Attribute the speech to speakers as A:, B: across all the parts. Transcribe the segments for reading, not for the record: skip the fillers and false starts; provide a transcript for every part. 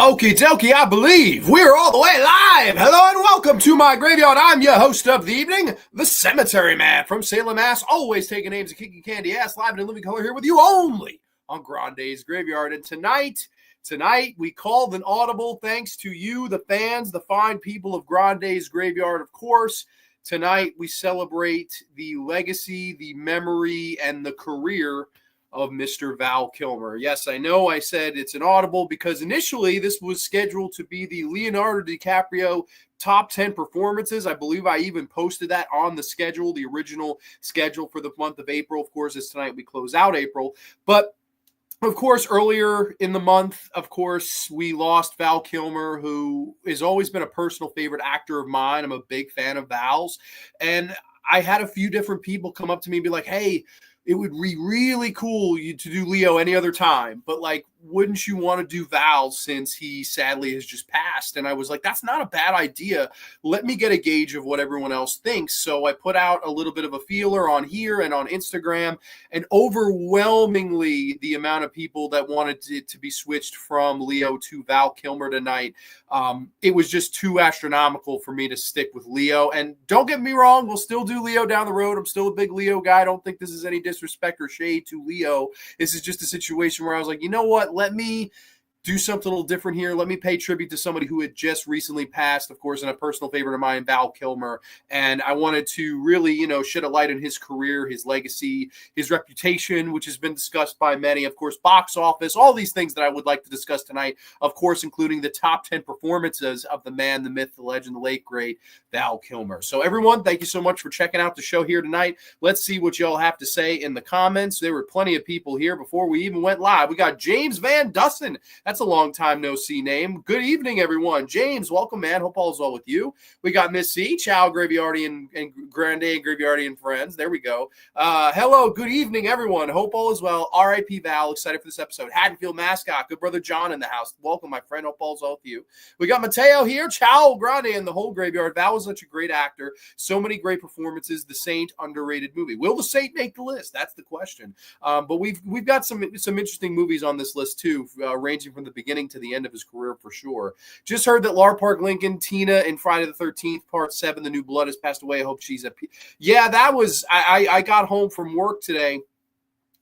A: Okie dokie, I believe we're all the way live. Hello and welcome to my graveyard. I'm your host of the evening, the Cemetery Man from Salem, Mass. Always taking names and kicking candy ass, live and in living color here with you only on Grande's Graveyard. And tonight we called an audible thanks to you, the fans, the fine people of Grande's Graveyard, of course. Tonight we celebrate the legacy, the memory, and the career of Mr. Val Kilmer. Yes, I know I said it's an audible because initially this was scheduled to be the Leonardo DiCaprio top 10 performances. I believe I even posted that on the schedule, the original schedule for the month of April. Of course, it's tonight we close out April. But of course, earlier in the month, of course, we lost Val Kilmer, who has always been a personal favorite actor of mine. I'm a big fan of Val's. And I had a few different people come up to me and be like, hey, it would be really cool to do Leo any other time, but like, wouldn't you want to do Val since he sadly has just passed? And I was like, that's not a bad idea. Let me get a gauge of what everyone else thinks. So I put out a little bit of a feeler on here and on Instagram, and overwhelmingly the amount of people that wanted it to be switched from Leo to Val Kilmer tonight, it was just too astronomical for me to stick with Leo. And don't get me wrong, we'll still do Leo down the road. I'm still a big Leo guy. I don't think this is any disrespect or shade to Leo. This is just a situation where I was like, you know what? Let me do something a little different here. Let me pay tribute to somebody who had just recently passed, of course, and a personal favorite of mine, Val Kilmer. And I wanted to really, shed a light on his career, his legacy, his reputation, which has been discussed by many, of course, box office, all these things that I would like to discuss tonight, of course, including the top 10 performances of the man, the myth, the legend, the late, great Val Kilmer. So everyone, thank you so much for checking out the show here tonight. Let's see what y'all have to say in the comments. There were plenty of people here before we even went live. We got James Van Dussen. That's a long time no see name. Good evening, everyone. James, welcome, man. Hope all is well with you. We got Miss C, Chow, Graveyardian, and Grande and Graveyardian friends. There we go. Hello, good evening, everyone. Hope all is well. R.I.P. Val. Excited for this episode. Haddonfield mascot. Good brother John in the house. Welcome, my friend. Hope all is well with you. We got Mateo here, Chow, Grande, and the whole Graveyard. Val was such a great actor. So many great performances. The Saint, underrated movie. Will The Saint make the list? That's the question. But we've got some interesting movies on this list too, ranging from the beginning to the end of his career for sure. Just heard that Lar Park Lincoln, Tina in Friday the 13th, Part 7, The New Blood, has passed away. I hope she's at peace. Yeah, that was, I got home from work today,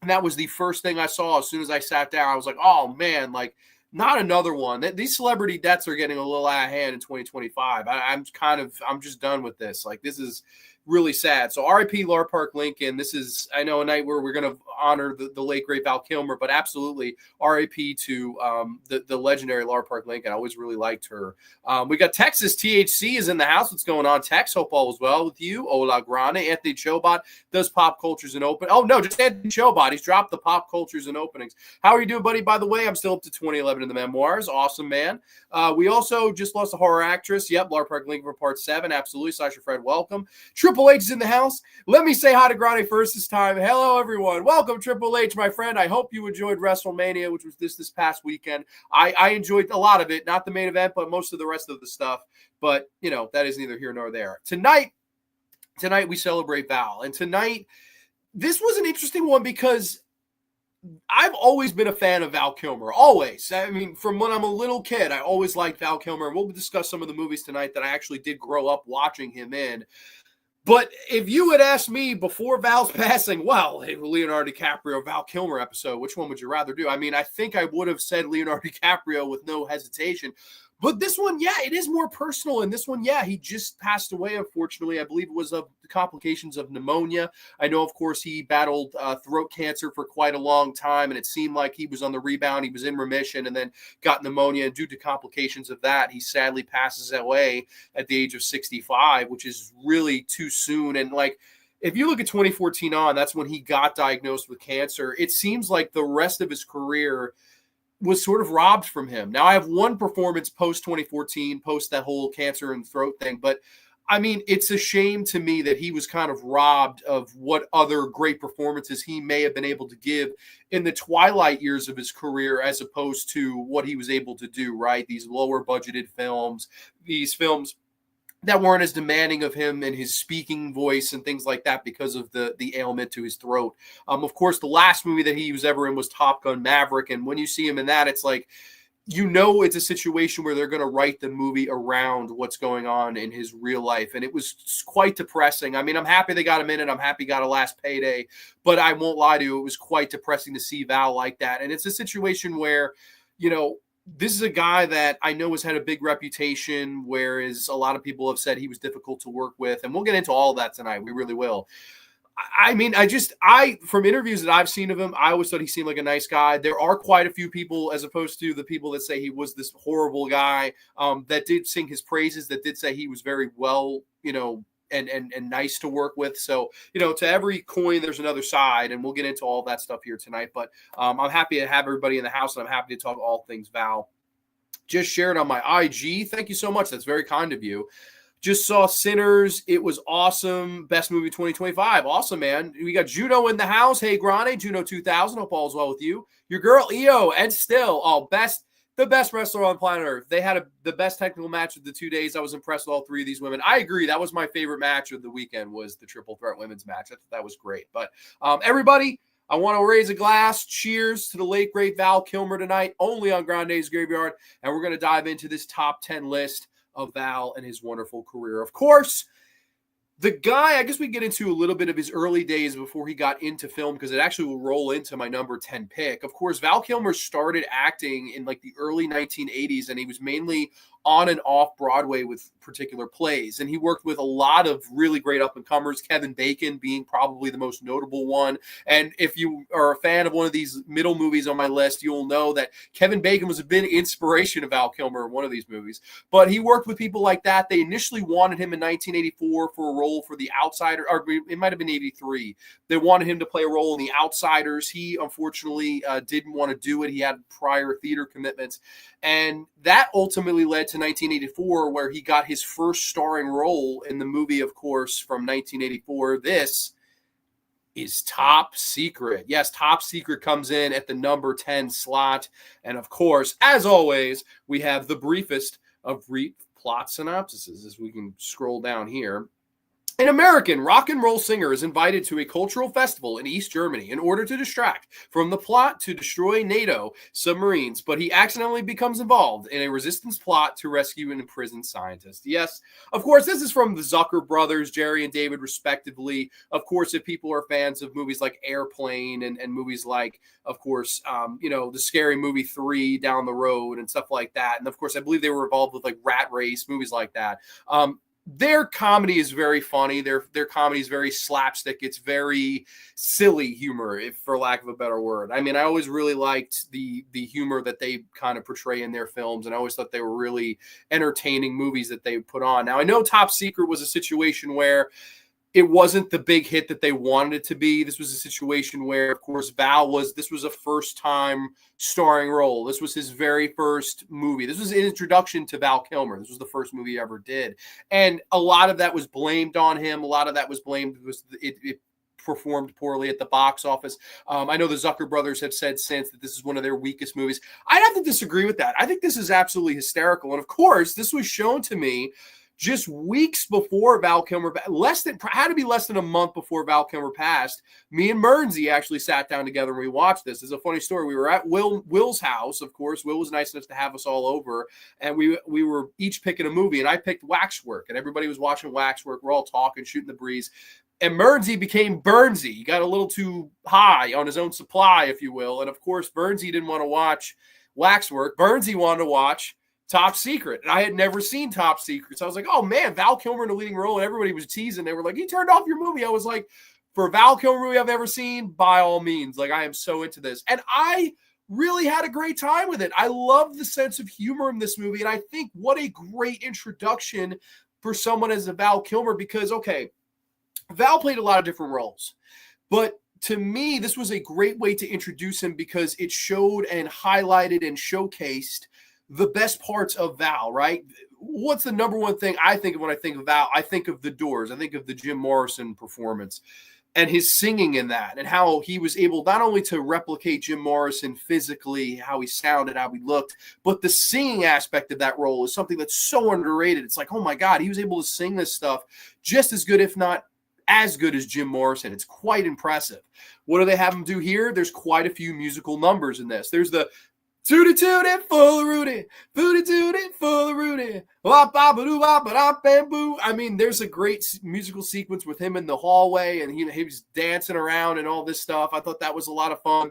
A: and that was the first thing I saw as soon as I sat down. I was like, oh man, like, not another one. These celebrity deaths are getting a little out of hand in 2025. I'm just done with this. Like, this is really sad. So RIP Lar Park Lincoln. This is, I know, a night where we're going to honor the late great Val Kilmer, but absolutely RIP to the legendary Lar Park Lincoln. I always really liked her. We got Texas THC is in the house. What's going on, Tex? Hope all is well with you. Hola Grande. Anthony Chobot does pop cultures and open. Oh no, just Anthony Chobot. He's dropped the pop cultures and openings. How are you doing, buddy? By the way, I'm still up to 2011 in the memoirs. Awesome, man. We also just lost a horror actress. Yep, Lar Park Lincoln for Part 7. Absolutely. Sasha Fred, welcome. Triple H is in the house. Let me say hi to Grande first this time. Hello, everyone. Welcome, Triple H, my friend. I hope you enjoyed WrestleMania, which was this past weekend. I enjoyed a lot of it, not the main event, but most of the rest of the stuff. But, that is neither here nor there. Tonight we celebrate Val. And tonight, this was an interesting one because I've always been a fan of Val Kilmer. Always. I mean, from when I'm a little kid, I always liked Val Kilmer. And we'll discuss some of the movies tonight that I actually did grow up watching him in. But if you had asked me before Val's passing, well, hey, Leonardo DiCaprio, Val Kilmer episode, which one would you rather do? I mean, I think I would have said Leonardo DiCaprio with no hesitation. But this one, yeah, it is more personal. And this one, yeah, he just passed away, unfortunately. I believe it was of the complications of pneumonia. I know, of course, he battled throat cancer for quite a long time, and it seemed like he was on the rebound. He was in remission and then got pneumonia. And due to complications of that, he sadly passes away at the age of 65, which is really too soon. And, like, if you look at 2014 on, that's when he got diagnosed with cancer. It seems like the rest of his career was sort of robbed from him. Now, I have one performance post 2014, post that whole cancer and throat thing, but I mean, it's a shame to me that he was kind of robbed of what other great performances he may have been able to give in the twilight years of his career, as opposed to what he was able to do, right? These lower budgeted films, these films that weren't as demanding of him and his speaking voice and things like that because of the ailment to his throat. Of course, the last movie that he was ever in was Top Gun Maverick. And when you see him in that, it's like, it's a situation where they're going to write the movie around what's going on in his real life. And it was quite depressing. I mean, I'm happy they got him in it. I'm happy he got a last payday, but I won't lie to you. It was quite depressing to see Val like that. And it's a situation where, this is a guy that I know has had a big reputation, whereas a lot of people have said he was difficult to work with. And we'll get into all of that tonight. We really will. I mean, from interviews that I've seen of him, I always thought he seemed like a nice guy. There are quite a few people, as opposed to the people that say he was this horrible guy, that did sing his praises, that did say he was very well, and nice to work with. So, to every coin, there's another side, and we'll get into all that stuff here tonight. But I'm happy to have everybody in the house, and I'm happy to talk all things Val. Just shared on my IG. Thank you so much. That's very kind of you. Just saw Sinners. It was awesome. Best movie 2025. Awesome, man. We got Juno in the house. Hey, Grande, Juno 2000. Hope all is well with you. Your girl, EO, and Still. The best wrestler on planet Earth. They had the best technical match of the 2 days. I was impressed with all three of these women. I agree. That was my favorite match of the weekend, was the Triple Threat Women's match. I thought that was great. But everybody, I want to raise a glass. Cheers to the late, great Val Kilmer tonight, only on Grande's Graveyard. And we're going to dive into this top 10 list of Val and his wonderful career. Of course, the guy, I guess we get into a little bit of his early days before he got into film, because it actually will roll into my number 10 pick. Of course, Val Kilmer started acting in like the early 1980s, and he was mainly on and off Broadway with particular plays. And he worked with a lot of really great up-and-comers, Kevin Bacon being probably the most notable one. And if you are a fan of one of these middle movies on my list, you'll know that Kevin Bacon was a big inspiration of Val Kilmer in one of these movies. But he worked with people like that. They initially wanted him in 1984 for a role for The Outsider, or it might have been 83. They wanted him to play a role in The Outsiders. He, unfortunately, didn't want to do it. He had prior theater commitments. And that ultimately led to 1984, where he got his first starring role in the movie, of course, from 1984. This is Top Secret. Yes, Top Secret comes in at the number 10 slot. And of course, as always, we have the briefest of brief plot synopsises as we can scroll down here. An American rock and roll singer is invited to a cultural festival in East Germany in order to distract from the plot to destroy NATO submarines, but he accidentally becomes involved in a resistance plot to rescue an imprisoned scientist. Yes, of course, this is from the Zucker brothers, Jerry and David, respectively. Of course, if people are fans of movies like Airplane and movies like, of course, the Scary Movie 3 Down the Road and stuff like that. And of course, I believe they were involved with like Rat Race, movies like that. Their comedy is very funny. Their comedy is very slapstick. It's very silly humor, if for lack of a better word. I mean, I always really liked the humor that they kind of portray in their films, and I always thought they were really entertaining movies that they put on. Now, I know Top Secret was a situation where it wasn't the big hit that they wanted it to be. This was a situation where, of course, this was a first-time starring role. This was his very first movie. This was an introduction to Val Kilmer. This was the first movie he ever did. And a lot of that was blamed on him. A lot of that was blamed because it performed poorly at the box office. I know the Zucker brothers have said since that this is one of their weakest movies. I'd have to disagree with that. I think this is absolutely hysterical. And, of course, this was shown to me just weeks before Val Kilmer, had to be less than a month before Val Kilmer passed. Me and Mernsey actually sat down together and we watched this. It's a funny story. We were at Will's house, of course. Will was nice enough to have us all over, and we were each picking a movie, and I picked Waxwork, and everybody was watching Waxwork. We're all talking, shooting the breeze. And Mernsey became Burnsy. He got a little too high on his own supply, if you will. And, of course, Burnsy didn't want to watch Waxwork. Burnsy wanted to watch Top Secret. And I had never seen Top Secret. So I was like, oh, man, Val Kilmer in a leading role. And everybody was teasing. They were like, you turned off your movie. I was like, for Val Kilmer movie I've ever seen, by all means. Like, I am so into this. And I really had a great time with it. I love the sense of humor in this movie. And I think what a great introduction for someone as a Val Kilmer, because, okay, Val played a lot of different roles. But to me, this was a great way to introduce him because it showed and highlighted and showcased the best parts of Val, right? What's the number one thing I think of when I think of Val? I think of The Doors. I think of the Jim Morrison performance and his singing in that, and how he was able not only to replicate Jim Morrison physically, how he sounded, how he looked, but the singing aspect of that role is something that's so underrated. It's like, oh my God, he was able to sing this stuff just as good, if not as good as Jim Morrison. It's quite impressive. What do they have him do here? There's quite a few musical numbers in this. There's the Tootie tootie, full of Rudy. Booty tootie, full of Rudy. Wop, bop, doo, bop, bop, bamboo. I mean, there's a great musical sequence with him in the hallway, and he was dancing around and all this stuff. I thought that was a lot of fun.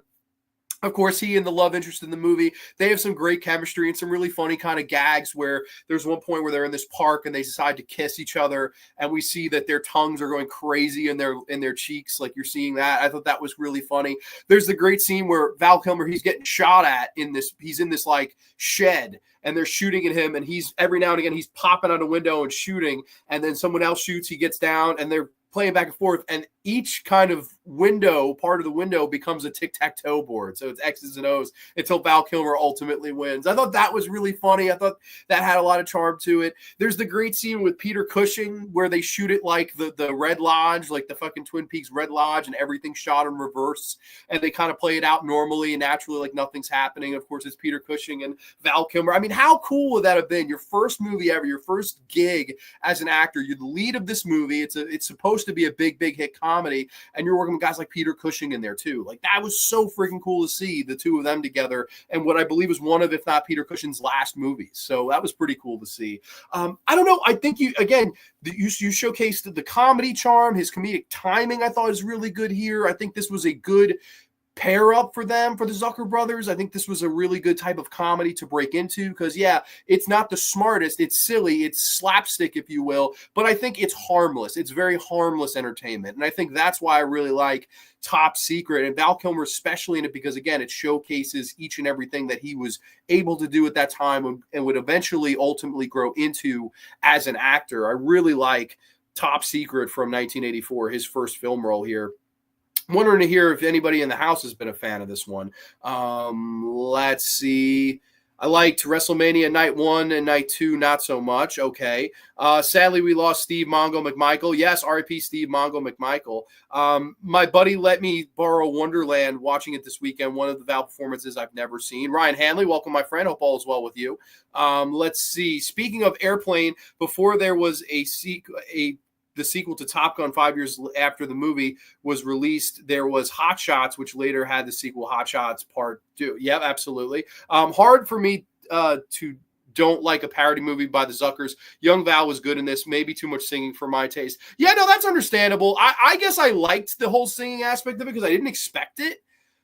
A: Of course, he and the love interest in the movie, they have some great chemistry and some really funny kind of gags where there's one point where they're in this park and they decide to kiss each other, and we see that their tongues are going crazy in their cheeks, like you're seeing that. I thought that was really funny. There's the great scene where Val Kilmer, he's getting shot at he's in this like shed, and they're shooting at him, and he's every now and again he's popping out a window and shooting, and then someone else shoots, he gets down, and they're playing back and forth, and each kind of part of the window becomes a tic-tac-toe board. So it's X's and O's until Val Kilmer ultimately wins. I thought that was really funny. I thought that had a lot of charm to it. There's the great scene with Peter Cushing where they shoot it like the Red Lodge, like the fucking Twin Peaks Red Lodge, and everything's shot in reverse. And they kind of play it out normally and naturally like nothing's happening. Of course, it's Peter Cushing and Val Kilmer. I mean, how cool would that have been? Your first movie ever, your first gig as an actor. You're the lead of this movie. It's supposed to be a big hit comedy, and you're working with guys like Peter Cushing in there too. Like, that was so freaking cool to see the two of them together, and what I believe is one of, if not Peter Cushing's last movies. So that was pretty cool to see. I don't know. I think you showcased the comedy charm, his comedic timing. I thought is really good here. I think this was a good pair up for them, for the Zucker brothers. I think this was a really good type of comedy to break into because, yeah, it's not the smartest. It's silly. It's slapstick, if you will. But I think it's harmless. It's very harmless entertainment. And I think that's why I really like Top Secret, and Val Kilmer especially in it, because, again, it showcases each and everything that he was able to do at that time and would eventually ultimately grow into as an actor. I really like Top Secret from 1984, his first film role here. I'm wondering to hear if anybody in the house has been a fan of this one. Let's see. I liked WrestleMania Night 1 and Night 2, not so much. Okay. Sadly, we lost Steve Mongo McMichael. Yes, R.I.P. Steve Mongo McMichael. My buddy let me borrow Wonderland watching it this weekend, one of the Val performances I've never seen. Ryan Hanley, welcome, my friend. Hope all is well with you. Let's see. Speaking of Airplane, before there was the sequel to Top Gun 5 years after the movie was released, there was Hot Shots, which later had the sequel Hot Shots Part 2. Yeah, absolutely. Hard for me to don't like a parody movie by the Zuckers. Young Val was good in this, maybe too much singing for my taste. Yeah, no, that's understandable. I guess I liked the whole singing aspect of it because I didn't expect it.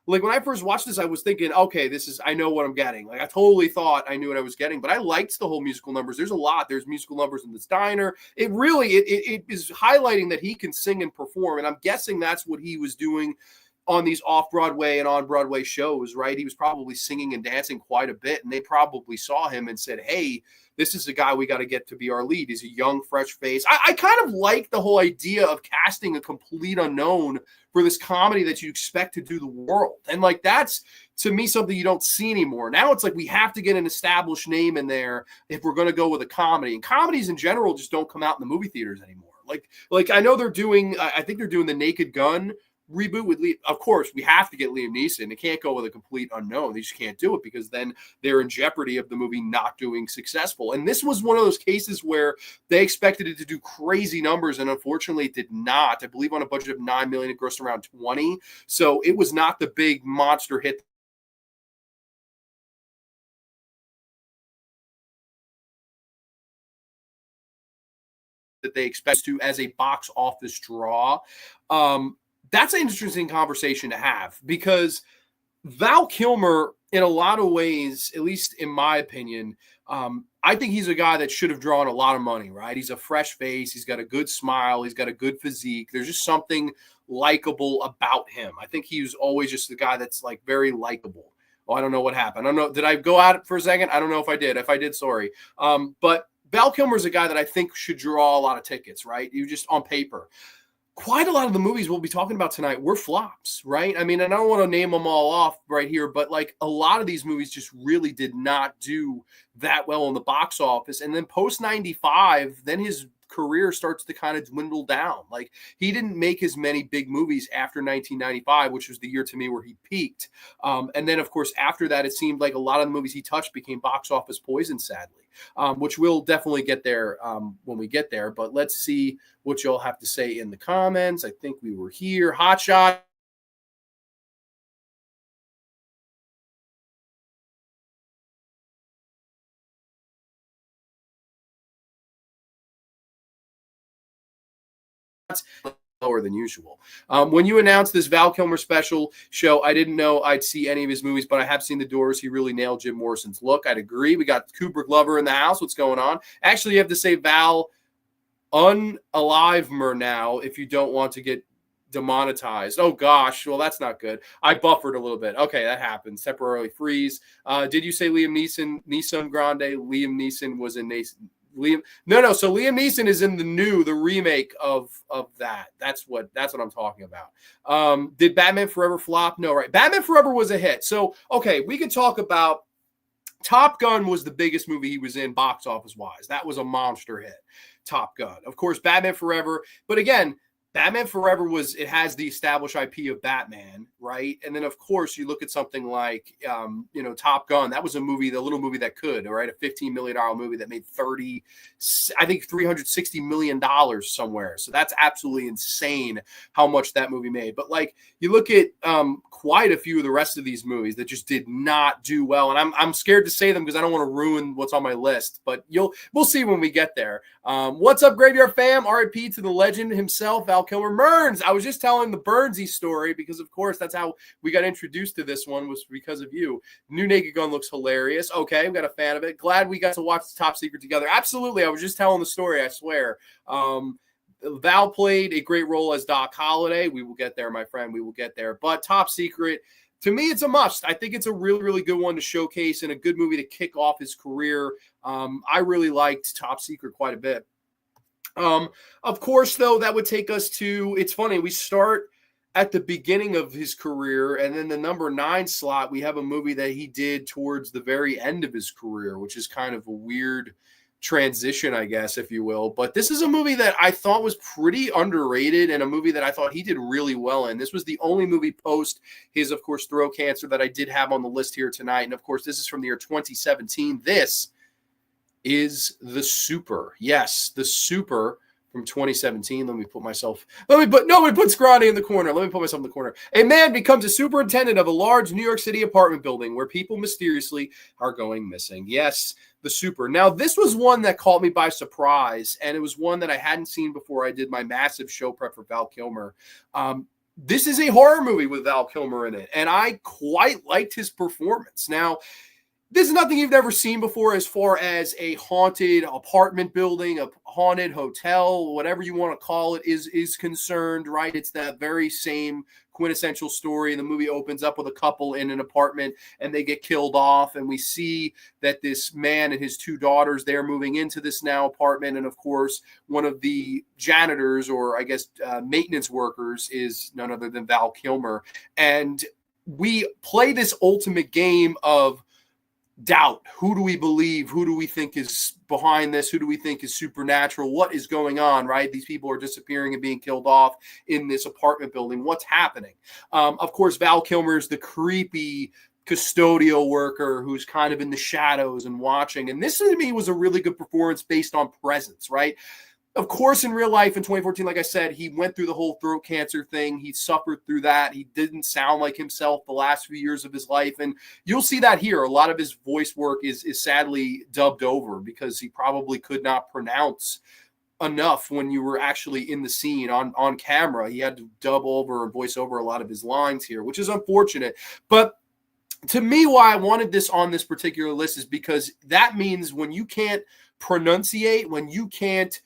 A: Like, when I first watched this, I was thinking, okay, I know what I'm getting. Like, I totally thought I knew what I was getting, but I liked the whole musical numbers. There's a lot. There's musical numbers in this diner. It really, it is highlighting that he can sing and perform, and I'm guessing that's what he was doing on these off-Broadway and on-Broadway shows, right? He was probably singing and dancing quite a bit, and they probably saw him and said, hey, this is the guy we got to get to be our lead. He's a young, fresh face. I kind of like the whole idea of casting a complete unknown for this comedy that you expect to do the world. And, like, that's, to me, something you don't see anymore. Now it's like we have to get an established name in there if we're going to go with a comedy. And comedies in general just don't come out in the movie theaters anymore. Like I know they're doing, I think they're doing the Naked Gun reboot with Liam. Of course, we have to get Liam Neeson. It can't go with a complete unknown. They just can't do it because then they're in jeopardy of the movie not doing successful. And this was one of those cases where they expected it to do crazy numbers, and unfortunately it did not. I believe on a budget of $9 million, it grossed around 20. So it was not the big monster hit that they expect to as a box office draw. That's an interesting conversation to have because Val Kilmer, in a lot of ways, at least in my opinion, I think he's a guy that should have drawn a lot of money, right? He's a fresh face. He's got a good smile. He's got a good physique. There's just something likable about him. I think he was always just the guy that's like very likable. Oh, I don't know what happened. I don't know. Did I go at it for a second? I don't know if I did. If I did, sorry. But Val Kilmer is a guy that I think should draw a lot of tickets, right? You just on paper. Quite a lot of the movies we'll be talking about tonight were flops, right? I mean, and I don't want to name them all off right here, but like a lot of these movies just really did not do that well in the box office. And then post 95, then his career starts to kind of dwindle down. Like, he didn't make as many big movies after 1995, which was the year to me where he peaked. And then, of course, after that, it seemed like a lot of the movies he touched became box office poison, sadly, which we'll definitely get there when we get there. But let's see what y'all have to say in the comments. I think we were here. Hot Shot. lower than usual. When you announced this Val Kilmer special show, I didn't know I'd see any of his movies, but I have seen The Doors. He really nailed Jim Morrison's look. I'd agree. We got Kubrick lover in the house. What's going on? Actually, you have to say Val unalivemer now if you don't want to get demonetized. Oh gosh, well that's not good. I buffered a little bit. Okay, that happens. Temporarily freeze. Did you say Liam Neeson? Nissan Grande. Liam Neeson was in Liam. No. So Liam Neeson is in the remake of that. That's what I'm talking about. Did Batman Forever flop? No, right. Batman Forever was a hit. So okay, we could talk about Top Gun was the biggest movie he was in box office wise. That was a monster hit. Top Gun, of course, Batman Forever. But again, Batman Forever has the established IP of Batman, right? And then, of course, you look at something like, Top Gun. That was a little movie that could, all right? A $15 million movie that made $360 million somewhere. So that's absolutely insane how much that movie made. But like, you look at quite a few of the rest of these movies that just did not do well. And I'm scared to say them because I don't want to ruin what's on my list, but we'll see when we get there. What's up, Graveyard fam? RIP to the legend himself, Val Kilmer. Merns, I was just telling the Burnsy story because, of course, that's how we got introduced to this one, was because of you. New Naked Gun looks hilarious. Okay, we got a fan of it. Glad we got to watch the Top Secret together. Absolutely. I was just telling the story, I swear. Val played a great role as Doc Holliday. We will get there, my friend. We will get there. But Top Secret, to me, it's a must. I think it's a really, really good one to showcase and a good movie to kick off his career. I really liked Top Secret quite a bit. Of course, though, that would take us to, it's funny, we start at the beginning of his career, and then the number 9 slot, we have a movie that he did towards the very end of his career, which is kind of a weird transition, I guess, if you will. But this is a movie that I thought was pretty underrated and a movie that I thought he did really well in. This was the only movie post his, of course, throat cancer that I did have on the list here tonight. And, of course, this is from the year 2017. This is The Super. Yes, The Super from 2017. Nobody put Scrawny in the corner. Let me put myself in the corner. A man becomes a superintendent of a large New York City apartment building where people mysteriously are going missing. Yes, The Super. Now, this was one that caught me by surprise, and it was one that I hadn't seen before I did my massive show prep for Val Kilmer. This is a horror movie with Val Kilmer in it, and I quite liked his performance. Now, this is nothing you've never seen before as far as a haunted apartment building, a haunted hotel, whatever you want to call it is concerned, right? It's that very same quintessential story. The movie opens up with a couple in an apartment and they get killed off. And we see that this man and his 2 daughters, they're moving into this now apartment. And of course, one of the janitors, or I guess maintenance workers, is none other than Val Kilmer. And we play this ultimate game of doubt. Who do we believe? Who do we think is behind this? Who do we think is supernatural? What is going on, right? These people are disappearing and being killed off in this apartment building. What's happening? Of course, Val Kilmer is the creepy custodial worker who's kind of in the shadows and watching. And this, to me, was a really good performance based on presence, right? Of course, in real life in 2014, like I said, he went through the whole throat cancer thing. He suffered through that. He didn't sound like himself the last few years of his life. And you'll see that here. A lot of his voice work is sadly dubbed over because he probably could not pronounce enough when you were actually in the scene on camera. He had to dub over and voice over a lot of his lines here, which is unfortunate. But to me, why I wanted this on this particular list is because that means when you can't pronunciate, when you can't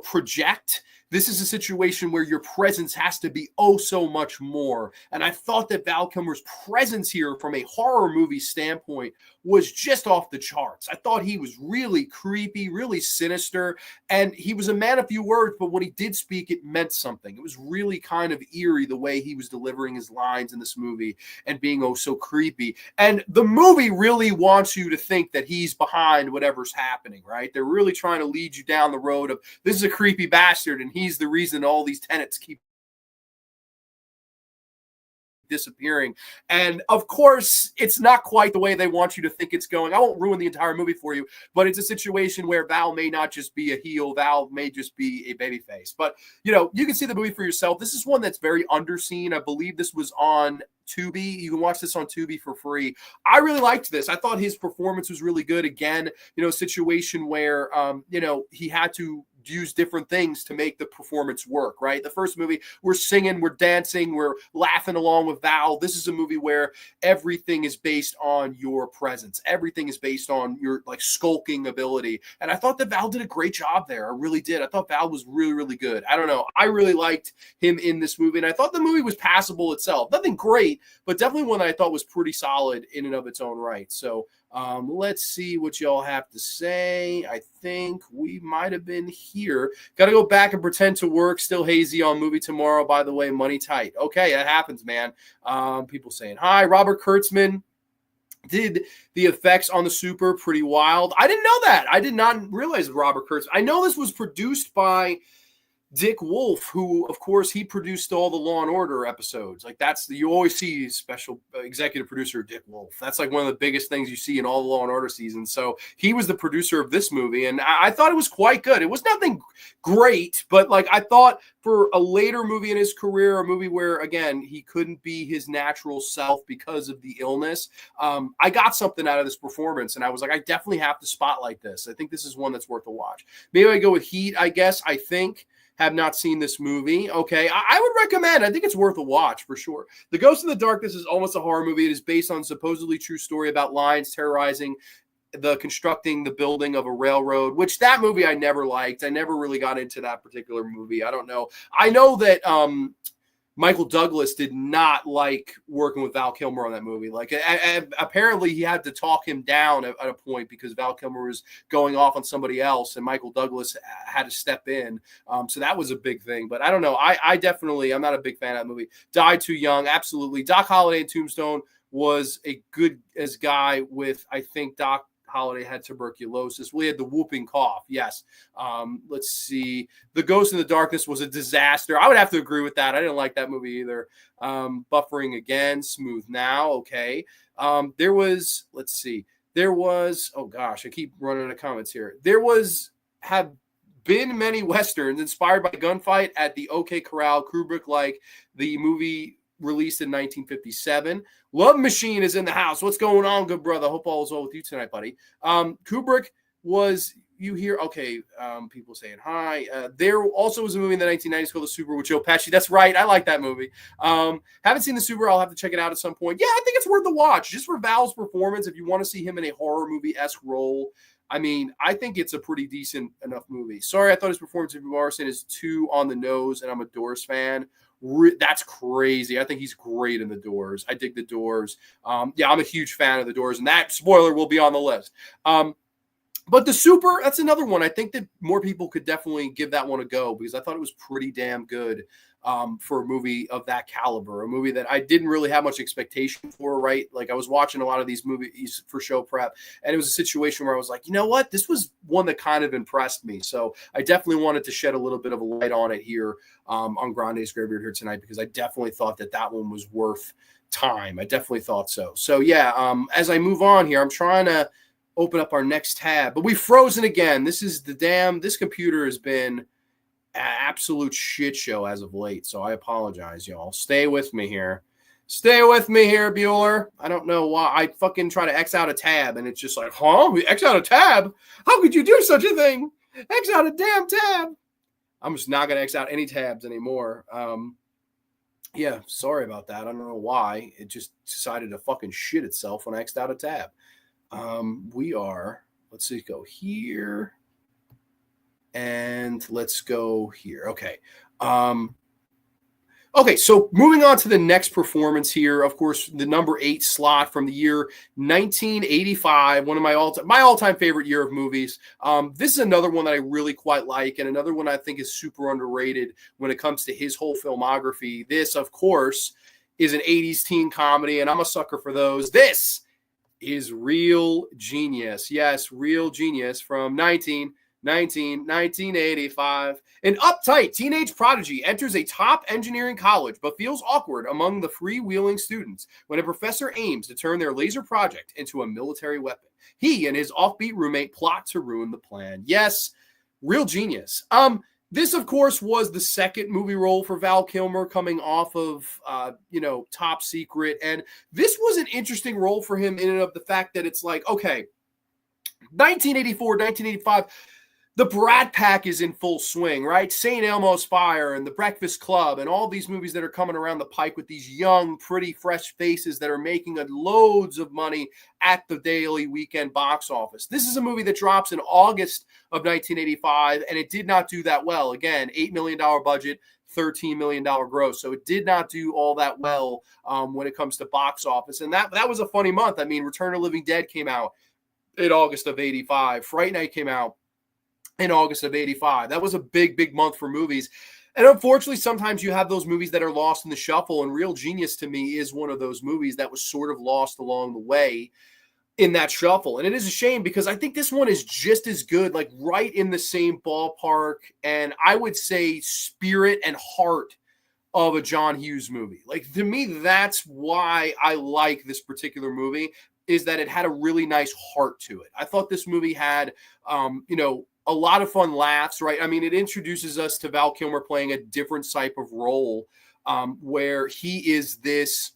A: project, this is a situation where your presence has to be oh so much more. And I thought that Val Kilmer's presence here from a horror movie standpoint was just off the charts. I thought he was really creepy, really sinister, and he was a man of few words, but when he did speak, it meant something. It was really kind of eerie the way he was delivering his lines in this movie and being oh so creepy. And the movie really wants you to think that he's behind whatever's happening, right? They're really trying to lead you down the road of this is a creepy bastard and he's the reason all these tenants keep disappearing. And of course, it's not quite the way they want you to think it's going. I won't ruin the entire movie for you, but it's a situation where Val may not just be a heel. Val may just be a babyface. But, you can see the movie for yourself. This is one that's very underseen. I believe this was on Tubi. You can watch this on Tubi for free. I really liked this. I thought his performance was really good. Again, a situation where, he had to use different things to make the performance work, right? The first movie, we're singing, we're dancing, we're laughing along with Val. This is a movie where everything is based on your presence. Everything is based on your like skulking ability. And I thought that Val did a great job there. I really did. I thought Val was really, really good. I don't know. I really liked him in this movie. And I thought the movie was passable itself. Nothing great, but definitely one that I thought was pretty solid in and of its own right. So let's see what y'all have to say. I think we might have been here. Got to go back and pretend to work. Still hazy on movie tomorrow. By the way, money tight. Okay, that happens, man. People saying hi. Robert Kurtzman did the effects on the Super pretty wild. I didn't know that. I did not realize Robert Kurtzman. I know this was produced by Dick Wolf, who, of course, he produced all the Law and Order episodes. Like you always see special executive producer Dick Wolf. That's like one of the biggest things you see in all the Law and Order seasons. So he was the producer of this movie, and I thought it was quite good. It was nothing great, but like I thought for a later movie in his career, a movie where again he couldn't be his natural self because of the illness, I got something out of this performance, and I was like, I definitely have to spotlight this. I think this is one that's worth a watch. Maybe I go with Heat. I guess I think. Have not seen this movie. Okay, I would recommend. I think it's worth a watch for sure. The Ghost in the Darkness is almost a horror movie. It is based on a supposedly true story about lions terrorizing constructing the building of a railroad, which that movie I never liked. I never really got into that particular movie. I don't know. I know that Michael Douglas did not like working with Val Kilmer on that movie. Like, apparently he had to talk him down at a point because Val Kilmer was going off on somebody else, and Michael Douglas had to step in. So that was a big thing. But I don't know. I'm not a big fan of that movie. Died too young, absolutely. Doc Holliday in Tombstone was a good as guy with, I think Doc Holiday had tuberculosis. We had the whooping cough. Yes. Let's see. The Ghost in the Darkness was a disaster. I would have to agree with that. I didn't like that movie either. Buffering again. Smooth now. Okay. Oh gosh, I keep running out of comments here. Have been many Westerns inspired by gunfight at the OK Corral. Kubrick, like the movie released in 1957. Love Machine is in the house. What's going on, good brother? Hope all is well with you tonight, buddy. Kubrick was, you hear, okay, people saying hi. There also was a movie in the 1990s called The Super with Joe Pesci. That's right. I like that movie. Haven't seen The Super. I'll have to check it out at some point. Yeah, I think it's worth the watch just for Val's performance. If you want to see him in a horror movie-esque role, I mean, I think it's a pretty decent enough movie. Sorry, I thought his performance of Morrison is too on the nose, and I'm a Doors fan. That's crazy. I think he's great in The Doors. I dig The Doors. Yeah, I'm a huge fan of The Doors, and that spoiler will be on the list. But The Super, that's another one. I think that more people could definitely give that one a go because I thought it was pretty damn good for a movie of that caliber, a movie that I didn't really have much expectation for, right? Like I was watching a lot of these movies for show prep, and it was a situation where I was like, you know what? This was one that kind of impressed me. So I definitely wanted to shed a little bit of a light on it here on Grande's Graveyard here tonight because I definitely thought that one was worth time. I definitely thought so. So yeah, as I move on here, I'm trying to open up our next tab, but we've frozen again. This computer has been an absolute shit show as of late. So I apologize, y'all. Stay with me here. Bueller. I don't know why I fucking try to X out a tab and it's just like, huh? We X out a tab? How could you do such a thing? X out a damn tab. I'm just not going to X out any tabs anymore. Yeah, sorry about that. I don't know why. It just decided to fucking shit itself when I X'd out a tab. Let's see, go here and let's go here. Okay. Okay, so moving on to the next performance here, of course, the number 8 slot from the year 1985, one of my all-time favorite year of movies. This is another one that I really quite like, and another one I think is super underrated when it comes to his whole filmography. This, of course, is an 80s teen comedy, and I'm a sucker for those. This is Real Genius. Yes, Real Genius from 1985. An uptight teenage prodigy enters a top engineering college but feels awkward among the freewheeling students when a professor aims to turn their laser project into a military weapon. He and his offbeat roommate plot to ruin the plan. Yes, Real Genius. This, of course, was the second movie role for Val Kilmer coming off of, Top Secret. And this was an interesting role for him in and of the fact that it's like, okay, 1984, 1985, the Brat Pack is in full swing, right? St. Elmo's Fire and The Breakfast Club and all these movies that are coming around the pike with these young, pretty, fresh faces that are making loads of money at the daily weekend box office. This is a movie that drops in August of 1985, and it did not do that well. Again, $8 million budget, $13 million gross. So it did not do all that well when it comes to box office. And that was a funny month. I mean, Return of the Living Dead came out in August of 85. Fright Night came out in August of 85. That was a big month for movies. And unfortunately, sometimes you have those movies that are lost in the shuffle, and Real Genius to me is one of those movies that was sort of lost along the way in that shuffle. And it is a shame because I think this one is just as good, like right in the same ballpark, and I would say spirit and heart of a John Hughes movie. Like, to me, that's why I like this particular movie, is that it had a really nice heart to it. I thought this movie had, a lot of fun laughs, right? I mean, it introduces us to Val Kilmer playing a different type of role where he is this,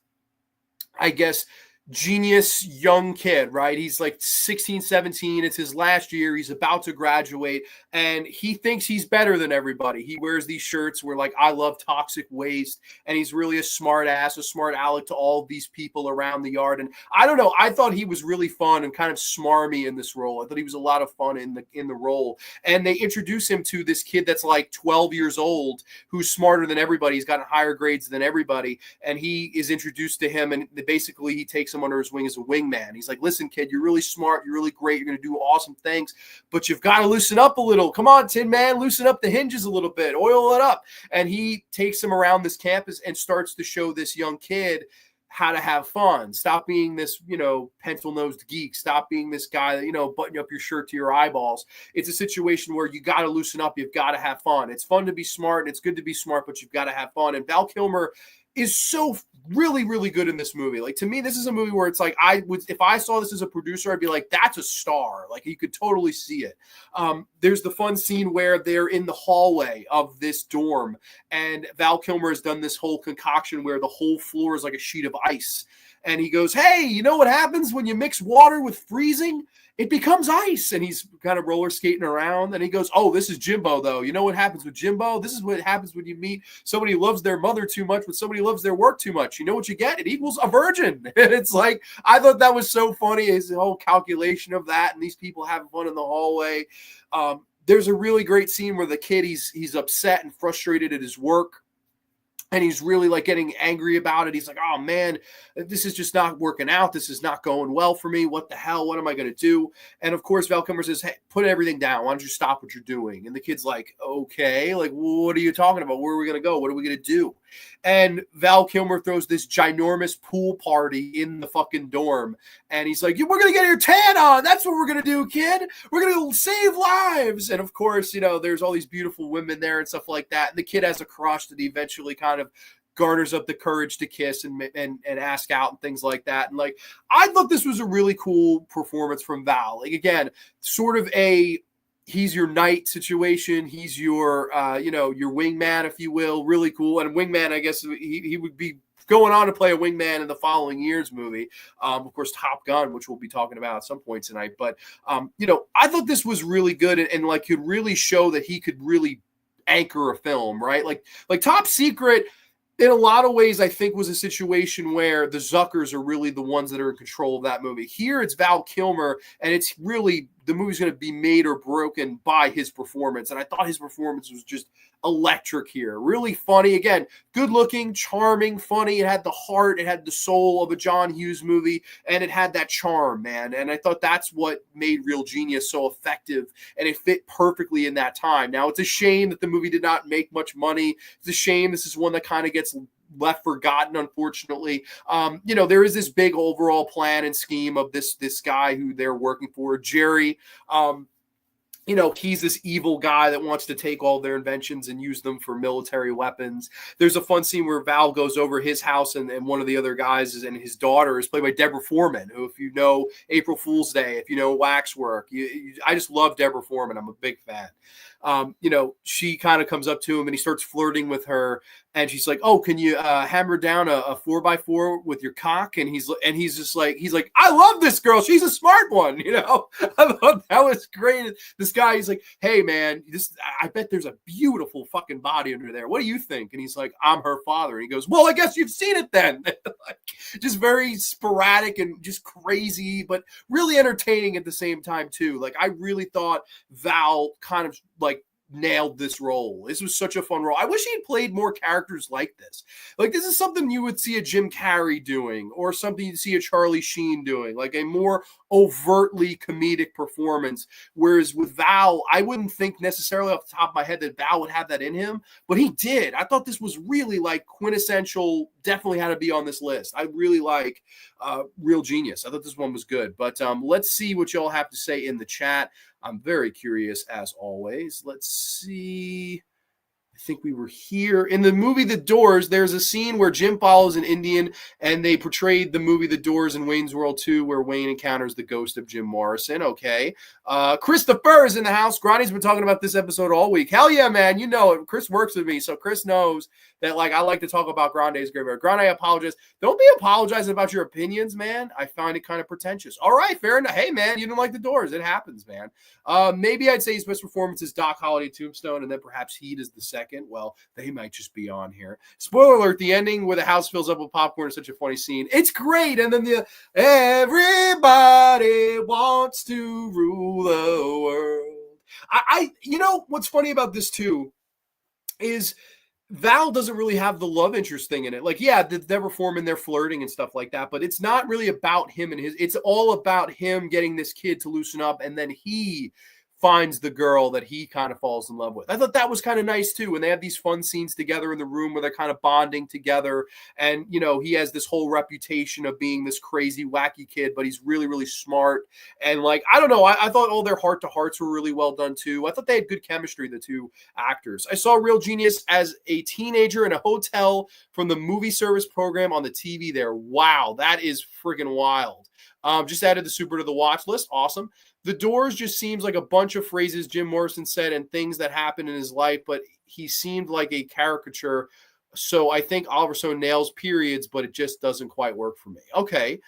A: I guess, genius young kid, right? He's like 16, 17. It's his last year. He's about to graduate, and he thinks he's better than everybody. He wears these shirts where, like, I love toxic waste, and he's really a smart ass, a smart aleck to all of these people around the yard. And I don't know, I thought he was really fun and kind of smarmy in this role. I thought he was a lot of fun in the role. And they introduce him to this kid that's like 12 years old, who's smarter than everybody. He's gotten higher grades than everybody, and he is introduced to him, and basically he takes him under his wing as a wingman. He's like, listen, kid, you're really smart. You're really great. You're going to do awesome things, but you've got to loosen up a little. Come on, Tin Man, loosen up the hinges a little bit, oil it up. And he takes him around this campus and starts to show this young kid how to have fun. Stop being this, pencil-nosed geek. Stop being this guy that, button up your shirt to your eyeballs. It's a situation where you got to loosen up. You've got to have fun. It's fun to be smart, and it's good to be smart, but you've got to have fun. And Val Kilmer is so really good in this movie. Like, to me, this is a movie where it's like, if I saw this as a producer, I'd be like, that's a star. Like, you could totally see it. There's the fun scene where they're in the hallway of this dorm, and Val Kilmer has done this whole concoction where the whole floor is like a sheet of ice. And he goes, hey, you know what happens when you mix water with freezing? It becomes ice. And he's kind of roller skating around. And he goes, oh, this is Jimbo, though. You know what happens with Jimbo? This is what happens when you meet somebody who loves their mother too much, when somebody loves their work too much. You know what you get? It equals a virgin. And it's like, I thought that was so funny, his whole calculation of that, and these people having fun in the hallway. There's a really great scene where the kid, he's upset and frustrated at his work. And he's really like getting angry about it. He's like, oh man, this is just not working out. This is not going well for me. What the hell? What am I going to do? And of course, Val Kilmer says, hey, put everything down. Why don't you stop what you're doing? And the kid's like, okay, like, what are you talking about? Where are we going to go? What are we going to do? And Val Kilmer throws this ginormous pool party in the fucking dorm. And he's like, we're going to get your tan on. That's what we're going to do, kid. We're going to save lives. And of course, there's all these beautiful women there and stuff like that. And the kid has a crush that he eventually kind of garners up the courage to kiss and ask out and things like that. And like, I thought this was a really cool performance from Val. Like, again, sort of he's your knight situation. He's your, your wingman, if you will. Really cool. And wingman, I guess he would be going on to play a wingman in the following year's movie. Of course, Top Gun, which we'll be talking about at some point tonight. But, I thought this was really good and like could really show that he could really anchor a film, right? Like Top Secret, in a lot of ways, I think was a situation where the Zuckers are really the ones that are in control of that movie. Here it's Val Kilmer, and it's really, the movie's going to be made or broken by his performance. And I thought his performance was just electric here. Really funny. Again, good looking, charming, funny. It had the heart, it had the soul of a John Hughes movie, and it had that charm, man. And I thought that's what made Real Genius so effective, and it fit perfectly in that time. Now, it's a shame that the movie did not make much money. It's a shame this is one that kind of gets left forgotten, unfortunately. There is this big overall plan and scheme of this guy who they're working for, Jerry. He's this evil guy that wants to take all their inventions and use them for military weapons. There's a fun scene where Val goes over his house and one of the other guys and his daughter is played by Deborah Foreman, who, if you know April Fool's Day, if you know Waxwork, I just love Deborah Foreman. I'm a big fan. she kind of comes up to him and he starts flirting with her. And she's like, "Oh, can you hammer down a 4x4 with your cock?" And he's just like, "I love this girl. She's a smart one." I thought that was great. This guy, he's like, "Hey, man, I bet there's a beautiful fucking body under there. What do you think?" And he's like, "I'm her father." And he goes, "Well, I guess you've seen it then." Just very sporadic and just crazy, but really entertaining at the same time too. Like, I really thought Val kind of like nailed this role. This was such a fun role. I wish he had played more characters like this. Like, this is something you would see a Jim Carrey doing, or something you'd see a Charlie Sheen doing, like a more overtly comedic performance. Whereas with Val, I wouldn't think necessarily off the top of my head that Val would have that in him, but he did. I thought this was really like quintessential, definitely had to be on this list. I really like Real Genius. I thought this one was good. But let's see what y'all have to say in the chat. I'm very curious as always. Let's see. I think we were here in the movie The Doors. There's a scene where Jim follows an Indian, and they portrayed the movie The Doors in Wayne's World 2, where Wayne encounters the ghost of Jim Morrison. Okay. Christopher is in the house. Granny's been talking about this episode all week. Hell yeah, man. You know it. Chris works with me, so Chris knows that like I like to talk about Grande's Graveyard. Grande, I apologize. Don't be apologizing about your opinions, man. I find it kind of pretentious. All right, fair enough. Hey, man, you don't like The Doors. It happens, man. Maybe I'd say his best performance is Doc Holliday Tombstone, and then perhaps Heat is the second. Well, they might just be on here. Spoiler alert, the ending where the house fills up with popcorn is such a funny scene. It's great. And then everybody wants to rule the world. What's funny about this too is Val doesn't really have the love interest thing in it. Like, yeah, they're performing, they're flirting and stuff like that, but it's not really about him and it's all about him getting this kid to loosen up, and then he finds the girl that he kind of falls in love with. I thought that was kind of nice too. And they have these fun scenes together in the room where they're kind of bonding together. And, he has this whole reputation of being this crazy, wacky kid, but he's really, really smart. And like, I don't know, I thought all their heart to hearts were really well done too. I thought they had good chemistry, the two actors. I saw Real Genius as a teenager in a hotel from the movie service program on the TV there. Wow, that is freaking wild. Just added the super to the watch list. Awesome. The Doors just seems like a bunch of phrases Jim Morrison said and things that happened in his life, but he seemed like a caricature. So I think Oliver Stone nails periods, but it just doesn't quite work for me. Okay.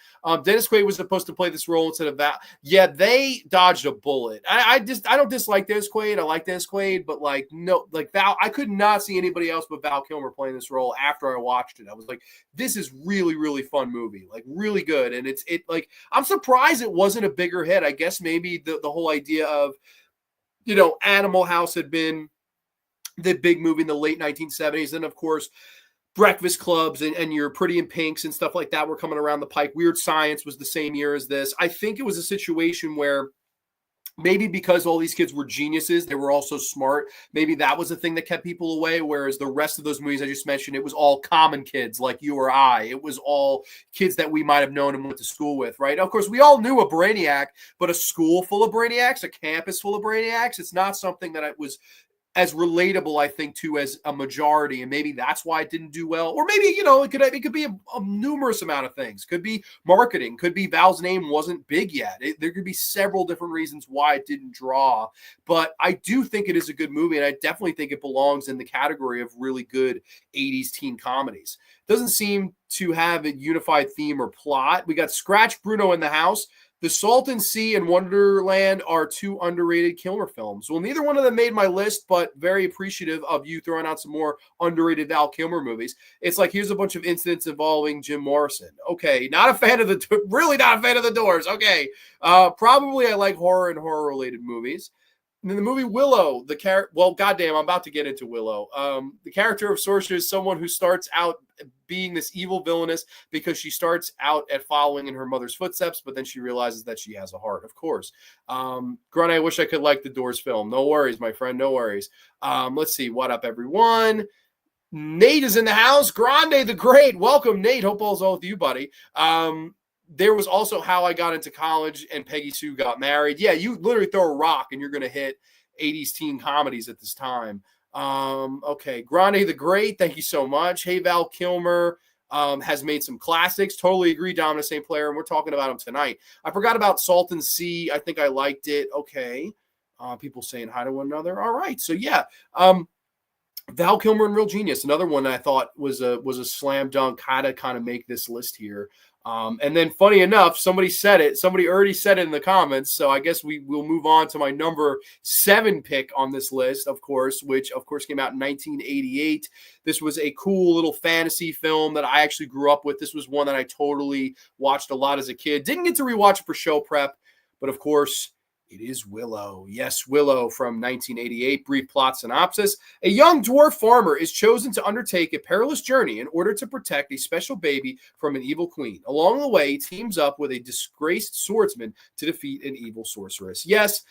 A: Dennis Quaid was supposed to play this role instead of Val. Yeah, they dodged a bullet. I don't dislike Dennis Quaid. I like Dennis Quaid, but like, no, like Val, I could not see anybody else but Val Kilmer playing this role after I watched it. I was like, this is really, really fun movie, like really good. And it like, I'm surprised it wasn't a bigger hit. I guess maybe the whole idea of, Animal House had been the big movie in the late 1970s. And of course, Breakfast Clubs and your Pretty in Pinks and stuff like that were coming around the pike. Weird Science was the same year as this. I think it was a situation where maybe because all these kids were geniuses, they were also smart. Maybe that was the thing that kept people away. Whereas the rest of those movies I just mentioned, it was all common kids like you or I. It was all kids that we might have known and went to school with, right? Of course, we all knew a brainiac, but a school full of brainiacs, a campus full of brainiacs, it's not something that it was as relatable, I think, to as a majority, and maybe that's why it didn't do well. Or maybe, it could be a numerous amount of things. Could be marketing. Could be Val's name wasn't big yet. There could be several different reasons why it didn't draw. But I do think it is a good movie, and I definitely think it belongs in the category of really good 80s teen comedies. Doesn't seem to have a unified theme or plot. We got Scratch Bruno in the house. The Salton Sea and Wonderland are two underrated Kilmer films. Well, neither one of them made my list, but very appreciative of you throwing out some more underrated Val Kilmer movies. It's like, here's a bunch of incidents involving Jim Morrison. Okay, not a fan of really not a fan of The Doors. Okay, probably I like horror and horror-related movies. And in the movie Willow, goddamn, I'm about to get into Willow. The character of Sorcerer is someone who starts out being this evil villainess because she starts out at following in her mother's footsteps, but then she realizes that she has a heart, of course. Grunt, I wish I could like the Doors film. No worries, my friend, no worries. Let's see. What up, everyone? Nate is in the house. Grande the Great. Welcome, Nate. Hope all's well with you, buddy. There was also How I Got Into College and Peggy Sue Got Married. Yeah, you literally throw a rock and you're going to hit 80s teen comedies at this time. Okay, Grande the Great, thank you so much. Hey, Val Kilmer has made some classics. Totally agree, Dominant St. Player, and we're talking about him tonight. I forgot about Salton Sea. I think I liked it. Okay. People saying hi to one another. All right. So yeah. Val Kilmer and Real Genius, another one I thought was a slam dunk. How to kind of make this list here. And then, funny enough, somebody said it. Somebody already said it in the comments. So I guess we will move on to my number 7 pick on this list, of course, which of course came out in 1988. This was a cool little fantasy film that I actually grew up with. This was one that I totally watched a lot as a kid. Didn't get to rewatch it for show prep, but of course, it is Willow. Yes, Willow from 1988. Brief plot synopsis. A young dwarf farmer is chosen to undertake a perilous journey in order to protect a special baby from an evil queen. Along the way, he teams up with a disgraced swordsman to defeat an evil sorceress. Yes,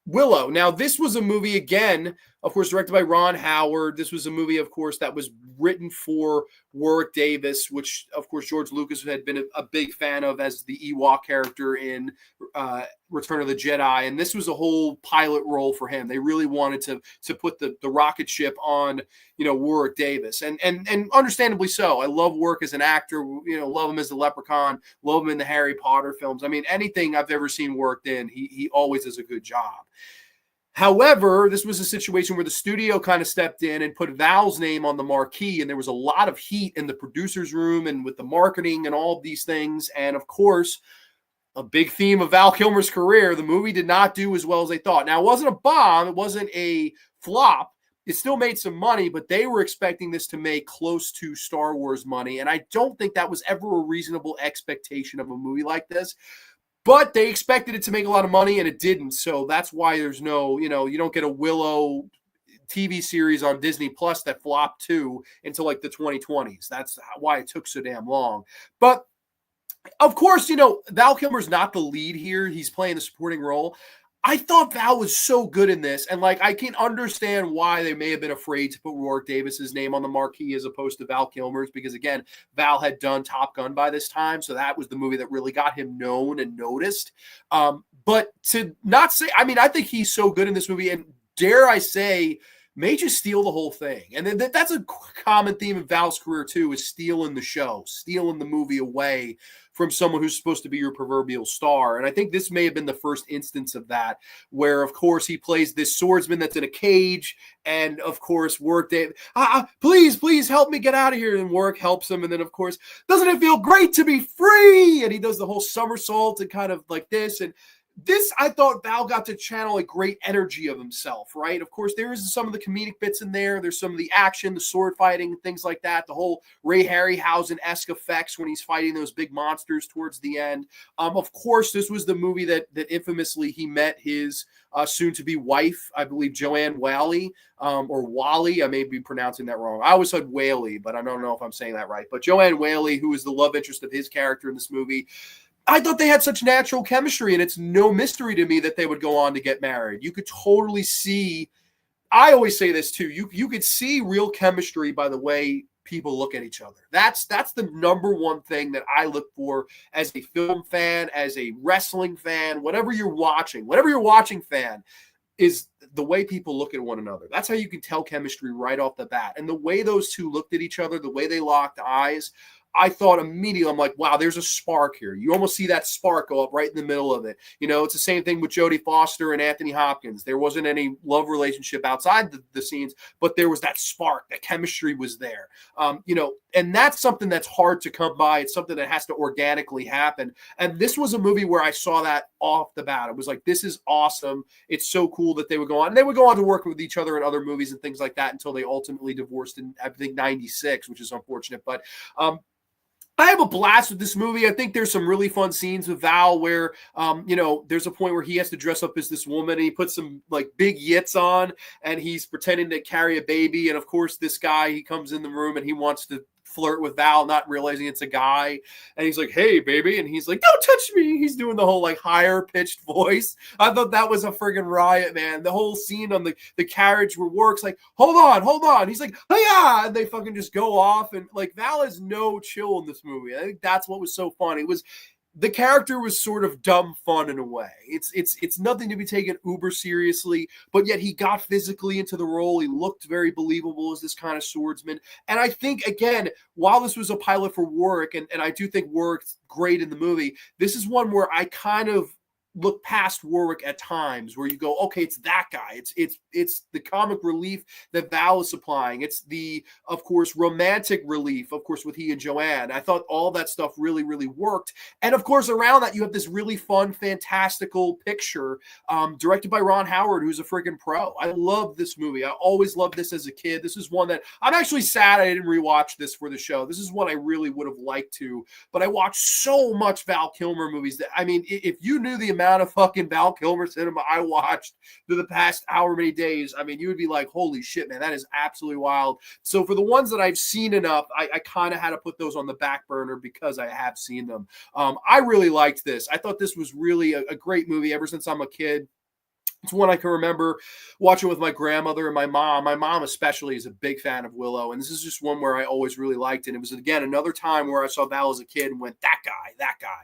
A: Willow. Now, this was a movie, again, of course, directed by Ron Howard. This was a movie, of course, that was written for Warwick Davis, which, of course, George Lucas had been a big fan of as the Ewok character in Return of the Jedi. And this was a whole pilot role for him. They really wanted to put the rocket ship on, Warwick Davis. And understandably so. I love Warwick as an actor, love him as the Leprechaun, love him in the Harry Potter films. I mean, anything I've ever seen Warwick in, he always does a good job. However, this was a situation where the studio kind of stepped in and put Val's name on the marquee, and there was a lot of heat in the producer's room and with the marketing and all of these things. And of course, a big theme of Val Kilmer's career, the movie did not do as well as they thought. Now, it wasn't a bomb. It wasn't a flop. It still made some money, but they were expecting this to make close to Star Wars money. And I don't think that was ever a reasonable expectation of a movie like this. But they expected it to make a lot of money, and it didn't. So that's why there's no, you don't get a Willow TV series on Disney Plus that flopped too until like the 2020s. That's why it took so damn long. But of course, Val Kilmer's not the lead here. He's playing the supporting role. I thought Val was so good in this, and I can understand why they may have been afraid to put Warwick Davis's name on the marquee as opposed to Val Kilmer's, because again, Val had done Top Gun by this time, so that was the movie that really got him known and noticed. But to not say, I think he's so good in this movie, and dare I say, may just steal the whole thing. And then that's a common theme of Val's career too, is stealing the show, stealing the movie away from someone who's supposed to be your proverbial star. And I think this may have been the first instance of that, where, of course, he plays this swordsman that's in a cage. And, of course, Warwick, please help me get out of here. And Warwick helps him. And then, of course, doesn't it feel great to be free? And he does the whole somersault and kind of like this. And this, I thought Val got to channel a great energy of himself, right? Of course, there is some of the comedic bits in there. There's some of the action, the sword fighting, things like that. The whole Ray Harryhausen-esque effects when he's fighting those big monsters towards the end. Of course, this was the movie that infamously he met his soon-to-be wife, I believe Joanne Whalley, or Wally. I may be pronouncing that wrong. I always said Whaley, but I don't know if I'm saying that right. But Joanne Whalley, who is the love interest of his character in this movie, I thought they had such natural chemistry, and it's no mystery to me that they would go on to get married. You could totally see, I always say this too, you could see real chemistry by the way people look at each other. That's the number one thing that I look for as a film fan, as a wrestling fan, whatever you're watching fan, is the way people look at one another. That's how you can tell chemistry right off the bat. And the way those two looked at each other, the way they locked eyes, I thought immediately, I'm like, wow, there's a spark here. You almost see that spark go up right in the middle of it. It's the same thing with Jodie Foster and Anthony Hopkins. There wasn't any love relationship outside the scenes, but there was that spark. The chemistry was there. And that's something that's hard to come by. It's something that has to organically happen. And this was a movie where I saw that off the bat. It was like, this is awesome. It's so cool that they would go on. And they would go on to work with each other in other movies and things like that until they ultimately divorced in, I think, 96, which is unfortunate. But I have a blast with this movie. I think there's some really fun scenes with Val where, there's a point where he has to dress up as this woman and he puts some big yits on and he's pretending to carry a baby. And of course, this guy, he comes in the room and he wants to flirt with Val, not realizing it's a guy. And he's like, hey, baby. And he's like, don't touch me. He's doing the whole higher pitched voice. I thought that was a friggin' riot, man. The whole scene on the carriage where Work's like, hold on. He's like, hiya! And they fucking just go off. And Val has no chill in this movie. I think that's what was so fun. The character was sort of dumb fun in a way. It's nothing to be taken uber seriously, but yet he got physically into the role. He looked very believable as this kind of swordsman. And I think, again, while this was a pilot for Warwick, and I do think Warwick's great in the movie, this is one where I kind of look past Warwick at times, where you go, okay, it's that guy. It's the comic relief that Val is supplying. It's the, of course, romantic relief, of course, with he and Joanne. I thought all that stuff really, really worked. And of course, around that, you have this really fun, fantastical picture directed by Ron Howard, who's a freaking pro. I love this movie. I always loved this as a kid. This is one that I'm actually sad I didn't rewatch this for the show. This is one I really would have liked to, but I watched so much Val Kilmer movies that, I mean, if you knew the amount of fucking Val Kilmer cinema I watched through the past however many days, I mean, you would be like, holy shit, man, that is absolutely wild. So for the ones that I've seen enough, I kind of had to put those on the back burner because I have seen them. I really liked this. I thought this was really a great movie ever since I'm a kid. It's one I can remember watching with my grandmother and my mom. My mom especially is a big fan of Willow, and this is just one where I always really liked it. And it was, again, another time where I saw Val as a kid and went, that guy,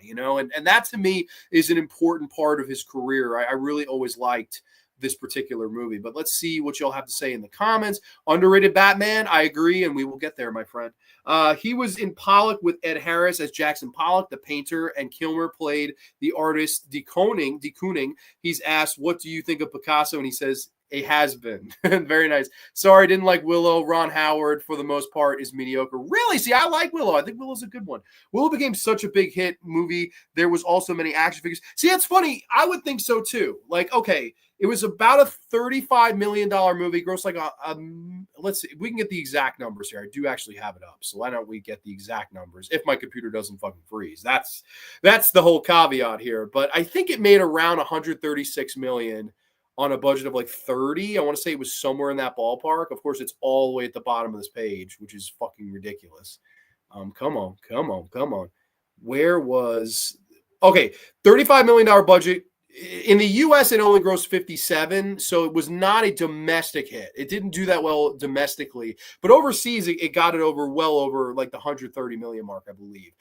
A: you know? And that to me is an important part of his career. I really always liked this particular movie. But let's see what y'all have to say in the comments. Underrated Batman, I agree, and we will get there, my friend. He was in Pollock with Ed Harris as Jackson Pollock, the painter, and Kilmer played the artist de Kooning. He's asked, what do you think of Picasso? And he says, a has-been. Very nice. Sorry, didn't like Willow. Ron Howard, for the most part, is mediocre. Really? See, I like Willow. I think Willow's a good one. Willow became such a big hit movie. There was also many action figures. See, that's funny. I would think so, too. Like, okay, it was about a $35 million movie. Gross like let's see. We can get the exact numbers here. I do actually have it up. So why don't we get the exact numbers if my computer doesn't fucking freeze? That's the whole caveat here. But I think it made around $136 million on a budget of like 30. I want to say it was somewhere in that ballpark. Of course, it's all the way at the bottom of this page, which is fucking ridiculous. Come on. Where was... Okay, $35 million budget. In the U.S., it only grossed 57, so it was not a domestic hit. It didn't do that well domestically, but overseas, it got it well over like the 130 million mark, I believe.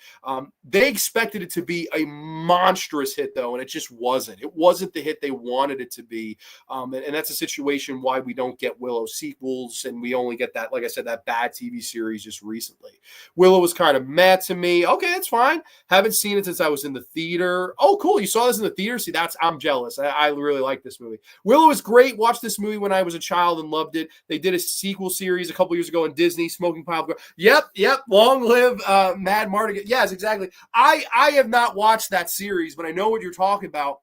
A: They expected it to be a monstrous hit, though, and it just wasn't. It wasn't the hit they wanted it to be, and that's a situation why we don't get Willow sequels, and we only get that, like I said, that bad TV series just recently. Willow was kind of mad to me. Okay, it's fine. Haven't seen it since I was in the theater. Oh, cool. You saw this in the theater? See, I'm jealous. I really like this movie. Willow is great. Watched this movie when I was a child and loved it. They did a sequel series a couple years ago on Disney, Smoking Pile. Yep. Long live Mad Mardigan. Yes, exactly. I have not watched that series, but I know what you're talking about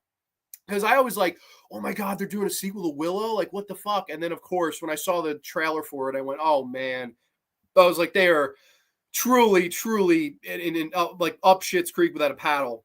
A: because I always like, oh my God, they're doing a sequel to Willow? Like, what the fuck? And then, of course, when I saw the trailer for it, I went, oh, man. I was like, they are truly in like up Shit's Creek without a paddle.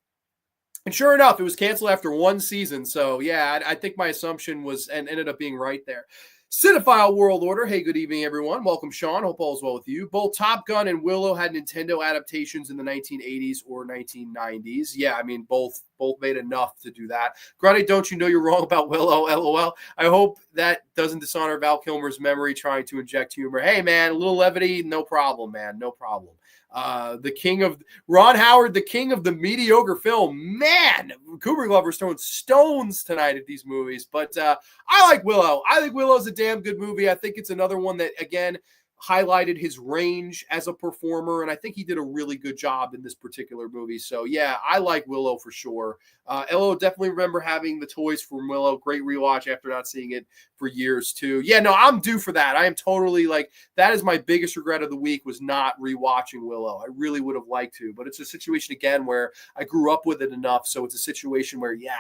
A: And sure enough, it was canceled after one season. So, yeah, I think my assumption was and ended up being right there. Cinephile World Order. Hey, good evening, everyone. Welcome, Sean. Hope all is well with you. Both Top Gun and Willow had Nintendo adaptations in the 1980s or 1990s. Yeah, I mean, both made enough to do that. Grande, don't you know you're wrong about Willow? LOL. I hope that doesn't dishonor Val Kilmer's memory trying to inject humor. Hey, man, a little levity, no problem, man. No problem. The king of Ron Howard, the king of the mediocre film. Man, Kubrick lovers throwing stones tonight at these movies. But I like Willow. I think Willow's a damn good movie. I think it's another one that, again, highlighted his range as a performer, and I think he did a really good job in this particular movie. So, yeah, I like Willow for sure. LO, definitely remember having the toys from Willow. Great rewatch after not seeing it for years, too. Yeah, no, I'm due for that. I am totally like, that is my biggest regret of the week was not rewatching Willow. I really would have liked to, but it's a situation, again, where I grew up with it enough, so it's a situation where, yeah,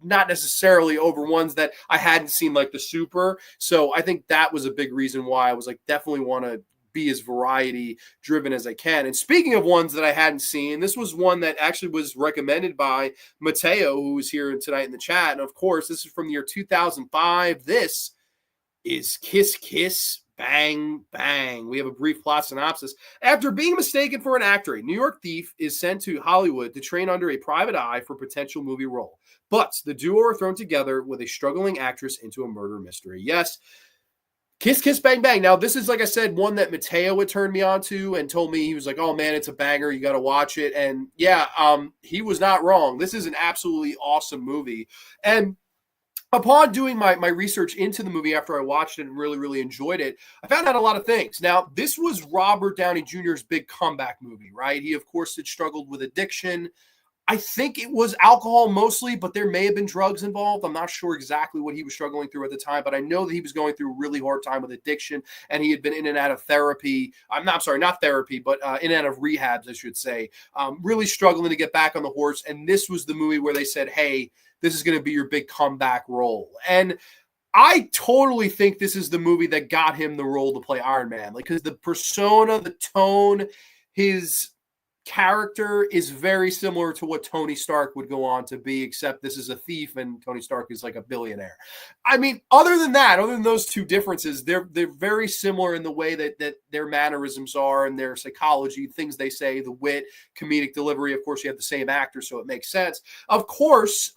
A: not necessarily over ones that I hadn't seen, like the Super. So I think that was a big reason why I was like, definitely want to be as variety driven as I can. And speaking of ones that I hadn't seen, this was one that actually was recommended by Mateo, who was here tonight in the chat. And of course, this is from the year 2005. This is Kiss Kiss Bang Bang. We have a brief plot synopsis. After being mistaken for an actor, a New York thief is sent to Hollywood to train under a private eye for potential movie role. But the duo are thrown together with a struggling actress into a murder mystery. Yes, Kiss Kiss Bang Bang. Now, this is, like I said, one that Mateo had turned me on to and told me, he was like, oh man, it's a banger. You got to watch it. And yeah, he was not wrong. This is an absolutely awesome movie. And upon doing my research into the movie after I watched it and really enjoyed it, I found out a lot of things. Now, this was Robert Downey Jr.'s big comeback movie, right? He, of course, had struggled with addiction. I think it was alcohol mostly, but there may have been drugs involved. I'm not sure exactly what he was struggling through at the time, but I know that he was going through a really hard time with addiction, and he had been in and out of therapy. I'm sorry, not therapy, but in and out of rehabs, I should say. Really struggling to get back on the horse. And this was the movie where they said, hey, this is going to be your big comeback role. And I totally think this is the movie that got him the role to play Iron Man. Like, because the persona, the tone, his character is very similar to what Tony Stark would go on to be, except this is a thief and Tony Stark is like a billionaire. I mean, other than those two differences, they're very similar in the way that their mannerisms are and their psychology, things they say, the wit, comedic delivery. Of course, you have the same actor, so it makes sense. Of course,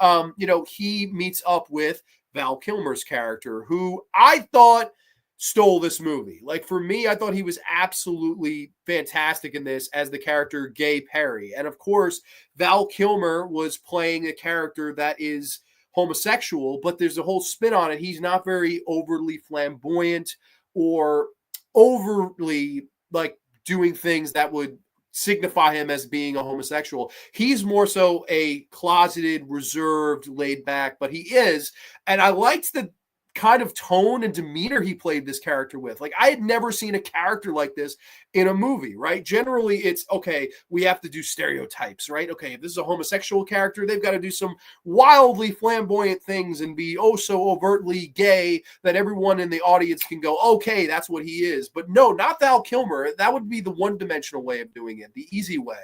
A: he meets up with Val Kilmer's character, who I thought stole this movie. Like, for me, I thought he was absolutely fantastic in this as the character Gay Perry. And of course, Val Kilmer was playing a character that is homosexual, but there's a whole spin on it. He's not very overly flamboyant or overly like doing things that would signify him as being a homosexual. He's more so a closeted, reserved, laid back, but he is. And I liked the kind of tone and demeanor he played this character with. Like, I had never seen a character like this in a movie, right? Generally, it's, okay, we have to do stereotypes, right? Okay, if this is a homosexual character, they've got to do some wildly flamboyant things and be oh so overtly gay that everyone in the audience can go, okay, that's what he is. But no, not Val Kilmer. That would be the one-dimensional way of doing it, the easy way.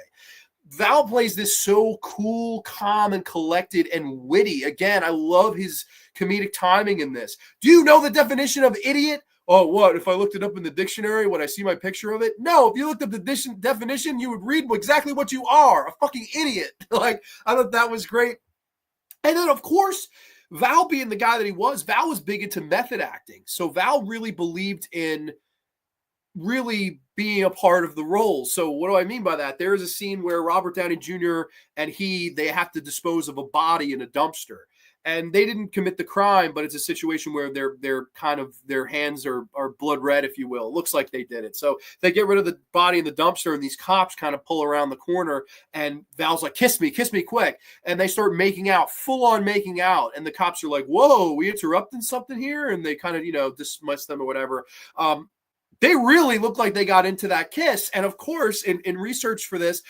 A: Val plays this so cool, calm, and collected and witty. Again, I love his comedic timing in this. Do you know the definition of idiot? Oh, what? If I looked it up in the dictionary, would I see my picture of it? No, if you looked up the definition, you would read exactly what you are, a fucking idiot. Like, I thought that was great. And then, of course, Val being the guy that he was, Val was big into method acting. So Val really believed in really being a part of the role. So what do I mean by that? There is a scene where Robert Downey Jr. and they have to dispose of a body in a dumpster. And they didn't commit the crime, but it's a situation where they're kind of, their hands are blood red, if you will. It looks like they did it. So they get rid of the body in the dumpster, and these cops kind of pull around the corner, and Val's like, kiss me quick. And they start making out, full on making out. And the cops are like, whoa, we interrupting something here? And they kind of, dismiss them or whatever. They really looked like they got into that kiss. And of course, in research for this,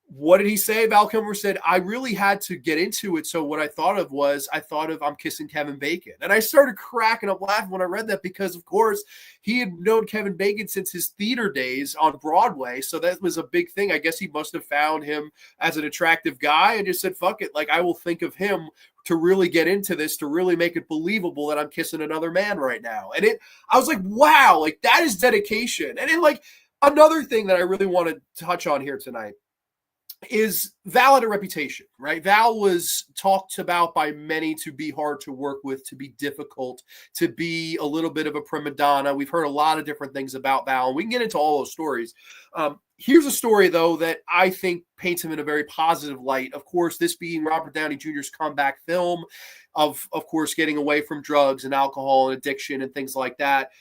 A: what did he say? Val Kilmer said, I really had to get into it. So what I thought of was, I'm kissing Kevin Bacon. And I started cracking up laughing when I read that, because of course he had known Kevin Bacon since his theater days on Broadway. So that was a big thing. I guess he must have found him as an attractive guy and just said, fuck it. Like, I will think of him to really get into this, to really make it believable that I'm kissing another man right now. And I was like, wow, like, that is dedication. And then, like, another thing that I really want to touch on here tonight is Val had a reputation, right? Val was talked about by many to be hard to work with, to be difficult, to be a little bit of a prima donna. We've heard a lot of different things about Val, and we can get into all those stories. Here's a story, though, that I think paints him in a very positive light. Of course, this being Robert Downey Jr.'s comeback film of course, getting away from drugs and alcohol and addiction and things like that.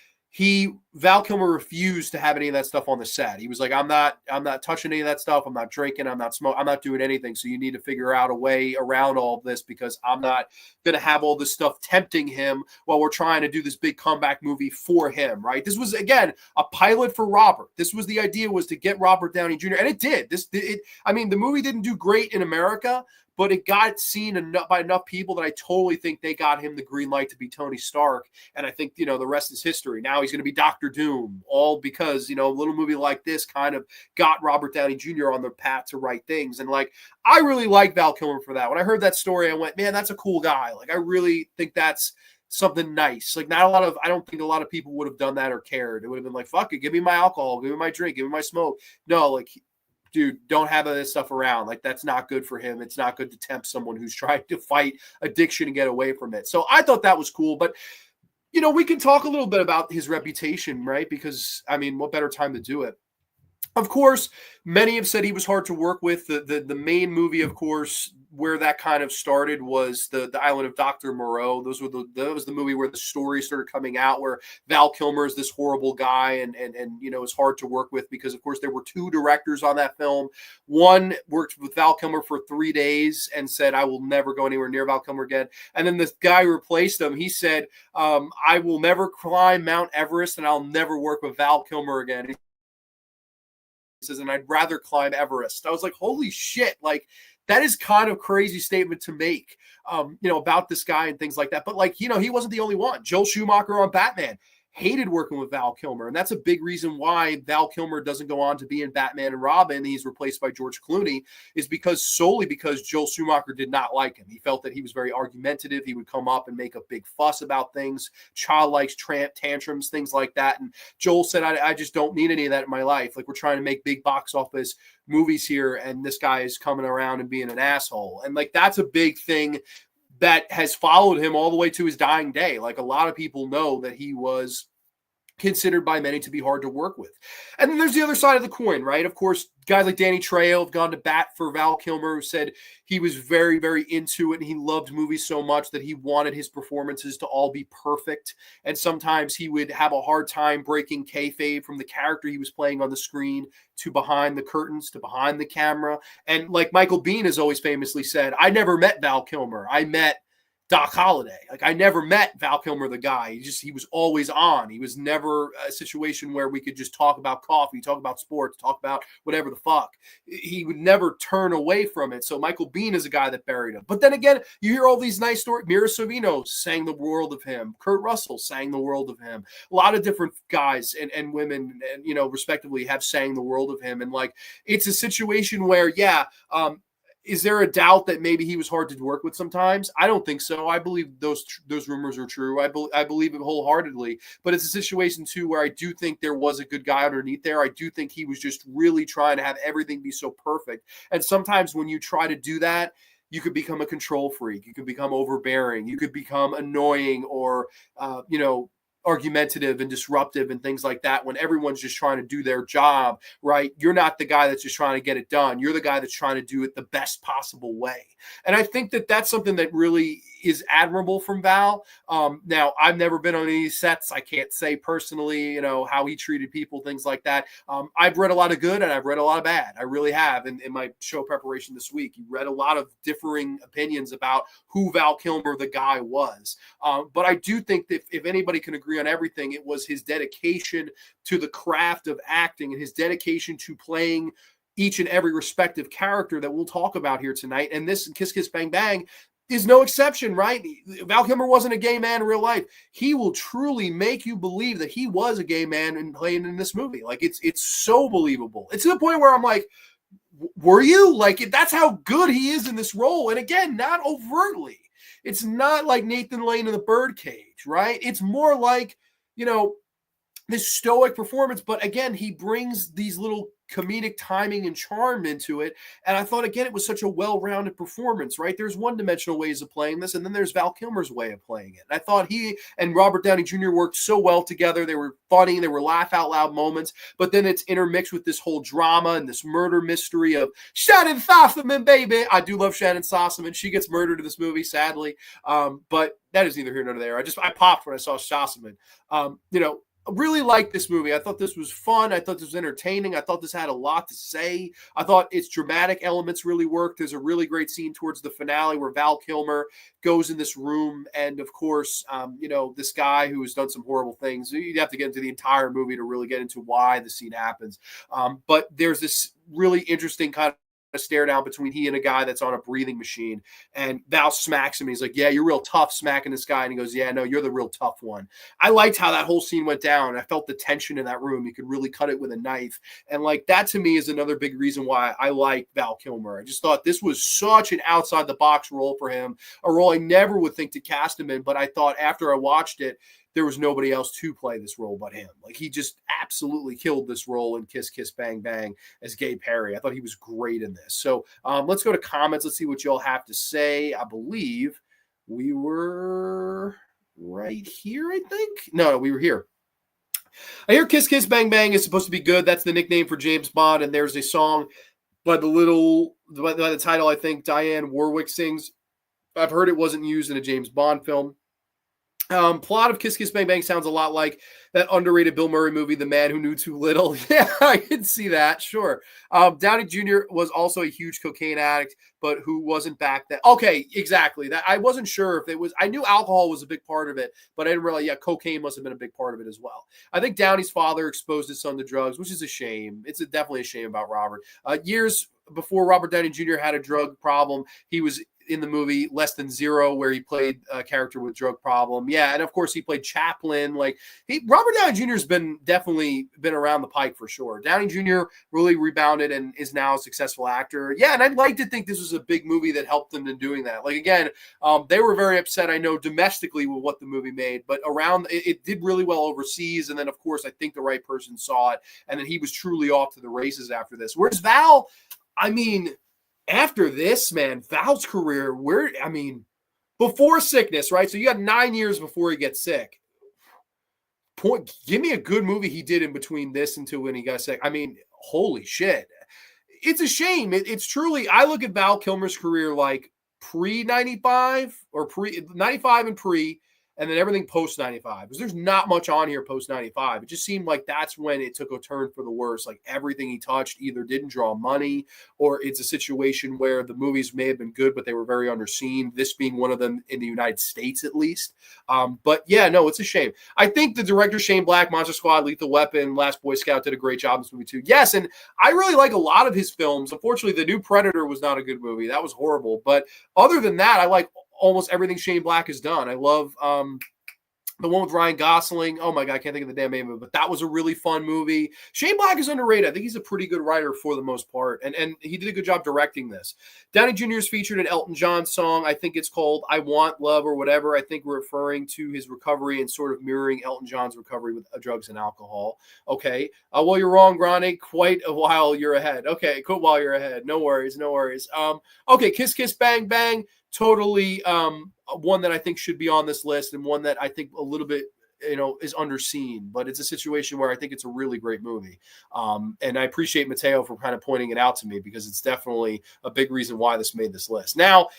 A: Val Kilmer refused to have any of that stuff on the set. He was like, I'm not touching any of that stuff. I'm not drinking. I'm not smoking. I'm not doing anything. So you need to figure out a way around all of this, because I'm not going to have all this stuff tempting him while we're trying to do this big comeback movie for him, right? This was, again, a pilot for Robert. This was the idea, was to get Robert Downey Jr. And it did. The movie didn't do great in America, but it got seen by enough people that I totally think they got him the green light to be Tony Stark. And I think, the rest is history. Now he's going to be Dr. Doom, all because, a little movie like this kind of got Robert Downey Jr. on the path to right things. And like, I really like Val Kilmer for that. When I heard that story, I went, man, that's a cool guy. Like, I really think that's something nice. Like, I don't think a lot of people would have done that or cared. It would have been like, fuck it, give me my alcohol, give me my drink, give me my smoke. No, like, dude, don't have this stuff around. Like, that's not good for him. It's not good to tempt someone who's trying to fight addiction and get away from it. So I thought that was cool. But, we can talk a little bit about his reputation, right? Because, what better time to do it? Of course, many have said he was hard to work with. The main movie, of course, where that kind of started was the Island of Dr. Moreau. That was the movie where the story started coming out, where Val Kilmer is this horrible guy and is hard to work with because, of course, there were two directors on that film. One worked with Val Kilmer for 3 days and said, "I will never go anywhere near Val Kilmer again." And then this guy who replaced him, he said, "I will never climb Mount Everest and I'll never work with Val Kilmer again." And I'd rather climb Everest. I was like, holy shit, like that is kind of crazy statement to make, about this guy and things like that. But like, he wasn't the only one. Joel Schumacher on Batman hated working with Val Kilmer. And that's a big reason why Val Kilmer doesn't go on to be in Batman and Robin. He's replaced by George Clooney, is solely because Joel Schumacher did not like him. He felt that he was very argumentative. He would come up and make a big fuss about things, childlike tantrums, things like that. And Joel said, I just don't need any of that in my life. Like, we're trying to make big box office movies here, and this guy is coming around and being an asshole. And like, that's a big thing that has followed him all the way to his dying day. Like, a lot of people know that he was considered by many to be hard to work with. And then there's the other side of the coin, right? Of course, guys like Danny Trejo have gone to bat for Val Kilmer, who said he was very, very into it and he loved movies so much that he wanted his performances to all be perfect. And sometimes he would have a hard time breaking kayfabe from the character he was playing on the screen to behind the curtains, to behind the camera. And like Michael Biehn has always famously said, I never met Val Kilmer. I met Doc Holliday. Like, I never met Val Kilmer, the guy. He was always on. He was never a situation where we could just talk about coffee, talk about sports, talk about whatever the fuck. He would never turn away from it. So Michael Biehn is a guy that buried him. But then again, you hear all these nice stories. Mira Sorvino sang the world of him. Kurt Russell sang the world of him. A lot of different guys and women, and respectively, have sang the world of him. And like, it's a situation where, is there a doubt that maybe he was hard to work with sometimes? I don't think so. I believe those rumors are true. I believe it wholeheartedly. But it's a situation, too, where I do think there was a good guy underneath there. I do think he was just really trying to have everything be so perfect. And sometimes when you try to do that, you could become a control freak. You could become overbearing. You could become annoying or, argumentative and disruptive and things like that when everyone's just trying to do their job, right? You're not the guy that's just trying to get it done. You're the guy that's trying to do it the best possible way. And I think that that's something that really is admirable from Val. Now, I've never been on any sets. I can't say personally, how he treated people, things like that. I've read a lot of good and I've read a lot of bad. I really have in my show preparation this week. You read a lot of differing opinions about who Val Kilmer, the guy, was. But I do think that if anybody can agree on everything, it was his dedication to the craft of acting and his dedication to playing each and every respective character that we'll talk about here tonight. And this Kiss Kiss Bang Bang is no exception, right? Val Kilmer wasn't a gay man in real life. He will truly make you believe that he was a gay man and playing in this movie. Like, it's so believable. It's to the point where I'm like, were you? Like, that's how good he is in this role. And again, not overtly. It's not like Nathan Lane in The Birdcage, right? It's more like, this stoic performance. But again, he brings these little comedic timing and charm into it. And I thought, again, it was such a well-rounded performance, right? There's one-dimensional ways of playing this, and then there's Val Kilmer's way of playing it. And I thought he and Robert Downey Jr. worked so well together. They were funny. They were laugh-out-loud moments. But then it's intermixed with this whole drama and this murder mystery of Shannon Sossaman, baby. I do love Shannon Sossaman. She gets murdered in this movie, sadly. But that is neither here nor there. I popped when I saw Sossaman. Really liked this movie. I thought this was fun. I thought this was entertaining. I thought this had a lot to say. I thought its dramatic elements really worked. There's a really great scene towards the finale where Val Kilmer goes in this room. And of course, this guy who has done some horrible things, you'd have to get into the entire movie to really get into why the scene happens. But there's this really interesting kind of a stare down between he and a guy that's on a breathing machine, and Val smacks him. He's like, yeah, you're real tough, smacking this guy. And he goes, yeah, no, you're the real tough one. I liked how that whole scene went down. I felt the tension in that room. You could really cut it with a knife. And like, that to me is another big reason why I like Val Kilmer. I just thought this was such an outside the box role for him, a role I never would think to cast him in. But I thought after I watched it, there was nobody else to play this role but him. Like, he just absolutely killed this role in Kiss Kiss Bang Bang as Gay Perry. I thought he was great in this. So let's go to comments. Let's see what y'all have to say. I believe we were right here, I think. No, we were here. I hear Kiss Kiss Bang Bang is supposed to be good. That's the nickname for James Bond, and there's a song by the title, I think Diane Warwick sings. I've heard it wasn't used in a James Bond film. Plot of Kiss Kiss Bang Bang sounds a lot like that underrated Bill Murray movie, The Man Who Knew Too Little. Yeah, I can see that. Sure. Downey Jr. was also a huge cocaine addict, but who wasn't back then. Okay, exactly. That I wasn't sure if it was. I knew alcohol was a big part of it, but I didn't realize. Yeah, cocaine must have been a big part of it as well. I think Downey's father exposed his son to drugs, which is a shame. It's definitely a shame about Robert. Years before Robert Downey Jr. had a drug problem, he was in the movie Less Than Zero, where he played a character with drug problem. Yeah, and of course he played Chaplin. Like Robert Downey Jr. has definitely been around the pike for sure. Downey Jr. really rebounded and is now a successful actor. Yeah, and I'd like to think this was a big movie that helped them in doing that. Like again, they were very upset, I know, domestically with what the movie made, but around it did really well overseas. And then of course I think the right person saw it, and then he was truly off to the races after this. Whereas Val, I mean, after this, man, Val's career, before sickness, right? So you got 9 years before he gets sick. Give me a good movie he did in between this until when he got sick. I mean, holy shit. It's a shame. It's truly, I look at Val Kilmer's career like pre-95 or pre-95 and pre, and then everything post-95. Because there's not much on here post-95. It just seemed like that's when it took a turn for the worse. Like everything he touched either didn't draw money, or it's a situation where the movies may have been good, but they were very underseen. This being one of them in the United States, at least. But yeah, no, it's a shame. I think the director, Shane Black, Monster Squad, Lethal Weapon, Last Boy Scout did a great job in this movie too. Yes, and I really like a lot of his films. Unfortunately, The New Predator was not a good movie. That was horrible. But other than that, I like almost everything Shane Black has done. I love the one with Ryan Gosling. Oh my God, I can't think of the damn name of it, but that was a really fun movie. Shane Black is underrated. I think he's a pretty good writer for the most part, and he did a good job directing this. Downey Jr. is featured in Elton John's song. I think it's called I Want Love or whatever. I think we're referring to his recovery and sort of mirroring Elton John's recovery with drugs and alcohol. Okay. Well, you're wrong, Grande. Quite a while you're ahead. Okay, cool. While you're ahead. No worries. Okay, Kiss Kiss Bang Bang. Totally one that I think should be on this list, and one that I think a little bit, is underseen, but it's a situation where I think it's a really great movie. And I appreciate Mateo for kind of pointing it out to me, because it's definitely a big reason why this made this list. Now,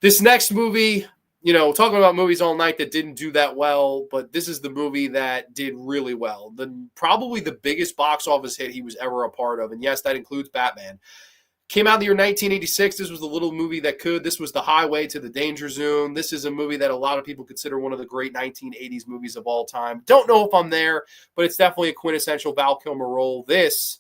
A: this next movie, talking about movies all night that didn't do that well, but this is the movie that did really well. Probably the biggest box office hit he was ever a part of. And yes, that includes Batman. Came out in the year 1986. This was the little movie that could. This was the highway to the danger zone. This is a movie that a lot of people consider one of the great 1980s movies of all time. Don't know if I'm there, but it's definitely a quintessential Val Kilmer role. This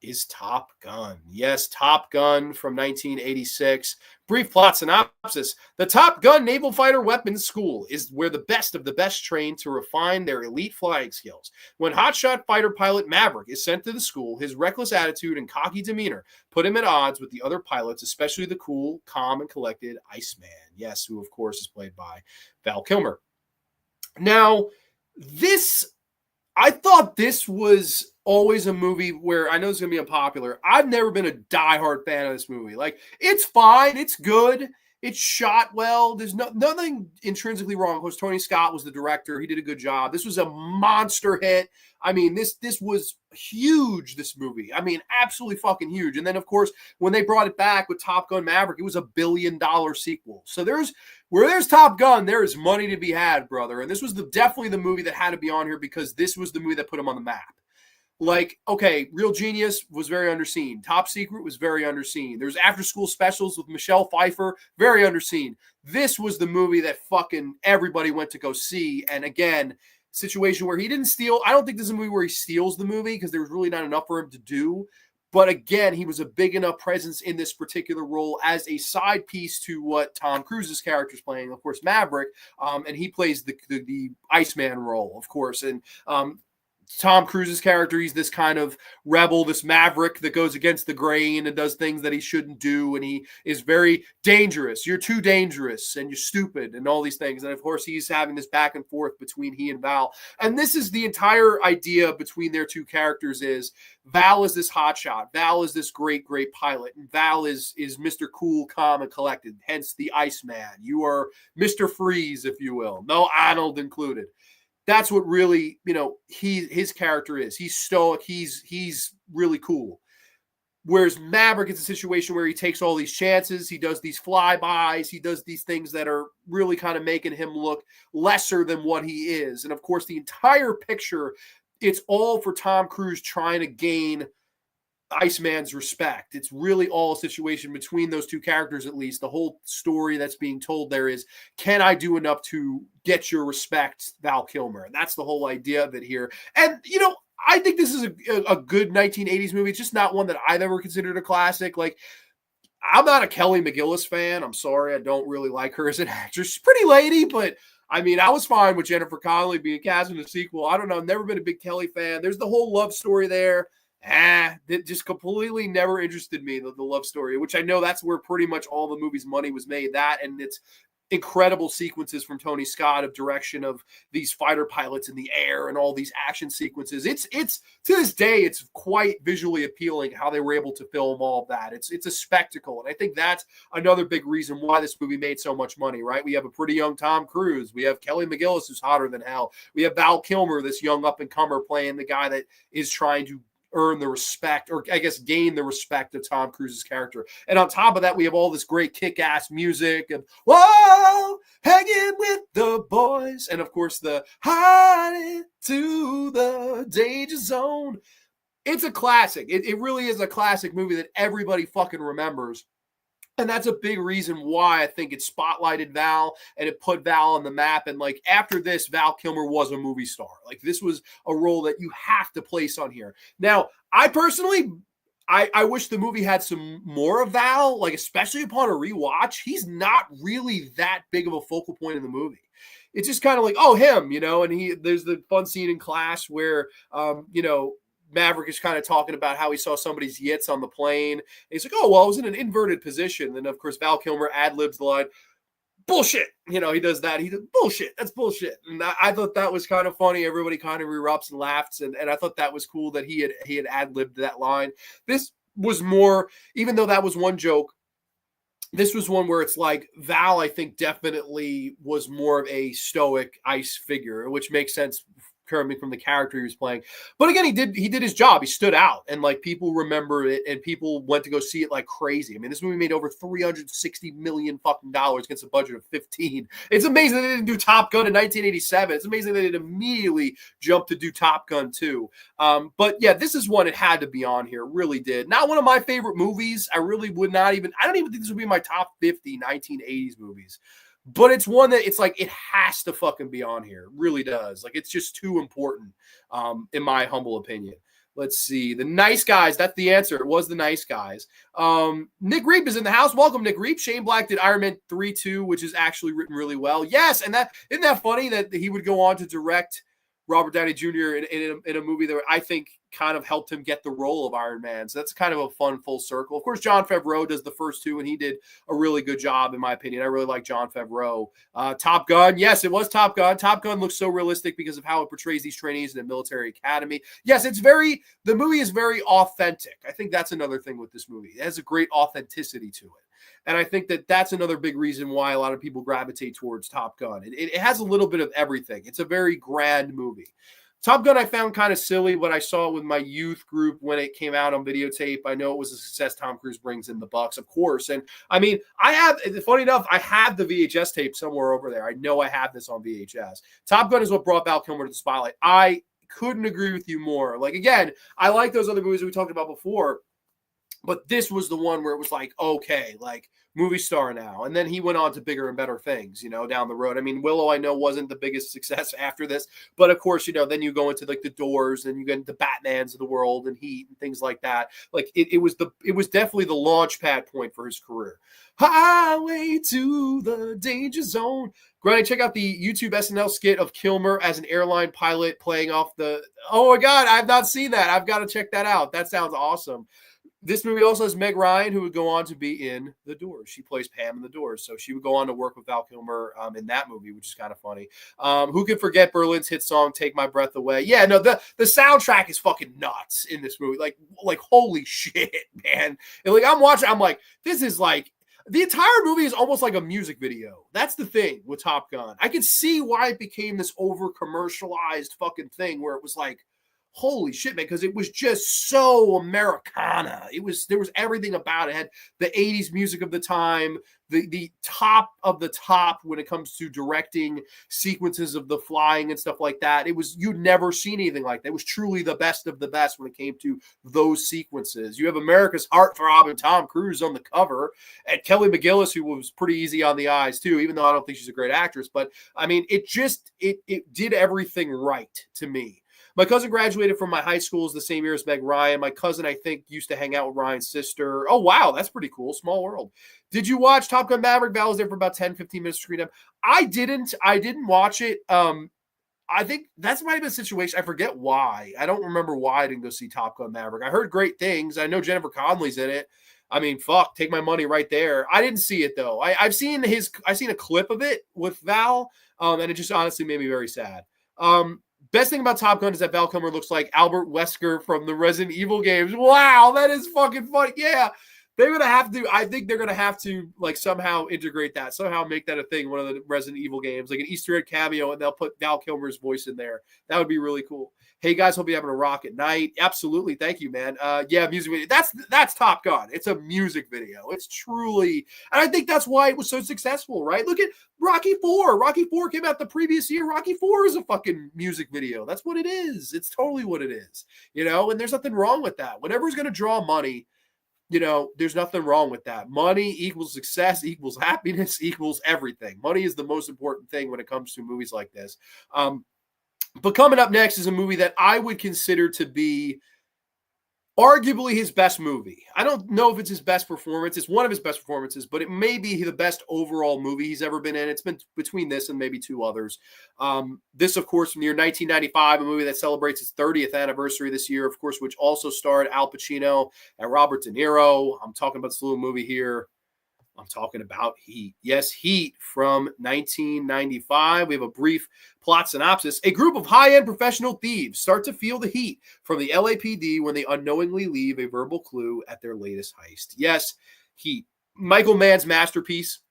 A: is Top Gun. Yes, Top Gun from 1986. Brief plot synopsis. The Top Gun Naval Fighter Weapons School is where the best of the best train to refine their elite flying skills. When hotshot fighter pilot Maverick is sent to the school, his reckless attitude and cocky demeanor put him at odds with the other pilots, especially the cool, calm, and collected Iceman. Yes, who, of course, is played by Val Kilmer. Now, I thought this was always a movie where I know it's going to be unpopular. I've never been a diehard fan of this movie. Like, it's fine. It's good. It's shot well. There's nothing intrinsically wrong. Of course, Tony Scott was the director. He did a good job. This was a monster hit. I mean, this was huge, this movie. I mean, absolutely fucking huge. And then, of course, when they brought it back with Top Gun Maverick, it was a $1 billion sequel. So where there's Top Gun, there is money to be had, brother. And this was definitely the movie that had to be on here, because this was the movie that put him on the map. Like, okay, Real Genius was very underseen. Top Secret was very underseen. There's After School Specials with Michelle Pfeiffer, very underseen. This was the movie that fucking everybody went to go see. And again, situation where he didn't steal. I don't think this is a movie where he steals the movie, because there was really not enough for him to do. But again, he was a big enough presence in this particular role as a side piece to what Tom Cruise's character is playing, of course, Maverick. And he plays the Iceman role, of course. And Tom Cruise's character, he's this kind of rebel, this maverick that goes against the grain and does things that he shouldn't do. And he is very dangerous. You're too dangerous and you're stupid and all these things. And of course, he's having this back and forth between he and Val. And this is the entire idea between their two characters is Val is this hotshot. Val is this great, great pilot. And Val is Mr. Cool, calm, and collected, hence the Iceman. You are Mr. Freeze, if you will. No Arnold included. that's what really, his character is. He's stoic. He's really cool. Whereas Maverick is a situation where he takes all these chances. He does these flybys. He does these things that are really kind of making him look lesser than what he is. And of course, the entire picture, it's all for Tom Cruise trying to gain Iceman's respect. It's really all a situation between those two characters, at least. The whole story that's being told there is, can I do enough to get your respect, Val Kilmer? And that's the whole idea of it here. And, I think this is a good 1980s movie. It's just not one that I've ever considered a classic. Like, I'm not a Kelly McGillis fan. I'm sorry. I don't really like her as an actress. She's a pretty lady, but I mean, I was fine with Jennifer Connelly being cast in a sequel. I don't know. I've never been a big Kelly fan. There's the whole love story there. That just completely never interested me, the love story, which I know that's where pretty much all the movie's money was made. That and it's incredible sequences from Tony Scott of direction of these fighter pilots in the air and all these action sequences. It's to this day, it's quite visually appealing how they were able to film all of that. It's a spectacle. And I think that's another big reason why this movie made so much money, right? We have a pretty young Tom Cruise. We have Kelly McGillis, who's hotter than hell. We have Val Kilmer, this young up-and-comer playing the guy that is trying to earn the respect, or I guess gain the respect of Tom Cruise's character. And on top of that, we have all this great kick-ass music and whoa, hanging with the boys. And of course, the hiding to the danger zone. It's a classic. It really is a classic movie that everybody fucking remembers. And that's a big reason why I think it spotlighted Val and it put Val on the map. And like after this, Val Kilmer was a movie star. Like this was a role that you have to place on here. Now, I personally, I wish the movie had some more of Val, like especially upon a rewatch. He's not really that big of a focal point in the movie. It's just kind of like, oh, him, and there's the fun scene in class where, Maverick is kind of talking about how he saw somebody's yits on the plane. And he's like, oh, well, I was in an inverted position. And of course, Val Kilmer ad-libs the line, bullshit. He does that. He does bullshit. That's bullshit. And I thought that was kind of funny. Everybody kind of erupts and laughs. And I thought that was cool that he had ad-libbed that line. This was more, even though that was one joke, this was one where it's like Val, I think, definitely was more of a stoic ice figure, which makes sense coming from the character he was playing. But again, he did his job. He stood out, and like people remember it, and people went to go see it like crazy. I mean, this movie made over $360 million fucking dollars against a budget of 15. It's amazing they didn't do Top Gun in 1987. It's amazing they didn't immediately jump to do Top Gun 2. But yeah, this is one it had to be on here. It really did. Not one of my favorite movies. I don't even think this would be my top 50 1980s movies. But it's one that it's like it has to fucking be on here. It really does. Like it's just too important, in my humble opinion. Let's see. The Nice Guys. That's the answer. It was The Nice Guys. Nick Reep is in the house. Welcome, Nick Reep. Shane Black did Iron Man 3-2, which is actually written really well. Yes, and that isn't that funny that he would go on to direct Robert Downey Jr. in a movie that I think kind of helped him get the role of Iron Man. So that's kind of a fun full circle. Of course, Jon Favreau does the first two, and he did a really good job, in my opinion. I really like Jon Favreau. Top Gun. Yes, it was Top Gun. Top Gun looks so realistic because of how it portrays these trainees in a military academy. Yes, the movie is very authentic. I think that's another thing with this movie. It has a great authenticity to it. And I think that that's another big reason why a lot of people gravitate towards Top Gun. It has a little bit of everything. It's a very grand movie. Top Gun I found kind of silly when I saw it with my youth group when it came out on videotape. I know it was a success. Tom Cruise brings in the bucks, of course. And I mean, funny enough, I have the VHS tape somewhere over there. I know I have this on VHS. Top Gun is what brought Val Kilmer to the spotlight. I couldn't agree with you more. Like, again, I like those other movies that we talked about before, but this was the one where it was like, okay, like movie star now. And then he went on to bigger and better things, down the road. I mean, Willow, I know wasn't the biggest success after this, but of course, then you go into like the Doors and you get into Batmans of the world and Heat and things like that. Like it was definitely the launch pad point for his career. Highway to the danger zone. Granny, check out the YouTube SNL skit of Kilmer as an airline pilot playing off oh my God, I've not seen that. I've got to check that out. That sounds awesome. This movie also has Meg Ryan, who would go on to be in The Doors. She plays Pam in The Doors. So she would go on to work with Val Kilmer in that movie, which is kind of funny. Who can forget Berlin's hit song, Take My Breath Away? Yeah, no, the soundtrack is fucking nuts in this movie. Like holy shit, man. And like I'm watching, I'm like, this is like, the entire movie is almost like a music video. That's the thing with Top Gun. I could see why it became this over commercialized fucking thing where it was like, holy shit, man, because it was just so Americana. There was everything about it. It had the 80s music of the time, the top of the top when it comes to directing sequences of the flying and stuff like that. You'd never seen anything like that. It was truly the best of the best when it came to those sequences. You have America's heartthrob and Tom Cruise on the cover, and Kelly McGillis, who was pretty easy on the eyes too, even though I don't think she's a great actress. But I mean, it did everything right to me. My cousin graduated from my high school the same year as Meg Ryan. My cousin, I think, used to hang out with Ryan's sister. Oh, wow. That's pretty cool. Small world. Did you watch Top Gun Maverick? Val was there for about 10, 15 minutes of screen time. I didn't watch it. I think that's might have been a situation. I forget why. I don't remember why I didn't go see Top Gun Maverick. I heard great things. I know Jennifer Connelly's in it. I mean, fuck, take my money right there. I didn't see it though. I've seen a clip of it with Val, and it just honestly made me very sad. Best thing about Top Gun is that Val Kilmer looks like Albert Wesker from the Resident Evil games. Wow, that is fucking funny. Yeah, they're going to have to, I think they're going to have to like somehow integrate that, somehow make that a thing, one of the Resident Evil games, like an Easter egg cameo, and they'll put Val Kilmer's voice in there. That would be really cool. Hey guys, hope you're having a rocket night. Absolutely. Thank you, man. Yeah, music video. That's Top Gun. It's a music video. It's truly, and I think that's why it was so successful, right? Look at Rocky 4. Rocky 4 came out the previous year. Rocky 4 is a fucking music video. That's what it is. It's totally what it is, and there's nothing wrong with that. Whatever's going to draw money, there's nothing wrong with that. Money equals success, equals happiness, equals everything. Money is the most important thing when it comes to movies like this. But coming up next is a movie that I would consider to be arguably his best movie. I don't know if it's his best performance. It's one of his best performances, but it may be the best overall movie he's ever been in. It's been between this and maybe two others. This, of course, from the year 1995, a movie that celebrates its 30th anniversary this year, of course, which also starred Al Pacino and Robert De Niro. I'm talking about this little movie here. I'm talking about Heat. Yes, Heat from 1995. We have a brief plot synopsis. A group of high-end professional thieves start to feel the heat from the LAPD when they unknowingly leave a verbal clue at their latest heist. Yes, Heat. Michael Mann's masterpiece,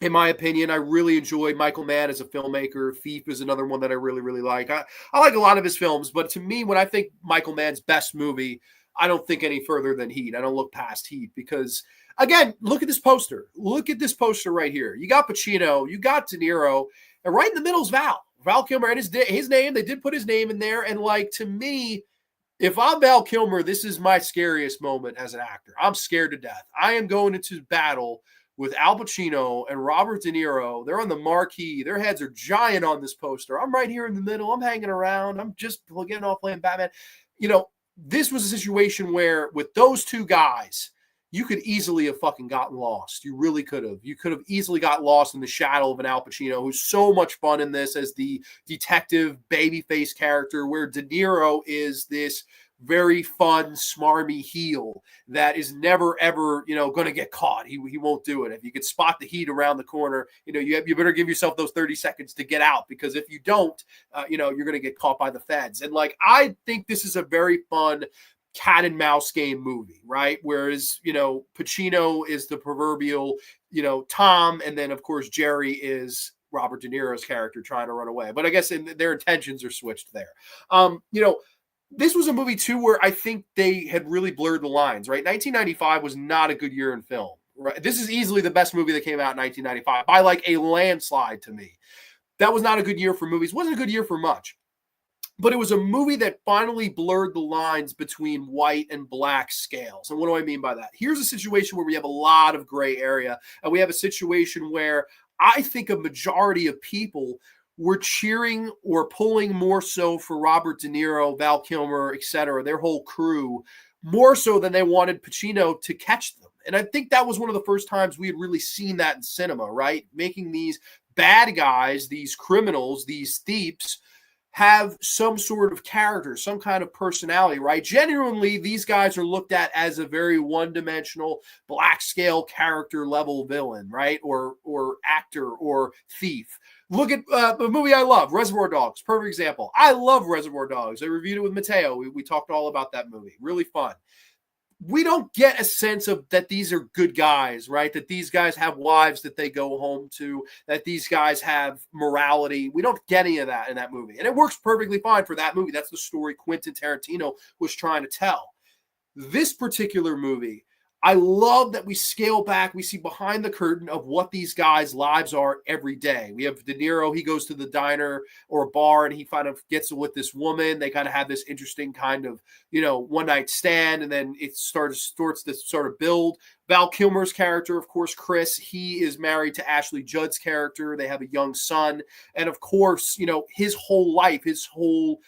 A: in my opinion. I really enjoyed Michael Mann as a filmmaker. Thief is another one that I really, really like. I like a lot of his films, but to me, when I think Michael Mann's best movie, I don't think any further than Heat. I don't look past Heat because, again, look at this poster. Look at this poster right here. You got Pacino, you got De Niro, and right in the middle is Val Kilmer, and his name. They did put his name in there, and like to me, if I'm Val Kilmer, this is my scariest moment as an actor. I'm scared to death. I am going into battle with Al Pacino and Robert De Niro. They're on the marquee. Their heads are giant on this poster. I'm right here in the middle. I'm hanging around. I'm just getting off playing Batman. This was a situation where with those two guys, you could easily have fucking gotten lost. You really could have. You could have easily got lost in the shadow of an Al Pacino, who's so much fun in this as the detective babyface character, where De Niro is this very fun, smarmy heel that is never, ever, going to get caught. He won't do it. If you could spot the heat around the corner, you better give yourself those 30 seconds to get out, because if you don't, you're going to get caught by the feds. And I think this is a very fun cat and mouse game movie, right? Whereas, Pacino is the proverbial, Tom, and then of course Jerry is Robert De Niro's character trying to run away. But I guess their intentions are switched there. This was a movie too where I think they had really blurred the lines, right? 1995 was not a good year in film, right? This is easily the best movie that came out in 1995 by like a landslide to me. That was not a good year for movies. Wasn't a good year for much. But it was a movie that finally blurred the lines between white and black scales. And what do I mean by that? Here's a situation where we have a lot of gray area, and we have a situation where I think a majority of people were cheering or pulling more so for Robert De Niro, Val Kilmer, etc., their whole crew, more so than they wanted Pacino to catch them. And I think that was one of the first times we had really seen that in cinema, right? Making these bad guys, these criminals, these thieves, have some sort of character, some kind of personality, right? Genuinely, these guys are looked at as a very one-dimensional, black scale character level villain, right? Or actor or thief. Look at a movie I love, Reservoir Dogs, perfect example. I love Reservoir Dogs. I reviewed it with Mateo. We talked all about that movie. Really fun. we don't get a sense of that these are good guys, right? That these guys have wives that they go home to, that these guys have morality. We don't get any of that in that movie. And it works perfectly fine for that movie. That's the story Quentin Tarantino was trying to tell. This particular movie, I love that we scale back. We see behind the curtain of what these guys' lives are every day. We have De Niro. He goes to the diner or a bar and he kind of gets with this woman. They kind of have this interesting kind of, one night stand. And then it starts to sort of build. Val Kilmer's character, of course, Chris, he is married to Ashley Judd's character. They have a young son. And of course, his whole life, his whole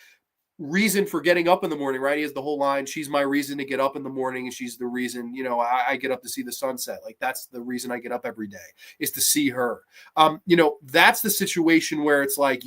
A: reason for getting up in the morning, right? He has the whole line, she's my reason to get up in the morning, and she's the reason, I get up to see the sunset. Like, that's the reason I get up every day, is to see her. That's the situation where it's like,